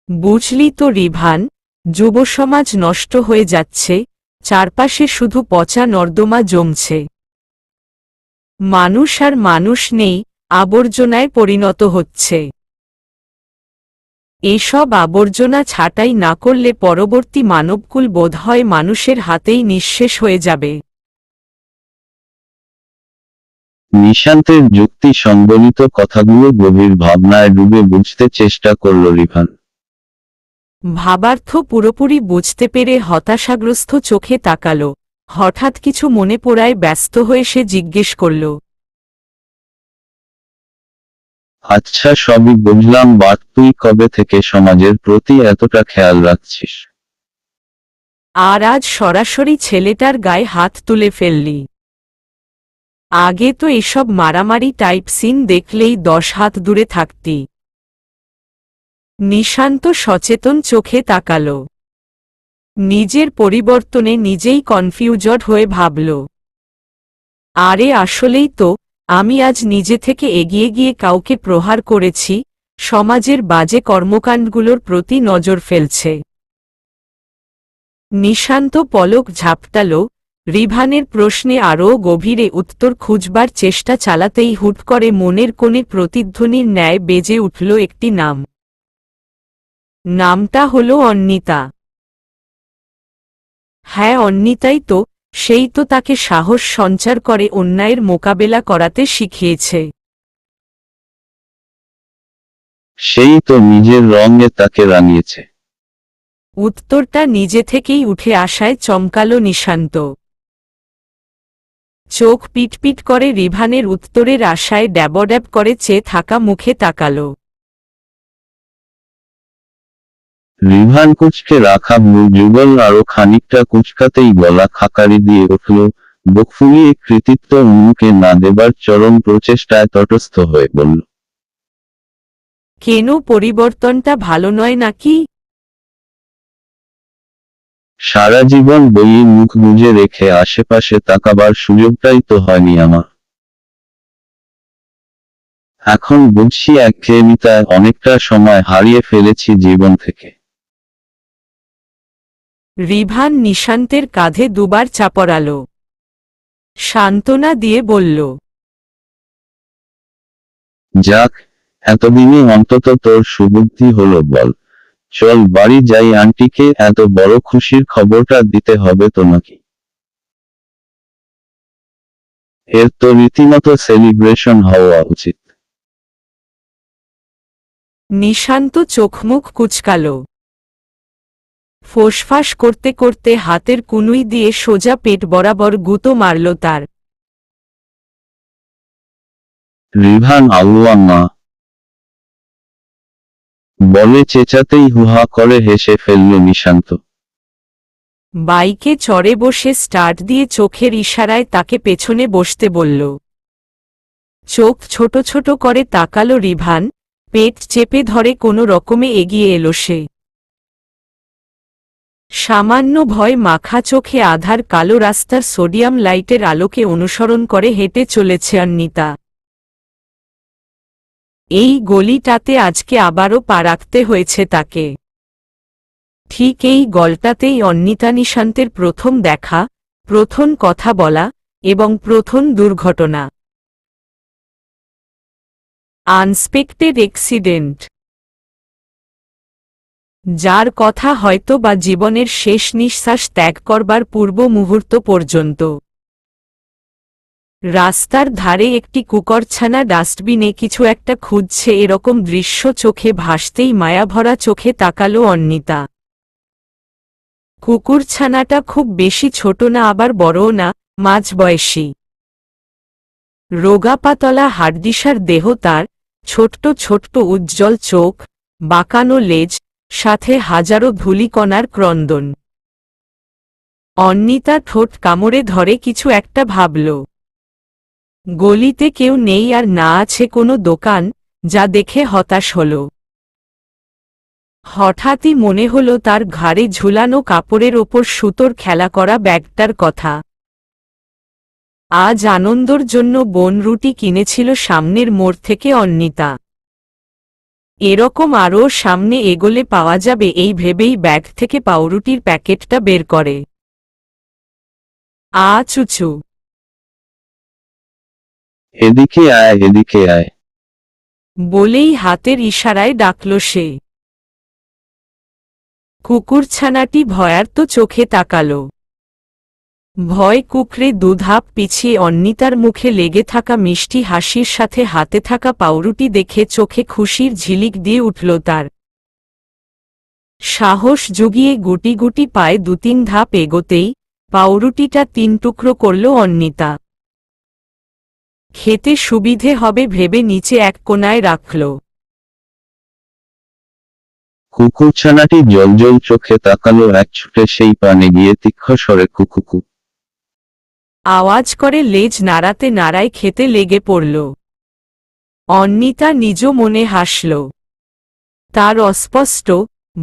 বুঝলি তো রিভান, যুবসমাজ নষ্ট হয়ে যাচ্ছে, চারপাশে শুধু পচা নর্দমা জমছে। মানুষ আর মানুষ নেই, আবর্জনায় পরিণত হচ্ছে। এসব আবর্জনা ছাঁটাই না করলে পরবর্তী মানবকুল বোধহয় মানুষের হাতেই নিঃশেষ হয়ে যাবে। নিশান্তের যুক্তি সংবলিত কথাগুলো গভীর ভাবনায় ডুবে বুঝতে চেষ্টা করল রিভান। ভাবার্থ পুরোপুরি বুঝতে পেরে হতাশাগ্রস্ত চোখে তাকাল। হঠাৎ কিছু মনে পড়ায় ব্যস্ত হয়ে সে জিজ্ঞেস করল, আচ্ছা সবই বুঝলাম, বাট তুই কবে থেকে সমাজের প্রতি এতটা খেয়াল রাখছিস? আর আজ সরাসরি ছেলেটার গায়ে হাত তুলে ফেললি? আগে তো এসব মারামারি টাইপ সিন দেখলেই 10 হাত দূরে থাকতি। নিশান্ত সচেতন চোখে তাকাল। নিজের পরিবর্তনে নিজেই কনফিউজড হয়ে ভাবল, আরে আসলেই তো, আমি আজ নিজে থেকে এগিয়ে গিয়ে কাউকে প্রহার করেছি, সমাজের বাজে কর্মকাণ্ডগুলোর প্রতি নজর ফেলছে। নিশান্ত পলক ঝাপটাল, রিভানের প্রশ্নে আরও গভীরে উত্তর খুঁজবার চেষ্টা চালাতেই হুট করে মনের কোণে প্রতিধ্বনির ন্যায় বেজে উঠল একটি নাম। নামটা হল অন্নিতা। হ্যাঁ অন্নিতাই তো, সেই তো তাকে সাহস সঞ্চার করে অন্যায়ের মোকাবেলা করাতে শিখিয়েছে। সেই তো নিজের রঙে তাকে রাঙিয়েছে। উত্তরটা নিজে থেকেই উঠে আসায় চমকালো নিশান্ত। চোখ পিটপিট করে রিভানের উত্তরের আশায় ড্যাবড্যাব করে চেয়ে থাকা মুখে তাকালো। রিভান কুঁচকে রাখা ব্লু যুগল আরো খানিকটা কুঁচকাতেই গলা খাকারি দিয়ে উঠল, বুক ফুলিয়ে কৃতিত্ব উন্মুখে না দেবার চরম প্রচেষ্টায় তটস্থ হয়ে বলল, কেন পরিবর্তনটা ভালো নয় নাকি? সারা জীবন বইয়ে মুখ গুজে রেখে আশেপাশে তাকাবার সুযোগটাই তো হয়নি আমার। এখন বুঝছি একঘেয়েমিতায় অনেকটা সময় হারিয়ে ফেলেছি জীবন থেকে। রিভান নিশান্তের কাঁধে দুবার চাপড়াল, সান্ত্বনা দিয়ে বলল, যাক, এতদিনে অন্তত তোর সুবুদ্ধি হলো বল। চল বাড়ি যাই, আন্টিকে এত বড় খুশির খবরটা দিতে হবে তো নাকি? এর তো রীতিমতো সেলিব্রেশন হওয়া উচিত। নিশান্ত চোখমুখ কুচকাল। ফোঁসফাস করতে করতে হাতের কুনুই দিয়ে সোজা পেট বরাবর গুঁতো মারল তার। রিভান আল্লাহ বলে চেঁচাতেই হুহা করে হেসে ফেলল নিশান্ত। বাইকে চড়ে বসে স্টার্ট দিয়ে চোখের ইশারায় তাকে পেছনে বসতে বলল। চোখ ছোট ছোট করে তাকালো রিভান, পেট চেপে ধরে কোনো রকমে এগিয়ে এলো সে। সামান্য ভয় মাখা চোখে আধার কালো রাস্তার সোডিয়াম লাইটের আলোকে অনুসরণ করে হেঁটে চলেছে অন্নিতা। এই গলিটাতে আজকে আবারও পা রাখতে হয়েছে তাকে। ঠিক এই গলটাতেই অন্নিতা নিশান্তের প্রথম দেখা, প্রথম কথা বলা এবং প্রথম দুর্ঘটনা। আনএক্সপেক্টেড অ্যাক্সিডেন্ট, যার কথা হয়তো বা জীবনের শেষ নিঃশ্বাস ত্যাগ করবার পূর্ব মুহূর্ত পর্যন্ত। রাস্তার ধারে একটি কুকুরছানা ডাস্টবিনে কিছু একটা খুঁজছে, এরকম দৃশ্য চোখে ভাসতেই মায়াভরা চোখে তাকালো অন্নিতা। কুকুরছানাটা খুব বেশি ছোট না আবার বড়ও না, মাঝবয়সী। রোগা পাতলা হাড্ডিসার দেহ তার, ছোট্ট ছোট্ট উজ্জ্বল চোখ, বাঁকানো লেজ, সাথে হাজারো ধূলিকণার ক্রন্দন। অন্নিতা ঠোঁট কামড়ে ধরে কিছু একটা ভাবল। গলিতে কেউ নেই আর না আছে কোনো দোকান, যা দেখে হতাশ হল। হঠাৎই মনে হল তার ঘাড়ে ঝুলানো কাপড়ের ওপর সুতোর খেলা করা ব্যাগটার কথা। আজ আনন্দর জন্য বনরুটি কিনেছিল সামনের মোড় থেকে অন্নিতা। এরকম আরও সামনে এগোলে পাওয়া যাবে এই ভেবেই ব্যাগ থেকে পাউরুটির প্যাকেটটা বের করে। চুচু, এদিকে আয়, এদিকে আয় বলেই হাতের ইশারায় ডাকল সে। কুকুরছানাটি ভয়ার্ত চোখে তাকাল। ভয় কুকড়ে দুধাপ পিছিয়ে অন্নিতার মুখে লেগে থাকা মিষ্টি হাসির সাথে হাতে থাকা পাউরুটি দেখে চোখে খুশির ঝিলিক দিয়ে উঠল তার। সাহস জুগিয়ে গুটি গুটি পায়ে ২-৩ ধাপ এগোতেই পাউরুটিটা ৩ টুকরো করল অন্নিতা। খেতে সুবিধে হবে ভেবে নিচে এক কোণায় রাখল। কুকুরছানাটি জ্বলজ্বল চোখে তাকালো এক ছুটে সেই পানে গিয়ে তীক্ষ্ণ স্বরে কুকুকু আওয়াজ করে লেজ নাড়াতে নাড়ায় খেতে লেগে পড়ল। অন্নিতা নিজ মনে হাসল। তার অস্পষ্ট,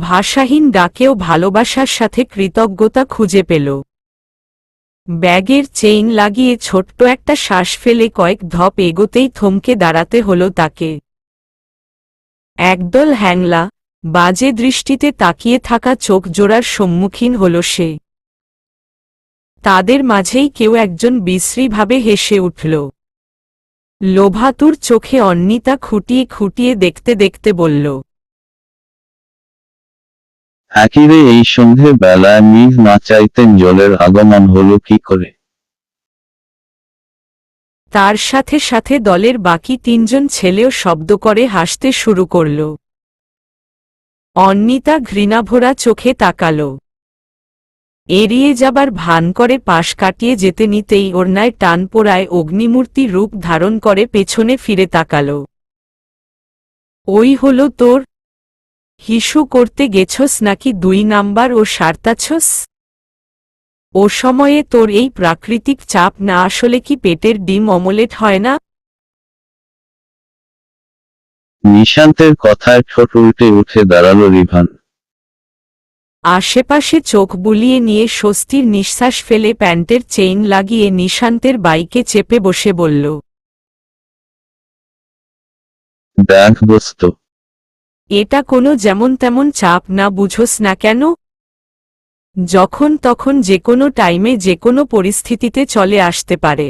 ভাষাহীন ডাকেও ভালোবাসার সাথে কৃতজ্ঞতা খুঁজে পেল। ব্যাগের চেইন লাগিয়ে ছোট্ট একটা শ্বাস ফেলে কয়েক ধাপ এগোতেই থমকে দাঁড়াতে হল তাকে। একদল হ্যাংলা, বাজে দৃষ্টিতে তাকিয়ে থাকা চোখ জোড়ার সম্মুখীন হল সে। তাদের মাঝেই কেউ একজন বিশ্রীভাবে হেসে উঠল। লোভাতুর চোখে অন্নিতা খুঁটিয়ে খুঁটিয়ে দেখতে দেখতে বলল, একিরে এই সন্ধে বেলায় মেঘ না চাইতেন জলের আগমন হলো কি করে? তার সাথে সাথে দলের বাকি ৩ জন ছেলেও শব্দ করে হাসতে শুরু করল। অন্নিতা ঘৃণাভরা চোখে তাকাল। এড়িয়ে যাবার ভান করে পাশ কাটিয়ে যেতে নিতেই ওড়নায় টান পোড়ায় অগ্নিমূর্তি রূপ ধারণ করে পেছনে ফিরে তাকাল। ওই হলো তোর? হিসু করতে গেছস নাকি 2 নাম্বার ও সারতাছস? ও সময়ে তোর এই প্রাকৃতিক চাপ না আসলে কি পেটের ডিম অমলেট হয় না? নিশান্তের কথায় ঠোঁট উল্টে উঠে দাঁড়ালো রিভান। আশেপাশে চোখ বুলিয়ে নিয়ে স্বস্তির নিঃশ্বাস ফেলে প্যান্টের চেইন লাগিয়ে নিশান্তের বাইকে চেপে বসে বলল, দেখ দোস্ত, এটা কোনো যেমন তেমন চাপ না, বুঝোস না কেন? যখন তখন যেকোনো টাইমে যেকোনো পরিস্থিতিতে চলে আসতে পারে।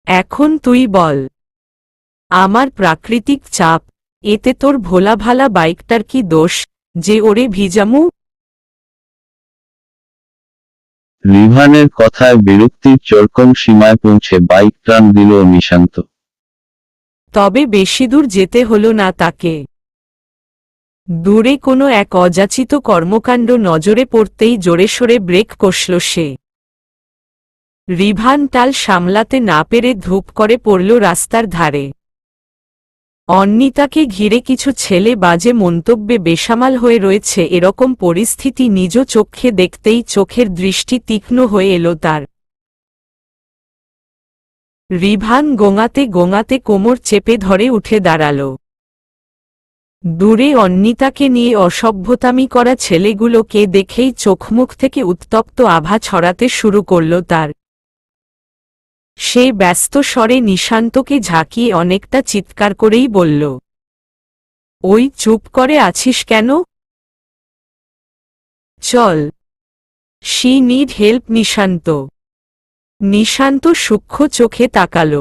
এখন তুই বল, আমার প্রাকৃতিক চাপ, এতে তোর ভোলা ভালা বাইকটার কি দোষ যে ওরে ভিজামু? রিভানের কথায় বিরক্তির চরম সীমায় পৌঁছে বাইক টান দিল নিশান্ত। তবে বেশি দূর যেতে হলো না তাকে। দূরে কোনো এক অযাচিত কর্মকাণ্ড নজরে পড়তেই জোরে সোরে ব্রেক কষল সে। রিভান টাল সামলাতে না পেরে ধূপ করে পড়ল রাস্তার ধারে। অন্নিতাকে ঘিরে কিছু ছেলে বাজে মন্তব্যে বেসামাল হয়ে রয়েছে, এরকম পরিস্থিতি নিজ চোখে দেখতেই চোখের দৃষ্টি তীক্ষ্ণ হয়ে এলো তার। রিভান গোঙাতে গোঙাতে কোমর চেপে ধরে উঠে দাঁড়াল। দূরে অন্নিতাকে নিয়ে অসভ্যতামি করা ছেলেগুলোকে দেখেই চোখমুখ থেকে উত্তপ্ত আভা ছড়াতে শুরু করল তার। সে ব্যস্ত স্বরে নিশান্তকে ঝাঁকিয়ে অনেকটা চিৎকার করেই বলল, ওই চুপ করে আছিস কেন? চল, শি নিড হেল্প। নিশান্ত সূক্ষ্ম চোখে তাকাল।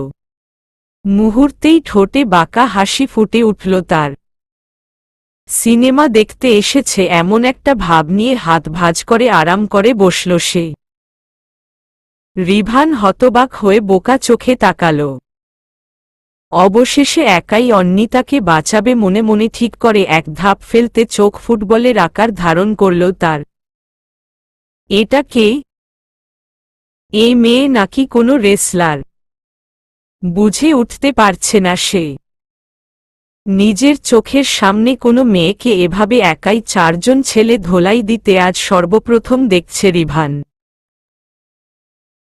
মুহূর্তেই ঠোঁটে বাঁকা হাসি ফুটে উঠল তার। সিনেমা দেখতে এসেছে এমন একটা ভাব নিয়ে হাত ভাঁজ করে আরাম করে বসল সে। রিভান হতবাক হয়ে বোকা চোখে তাকাল। অবশেষে একাই অন্নিতাকে বাঁচাবে মনে মনে ঠিক করে এক ধাপ ফেলতে চোখ ফুটবলের আকার ধারণ করল তার। এটা কে? এ মেয়ে নাকি কোনো রেসলার? বুঝে উঠতে পারছে না সে। নিজের চোখের সামনে কোনো মেয়েকে এভাবে একাই 4 জন ছেলে ধোলাই দিতে আজ সর্বপ্রথম দেখছে রিভান।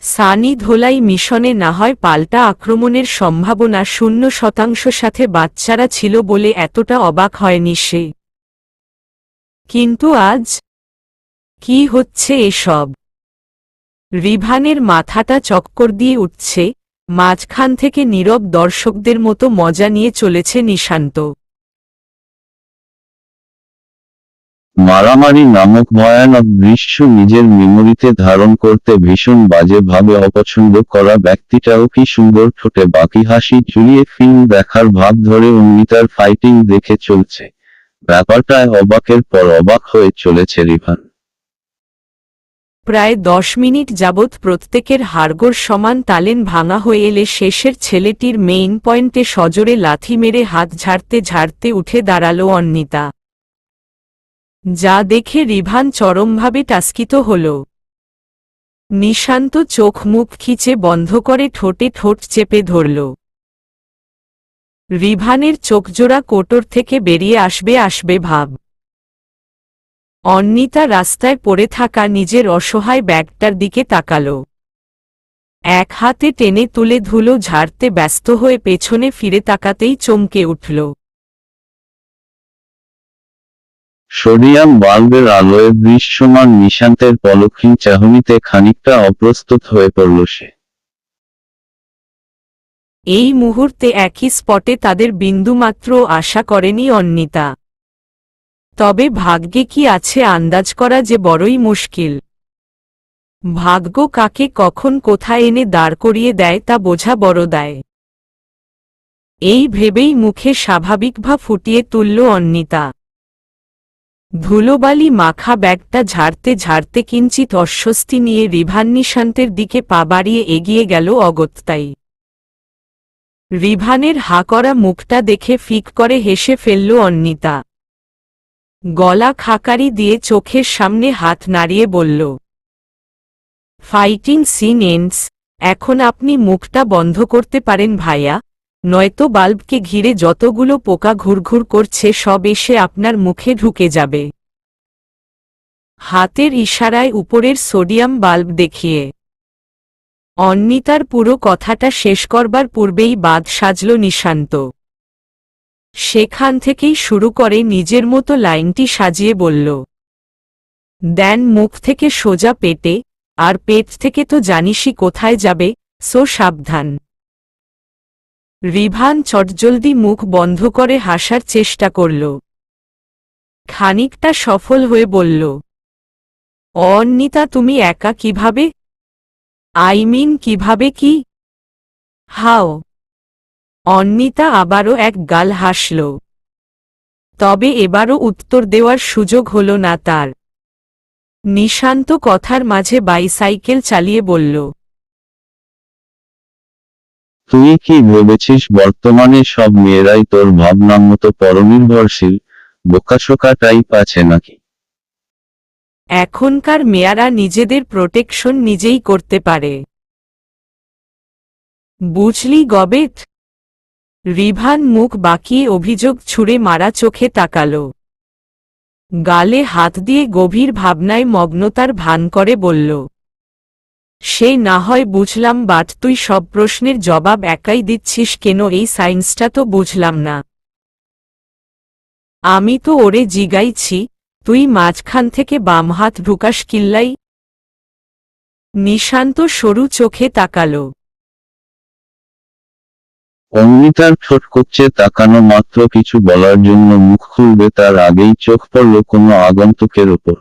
সানি ধোলাই মিশনে না হয় পাল্টা আক্রমণের সম্ভাবনা 0% সাথে বাচ্চারা ছিল বলে এতটা অবাক হয়নি সে। কিন্তু আজ কি হচ্ছে এসব? রিভানের মাথাটা চক্কর দিয়ে উঠছে, মাঝখান থেকে নীরব দর্শকদের মতো মজা নিয়ে চলেছে নিশান্ত। মারামারি নামক ভয়ানক দৃশ্য নিজের মেমোরিতে ধারণ করতে ভীষণ বাজেভাবে অপছন্দ করা ব্যক্তিটাও কি সুন্দর ঠোঁটে বাকি হাসি ঝুলিয়ে ফিল্ম দেখার ভাব ধরে অন্নিতার ফাইটিং দেখে চলছে। ব্যাপারটায় অবাকের পর অবাক হয়ে চলেছে রিভান। প্রায় 10 মিনিট যাবৎ প্রত্যেকের হাড়গোড় সমান তালেন ভাঙা হয়ে এলে শেষের ছেলেটির মেইন পয়েন্টে সজোরে লাথি মেরে হাত ঝাড়তে ঝাড়তে উঠে দাঁড়াল অন্নিতা। যা দেখে রিভান চরমভাবে টাস্কিত হল। নিশান্ত চোখ মুখ খিচে বন্ধ করে ঠোঁটে ঠোঁট চেপে ধরল। রিভানের চোখজোড়া কোটর থেকে বেরিয়ে আসবে ভাব। অন্নিতা রাস্তায় পড়ে থাকা নিজের অসহায় ব্যাগটার দিকে তাকাল। এক হাতে টেনে তুলে ধুলো ঝাড়তে ব্যস্ত হয়ে পেছনে ফিরে তাকাতেই চমকে উঠল। সোডিয়াম বাল্বের আলোয় দৃশ্যমান নিশান্তের পলকহীন চাহনিতে খানিকটা অপ্রস্তুত হয়ে পড়ল সে। এই মুহূর্তে একই স্পটে তাদের বিন্দুমাত্র আশা করেনি অন্নিতা। তবে ভাগ্যে কি আছে আন্দাজ করা যে বড়ই মুশকিল। ভাগ্য কাকে কখন কোথায় এনে দাঁড় করিয়ে দেয় তা বোঝা বড় দায়। এই ভেবেই মুখে স্বাভাবিক ভাব ফুটিয়ে তুলল অন্নিতা। ধুলোবালি মাখা ব্যাগটা ঝাড়তে ঝাড়তে কিঞ্চিত অস্বস্তি নিয়ে রিভান নিশান্তের দিকে পা বাড়িয়ে এগিয়ে গেল অগত্যাই। রিভানের হা করা মুখটা দেখে ফিক করে হেসে ফেলল অন্নিতা। গলা খাকারি দিয়ে চোখের সামনে হাত নাড়িয়ে বলল, ফাইটিং সিন এন্ডস। এখন আপনি মুখটা বন্ধ করতে পারেন ভাইয়া, নয়তো বাল্বকে ঘিরে যতগুলো পোকা ঘুরঘুর করছে সব এসে আপনার মুখে ঢুকে যাবে। হাতের ইশারায় উপরের সোডিয়াম বাল্ব দেখিয়ে অন্বিতার পুরো কথাটা শেষ করবার পূর্বেই বাঁধ সাজল নিশান্ত। সেখান থেকেই শুরু করে নিজের মতো লাইনটি সাজিয়ে বলল, দেন মুখ থেকে সোজা পেটে, আর পেট থেকে তো জানিসই কোথায় যাবে, সো সাবধান। রিভান চটজলদি মুখ বন্ধ করে হাসার চেষ্টা করল। খানিকটা সফল হয়ে বলল, অন্বিতা তুমি একা কিভাবে? কিভাবে কি? হাও? অন্বিতা আবারও এক গাল হাসল। তবে এবারও উত্তর দেওয়ার সুযোগ হল না তার। নিশান্ত কথার মাঝে বাইসাইকেল চালিয়ে বলল, তুই কি ভেবেছিস বর্তমানে সব মেয়েরাই তোর ভাবনা মতো পরনির্ভরশীল, বোকাশোকা টাইপ আছে নাকি? এখনকার মেয়েরা নিজেদের প্রোটেকশন নিজেই করতে পারে। বুঝলি গবেট? রিভান মুখ বাঁকিয়ে অভিযোগ ছুঁড়ে মারা চোখে তাকাল। গালে হাত দিয়ে গভীর ভাবনায় মগ্নতার ভান করে বলল, সে না হয় বুঝলাম, বাট তুই সব প্রশ্নের জবাব একাই দিচ্ছিস কেন? এই সায়েন্সটা তো বুঝলাম না। আমি তো ওরে জিগাইছি, তুই মাঝখান থেকে বাম হাত ঢুকাস কিল্লাই? নিশান্ত সরু চোখে তাকাল। অন্বিতার ঠোঁট কচ্চে তাকানো মাত্র কিছু বলার জন্য মুখ খুলবে তার আগেই চোখ পড়ল কোনো আগন্তুকের ওপর।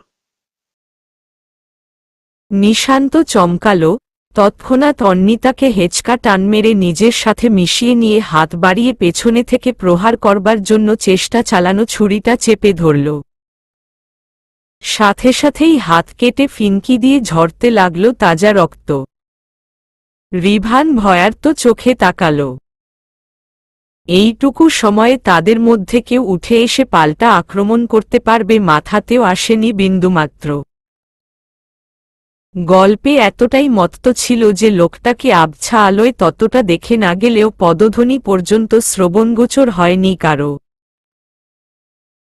নিশান্ত চমকাল। তৎক্ষণাৎ অন্বিতাকে হেঁচকা টান মেরে নিজের সাথে মিশিয়ে নিয়ে হাত বাড়িয়ে পেছনে থেকে প্রহার করবার জন্য চেষ্টা চালানো ছুরিটা চেপে ধরল। সাথে সাথেই হাত কেটে ফিনকি দিয়ে ঝরতে লাগল তাজা রক্ত। রিভান ভয়ার্ত চোখে তাকাল। এইটুকু সময়ে তাদের মধ্যে কেউ উঠে এসে পাল্টা আক্রমণ করতে পারবে মাথাতেও আসেনি বিন্দুমাত্র। গল্পে এতটাই মত্ত ছিল যে লোকটাকে আবছা আলোয় ততটা দেখে না গেলেও পদধ্বনি পর্যন্ত শ্রবণগোচর হয়নি কারো।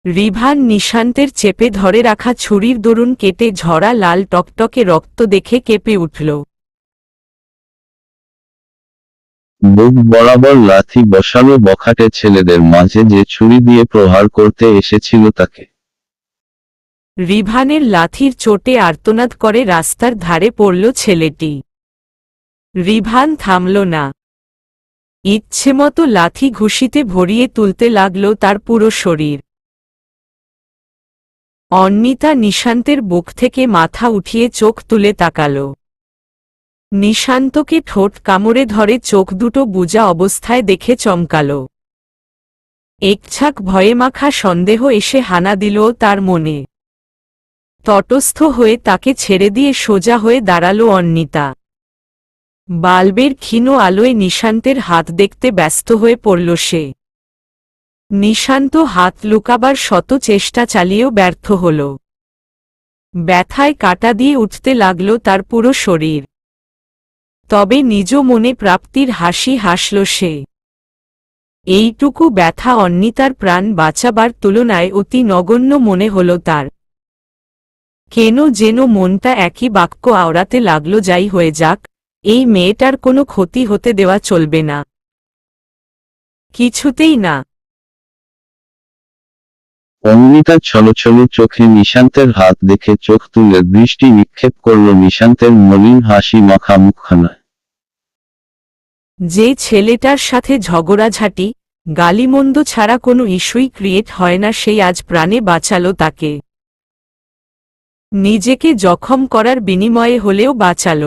রিভান নিশান্তের চেপে ধরে রাখা ছুরির দরুন কেটে ঝরা লাল টকটকে রক্ত দেখে কেঁপে উঠল। বুক বরাবর লাথি বসালো বখাটে ছেলেদের মাঝে যে ছুরি দিয়ে প্রহার করতে এসেছিল তাকে। রিভানের লাথির চোটে আর্তনাদ করে রাস্তার ধারে পড়ল ছেলেটি। রিভান থামল না। ইচ্ছেমতো লাথি ঘুষিতে ভরিয়ে তুলতে লাগল তার পুরো শরীর। অন্বিতা নিশান্তের বুক থেকে মাথা উঠিয়ে চোখ তুলে তাকাল। নিশান্তকে ঠোঁট কামড়ে ধরে চোখ দুটো বুজা অবস্থায় দেখে চমকাল। একছাক ভয়ে মাখা সন্দেহ এসে হানা দিল তার মনে। তটস্থ হয়ে তাকে ছেড়ে দিয়ে সোজা হয়ে দাঁড়াল অন্বিতা। বাল্বের ক্ষীণ আলোয় নিশান্তের হাত দেখতে ব্যস্ত হয়ে পড়ল সে। নিশান্ত হাত লুকাবার শত চেষ্টা চালিয়েও ব্যর্থ হল। ব্যথায় কাটা দিয়ে উঠতে লাগল তার পুরো শরীর। তবে নিজ মনে প্রাপ্তির হাসি হাসল সে। এইটুকু ব্যথা অন্বিতার প্রাণ বাঁচাবার তুলনায় অতি নগণ্য মনে হল তার। কেন যেন মনটা একই বাক্য আওড়াতে লাগল, যাই হয়ে যাক, এই মেয়েটার কোনো ক্ষতি হতে দেওয়া চলবে না, কিছুতেই না। অন্বিতা ছলছল চোখে নিশান্তের হাত দেখে চোখ তুলে দৃষ্টি নিক্ষেপ করল নিশান্তের মলিন হাসি মাখা মুখখানায়। যে ছেলেটার সাথে ঝগড়াঝাটি গালিমন্দ ছাড়া কোনো ইস্যুই ক্রিয়েট হয় না, সেই আজ প্রাণে বাঁচাল তাকে। নিজেকে জখম করার বিনিময়ে হলেও বাঁচাল।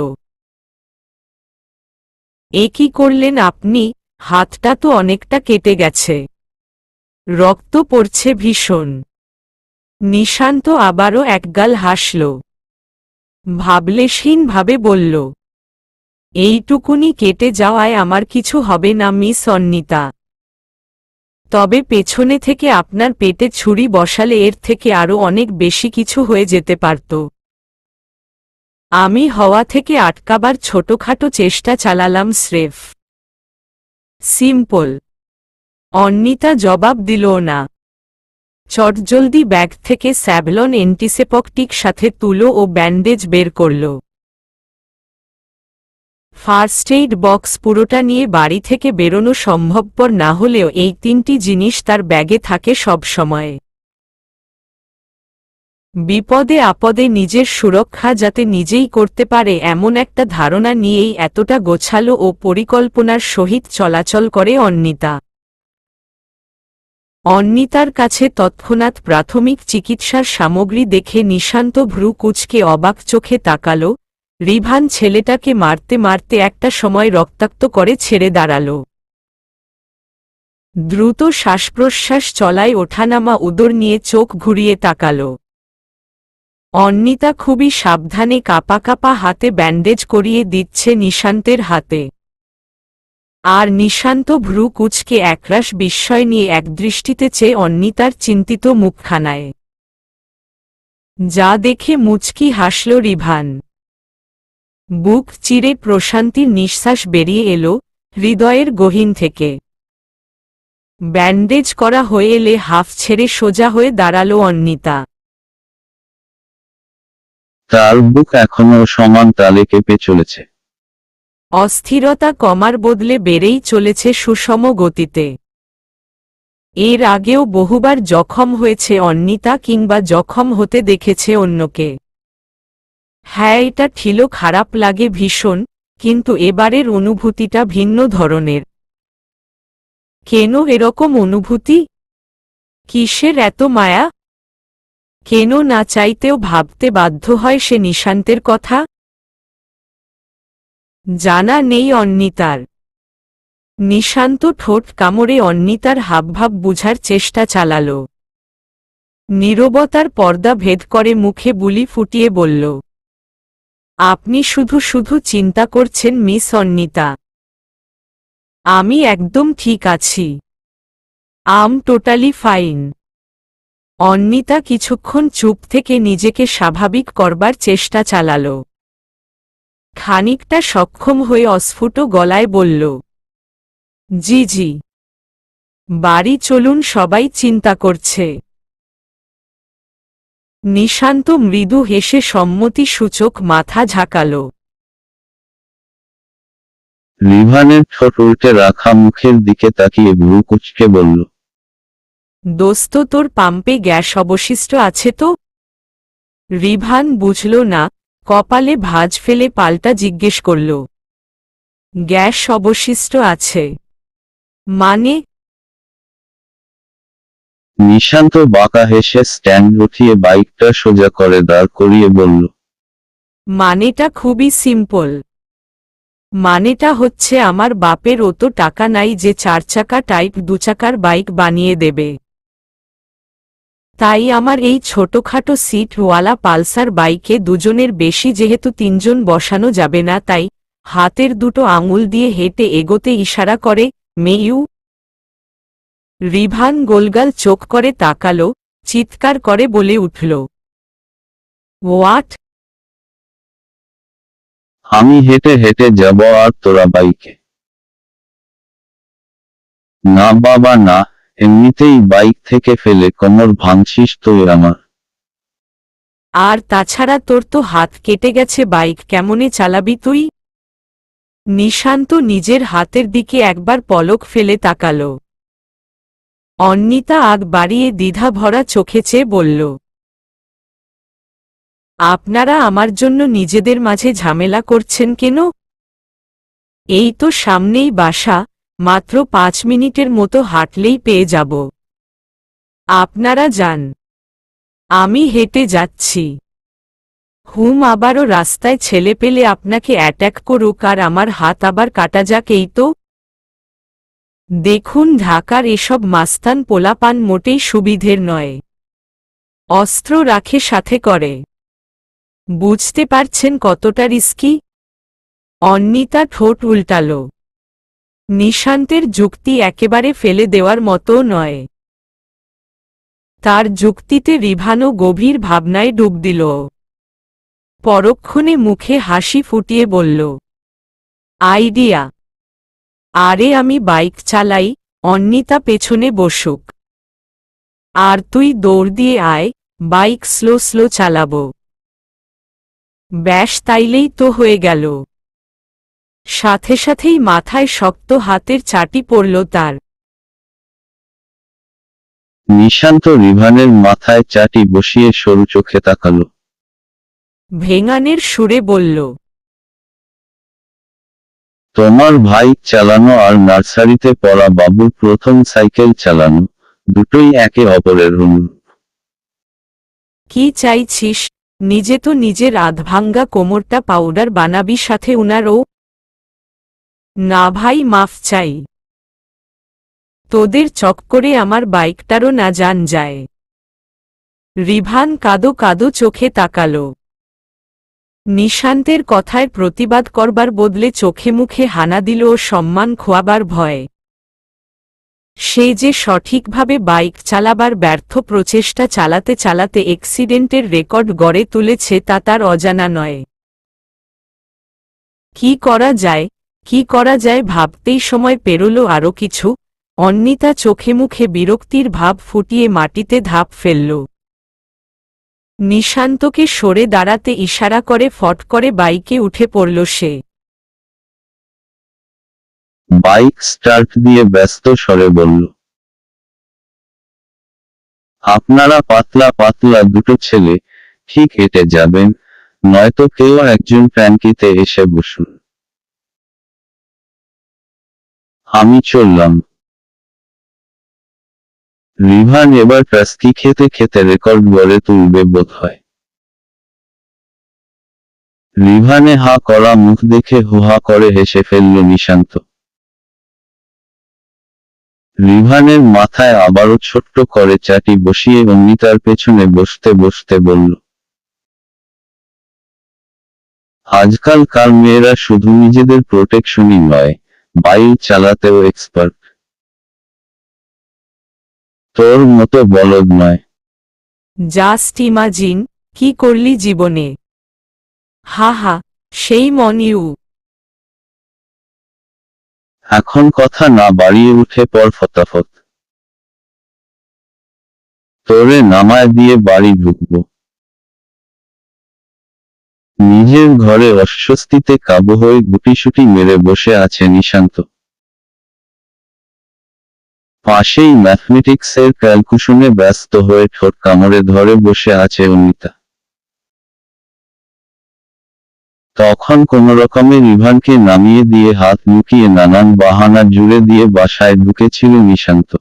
এ কি করলেন আপনি? হাতটা তো অনেকটা কেটে গেছে, রক্ত পড়ছে ভীষণ। নিশান্ত আবারও একগাল হাসল। ভাবলেশহীনভাবে বলল, এইটুকুনি কেটে যাওয়ায় আমার কিছু হবে না মিস অন্বিতা। তবে পেছনে থেকে আপনার পেটে ছুরি বসালে এর থেকে আরও অনেক বেশি কিছু হয়ে যেতে পারত। আমি হওয়া থেকে আটকাবার ছোটখাটো চেষ্টা চালালাম স্রেফ। সিম্পল। অন্বিতা জবাব দিল না। চটজলদি ব্যাগ থেকে স্যাভলন অ্যান্টিসেপটিক সাথে তুলো ও ব্যান্ডেজ বের করল। ফার্স্ট এইড বক্স পুরোটা নিয়ে বাড়ি থেকে বেরোনো সম্ভবপর না হলেও এই 3টি জিনিস তার ব্যাগে থাকে সবসময়। বিপদে আপদে নিজের সুরক্ষা যাতে নিজেই করতে পারে এমন একটা ধারণা নিয়েই এতটা গোছালো ও পরিকল্পনার সহিত চলাচল করে অন্বিতা। অন্বিতার কাছে তৎক্ষণাৎ প্রাথমিক চিকিৎসার সামগ্রী দেখে নিশান্ত ভ্রু কুঁচকে অবাক চোখে তাকাল। রিভান ছেলেটাকে মারতে মারতে একটা সময় রক্তাক্ত করে ছেড়ে দাঁড়াল। দ্রুত শ্বাসপ্রশ্বাস চলায় ওঠানামা উদর নিয়ে চোখ ঘুরিয়ে তাকাল। অন্বিতা খুবই সাবধানে কাঁপা কাঁপা হাতে ব্যান্ডেজ করিয়ে দিচ্ছে নিশান্তের হাতে। আর নিশান্ত ভ্রু কুঁচকে একরাশ বিস্ময় নিয়ে একদৃষ্টিতে চেয়ে অন্বিতার চিন্তিত মুখখানায়। যা দেখে মুচকি হাসল রিভান। বুক চিরে প্রশান্তির নিঃশ্বাস বেরিয়ে এলো হৃদয়ের গহীন থেকে। ব্যান্ডেজ করা হয়ে এলে হাফ ছেড়ে সোজা হয়ে দাঁড়াল অন্বিতা। তার বুক এখনো সমান তালে কেঁপে চলেছে। অস্থিরতা কমার বদলে বেড়েই চলেছে সুষম গতিতে। এর আগেও বহুবার জখম হয়েছে অন্বিতা কিংবা জখম হতে দেখেছে অন্যকে। হ্যাঁ, এটা ছিল খারাপ লাগে ভীষণ, কিন্তু এবারের অনুভূতিটা ভিন্ন ধরনের। কেন এরকম অনুভূতি? কিসের এত মায়া? কেন না চাইতেও ভাবতে বাধ্য হয় সে নিশান্তের কথা? জানা নেই অন্বিতার। নিশান্ত ঠোঁট কামড়ে অন্বিতার হাবভাব বুঝার চেষ্টা চালাল। নীরবতার পর্দা ভেদ করে মুখে বুলি ফুটিয়ে বলল, আপনি শুধু শুধু চিন্তা করছেন মিস অন্বিতা। আমি একদম ঠিক আছি। Totally fine. অন্বিতা কিছুক্ষণ চুপ থেকে নিজেকে স্বাভাবিক করবার চেষ্টা চালাল। খানিকটা সক্ষম হয়ে অস্ফুট গলায় বলল, জি জি, বাড়ি চলুন, সবাই চিন্তা করছে। নিশান্ত মৃদু হেসে সম্মতি সূচক মাথা ঝাঁকাল। রিভানের ঠোঁট উল্টে রাখা মুখের দিকে তাকিয়ে ভ্রু কুঁচকে বলল, দোস্ত, তোর পাম্পে গ্যাস অবশিষ্ট আছে তো? রিভান বুঝল না, কপালে ভাঁজ ফেলে পাল্টা জিজ্ঞেস করল, গ্যাস অবশিষ্ট আছে মানে? নিশান্ত বাঁকা হেসে স্ট্যান্ড উঠিয়ে বাইকটা সোজা করে দাঁড় করিয়ে বলল, মানেটা খুবই সিম্পল। মানেটা হচ্ছে আমার বাপের অত টাকা নাই যে 4 চাকা টাইপ 2 চাকার বাইক বানিয়ে দেবে। তাই আমার এই ছোটখাটো সিটওয়ালা পালসার বাইকে দুজনের বেশি যেহেতু 3 জন বসানো যাবে না, তাই হাতের দুটো আঙুল দিয়ে হেঁটে এগোতে ইশারা করে মেইউ। রিভান গোলগাল চোখ করে তাকাল, চিৎকার করে বলে উঠল, হোয়াট? আমি হেঁটে হেঁটে যাব আর তোরা বাইকে? না বাবা না, এমনিতেই বাইক থেকে ফেলে কোমর ভাঙছিস তুই আমার। আর তাছাড়া তোর তো হাত কেটে গেছে, বাইক কেমনে চালাবি তুই? নিশান্ত নিজের হাতের দিকে একবার পলক ফেলে তাকাল। অন্বিতা আগ বাড়িয়ে দ্বিধা ভরা চোখে চেয়ে বলল, আপনারা আমার জন্য নিজেদের মাঝে ঝামেলা করছেন কেন? এই তো সামনেই বাসা, মাত্র 5 মিনিটের মতো হাঁটলেই পেয়ে যাব। আপনারা যান, আমি হেঁটে যাচ্ছি। আবারও রাস্তায় ছেলে পেলে আপনাকে অ্যাট্যাক করুক আর আমার হাত আবার কাটা যাক, এই তো। দেখুন, ঢাকার এসব মাস্তান পোলাপান মোটেই সুবিধের নয়। অস্ত্র রাখে সাথে করে। বুঝতে পারছেন কতটা রিস্কি? অন্বিতা ঠোঁট উল্টাল। নিশান্তের যুক্তি একেবারে ফেলে দেওয়ার মতো নয়। তার যুক্তিতে রিভানও গভীর ভাবনায় ডুব দিল। পরক্ষণে মুখে হাসি ফুটিয়ে বলল, আইডিয়া। আরে আমি বাইক চালাই, অন্নিতা পেছনে বসুক। আর তুই দৌড় দিয়ে আয়, বাইক স্লো স্লো চালাবো। ব্যাস তাইলেই তো হয়ে গেল। সাথে সাথেই মাথায় শক্ত হাতের চাটি পড়ল তার। নিশান্ত রিভানের মাথায় চাটি বসিয়ে সরু চোখে তাকালো। ভেঙানের সুরে বলল, তোমার বাইক চালানো আর নার্সারিতে পড়া বাবুর প্রথম সাইকেল চালানো, দুটোই একে অপরের অনুরূপ। কি চাইছিস? নিজে তো নিজের আধভাঙ্গা কোমরটা পাউডার বানাবি, সাথে উনারও? না ভাই, মাফ চাই। তোদের চক্করে আমার বাইকটারও না জান যায়। রিভান কাদো কাদো চোখে তাকালো। নিশান্তের কথায় প্রতিবাদ করবার বদলে চোখে মুখে হানা দিল ও সম্মান খোয়াবার ভয়। সে যে সঠিকভাবে বাইক চালাবার ব্যর্থ প্রচেষ্টা চালাতে চালাতে অ্যাক্সিডেন্টের রেকর্ড গড়ে তুলেছে তা তার অজানা নয়। কি করা যায় ভাবতেই সময় পেরোল আরও কিছু। অন্নিতা চোখে মুখে বিরক্তির ভাব ফুটিয়ে মাটিতে ধাপ ফেলল। নিশান্তকে সরে দাঁড়াতে ইশারা করে ফট করে বাইকে উঠে পড়ল সে। বাইক স্টার্ট দিয়ে ব্যস্ত স্বরে বলল, আপনারা পাতলা পাতলা দুটো ছেলে ঠিক হেঁটে যাবেন, নয়তো কেউ একজন ট্যাঙ্কিতে এসে বসুন। আমি চললাম। রিভান এবার ট্রাস্কি খেতে খেতে রেকর্ড গড়ে তুলবে বোধহয়। রিভানে হা করা মুখ দেখে হুহা করে হেসে ফেলল নিশান্ত। রিভানের মাথায় আবারও ছোট্ট করে চাটি বসিয়ে অন্নিতার পেছনে বসতে বসতে বলল, আজকালকার মেয়েরা শুধু নিজেদের প্রোটেকশনই নয়, বাইক চালাতেও এক্সপার্ট। তোর মতো বলদ নয়। জাস্ট ইমাজিন, কি করলি জীবনে। হা হা, সেই মন ইউ। এখন কথা না বাড়িয়ে উঠে পড় ফটাফট। তোরে নামায় দিয়ে বাড়ি ঢুকবো। নিজের ঘরে অস্বস্তিতে কাবু হয়ে গুটিসুটি মেরে বসে আছে নিশান্ত। পাশেই ম্যাথমেটিক্সের ক্যালকুশনে ব্যস্ত হয়ে ঠোঁট কামড়ে ধরে বসে আছে অনিতা। তখন কোনোরকমে রিভানকে নামিয়ে দিয়ে হাত লুকিয়ে নানান বাহানা জুড়ে দিয়ে বাসায় ঢুকেছিল নিশান্ত।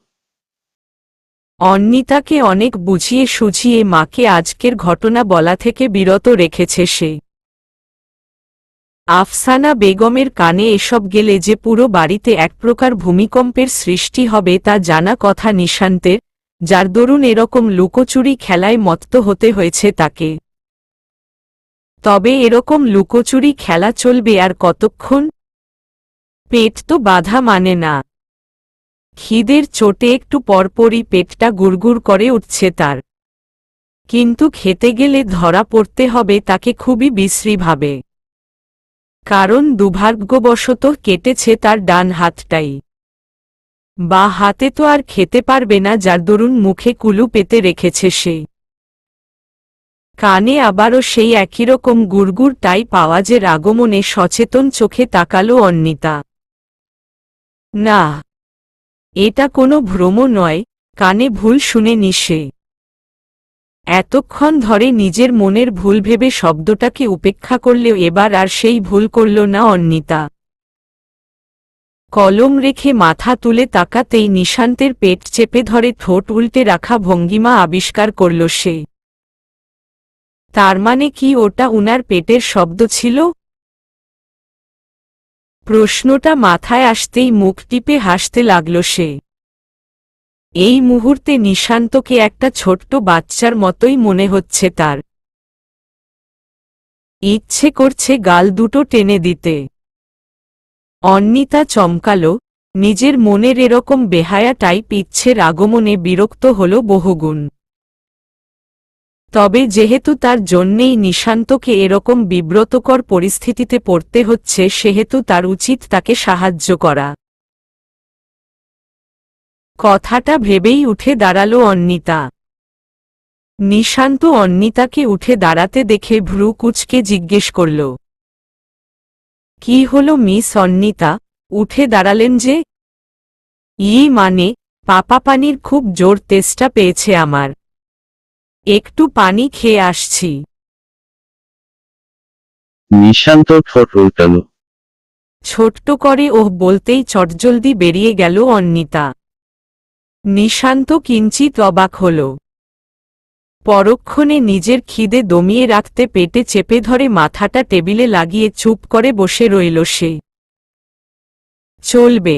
অন্নিতাকে অনেক বুঝিয়ে সুঝিয়ে মাকে আজকের ঘটনা বলা থেকে বিরত রেখেছে সে। আফসানা বেগমের কানে এসব গেলে যে পুরো বাড়িতে এক প্রকার ভূমিকম্পের সৃষ্টি হবে তা জানা কথা নিশান্তের, যার দরুন এরকম লুকোচুরি খেলায় মত্ত হতে হয়েছে তাকে। তবে এরকম লুকোচুরি খেলা চলবে আর কতক্ষণ? পেট তো বাধা মানে না। খিদের চোটে একটু পরপরই পেটটা গুড়গুড় করে উঠছে তার। কিন্তু খেতে গেলে ধরা পড়তে হবে তাকে খুবই বিশ্রীভাবে। কারণ দুর্ভাগ্যবশত কেটেছে তার ডান হাতটাই। বা হাতে তো আর খেতে পারবে না, যার দরুন মুখে কুলু পেতে রেখেছে সে। কানে আবারও সেই একইরকম গুড়গুড় টাইপ আওয়াজের আগমনে সচেতন চোখে তাকালো অন্নিতা। না, এটা কোনো ভ্রম নয়, কানে ভুল শুনেনি সে। এতক্ষণ ধরে নিজের মনের ভুল ভেবে শব্দটাকে উপেক্ষা করলেও এবার আর সেই ভুল করল না অন্নিতা। কলম রেখে মাথা তুলে তাকাতেই নিশান্তের পেট চেপে ধরে ঠোঁট উল্টে রাখা ভঙ্গিমা আবিষ্কার করল সে। তার মানে কি ওটা উনার পেটের শব্দ ছিল? প্রশ্নটা মাথায় আসতেই মুখ টিপে হাসতে লাগল সে। এই মুহূর্তে নিশান্তকে একটা ছোট্ট বাচ্চার মতোই মনে হচ্ছে তার। ইচ্ছে করছে গাল দুটো টেনে দিতে। অন্নিতা চমকালো, নিজের মনের এরকম বেহায়া টাইপ ইচ্ছের আগমনে বিরক্ত হল বহুগুণ। তবে যেহেতু তার জন্যেই নিশান্তকে এরকম বিব্রতকর পরিস্থিতিতে পড়তে হচ্ছে, সেহেতু তার উচিত তাকে সাহায্য করা। কথাটা ভেবেই উঠে দাঁড়াল অন্বিতা। নিশান্ত অন্বিতাকে উঠে দাঁড়াতে দেখে ভ্রু কুঁচকে জিজ্ঞেস করল, কি হলো মিস অন্বিতা, উঠে দাঁড়ালেন যে? মানে পাপা, পানির খুব জোর তেষ্টা পেয়েছে আমার, একটু পানি খেয়ে আসছি। নিশান্ত ঠোঁট উল্টাল। ছোট্ট করে ওহ বলতেই চটজলদি বেরিয়ে গেল অন্বিতা। নিশান্ত কিঞ্চিত অবাক হল। পরক্ষণে নিজের খিদে দমিয়ে রাখতে পেটে চেপে ধরে মাথাটা টেবিলে লাগিয়ে চুপ করে বসে রইল সে। চলবে।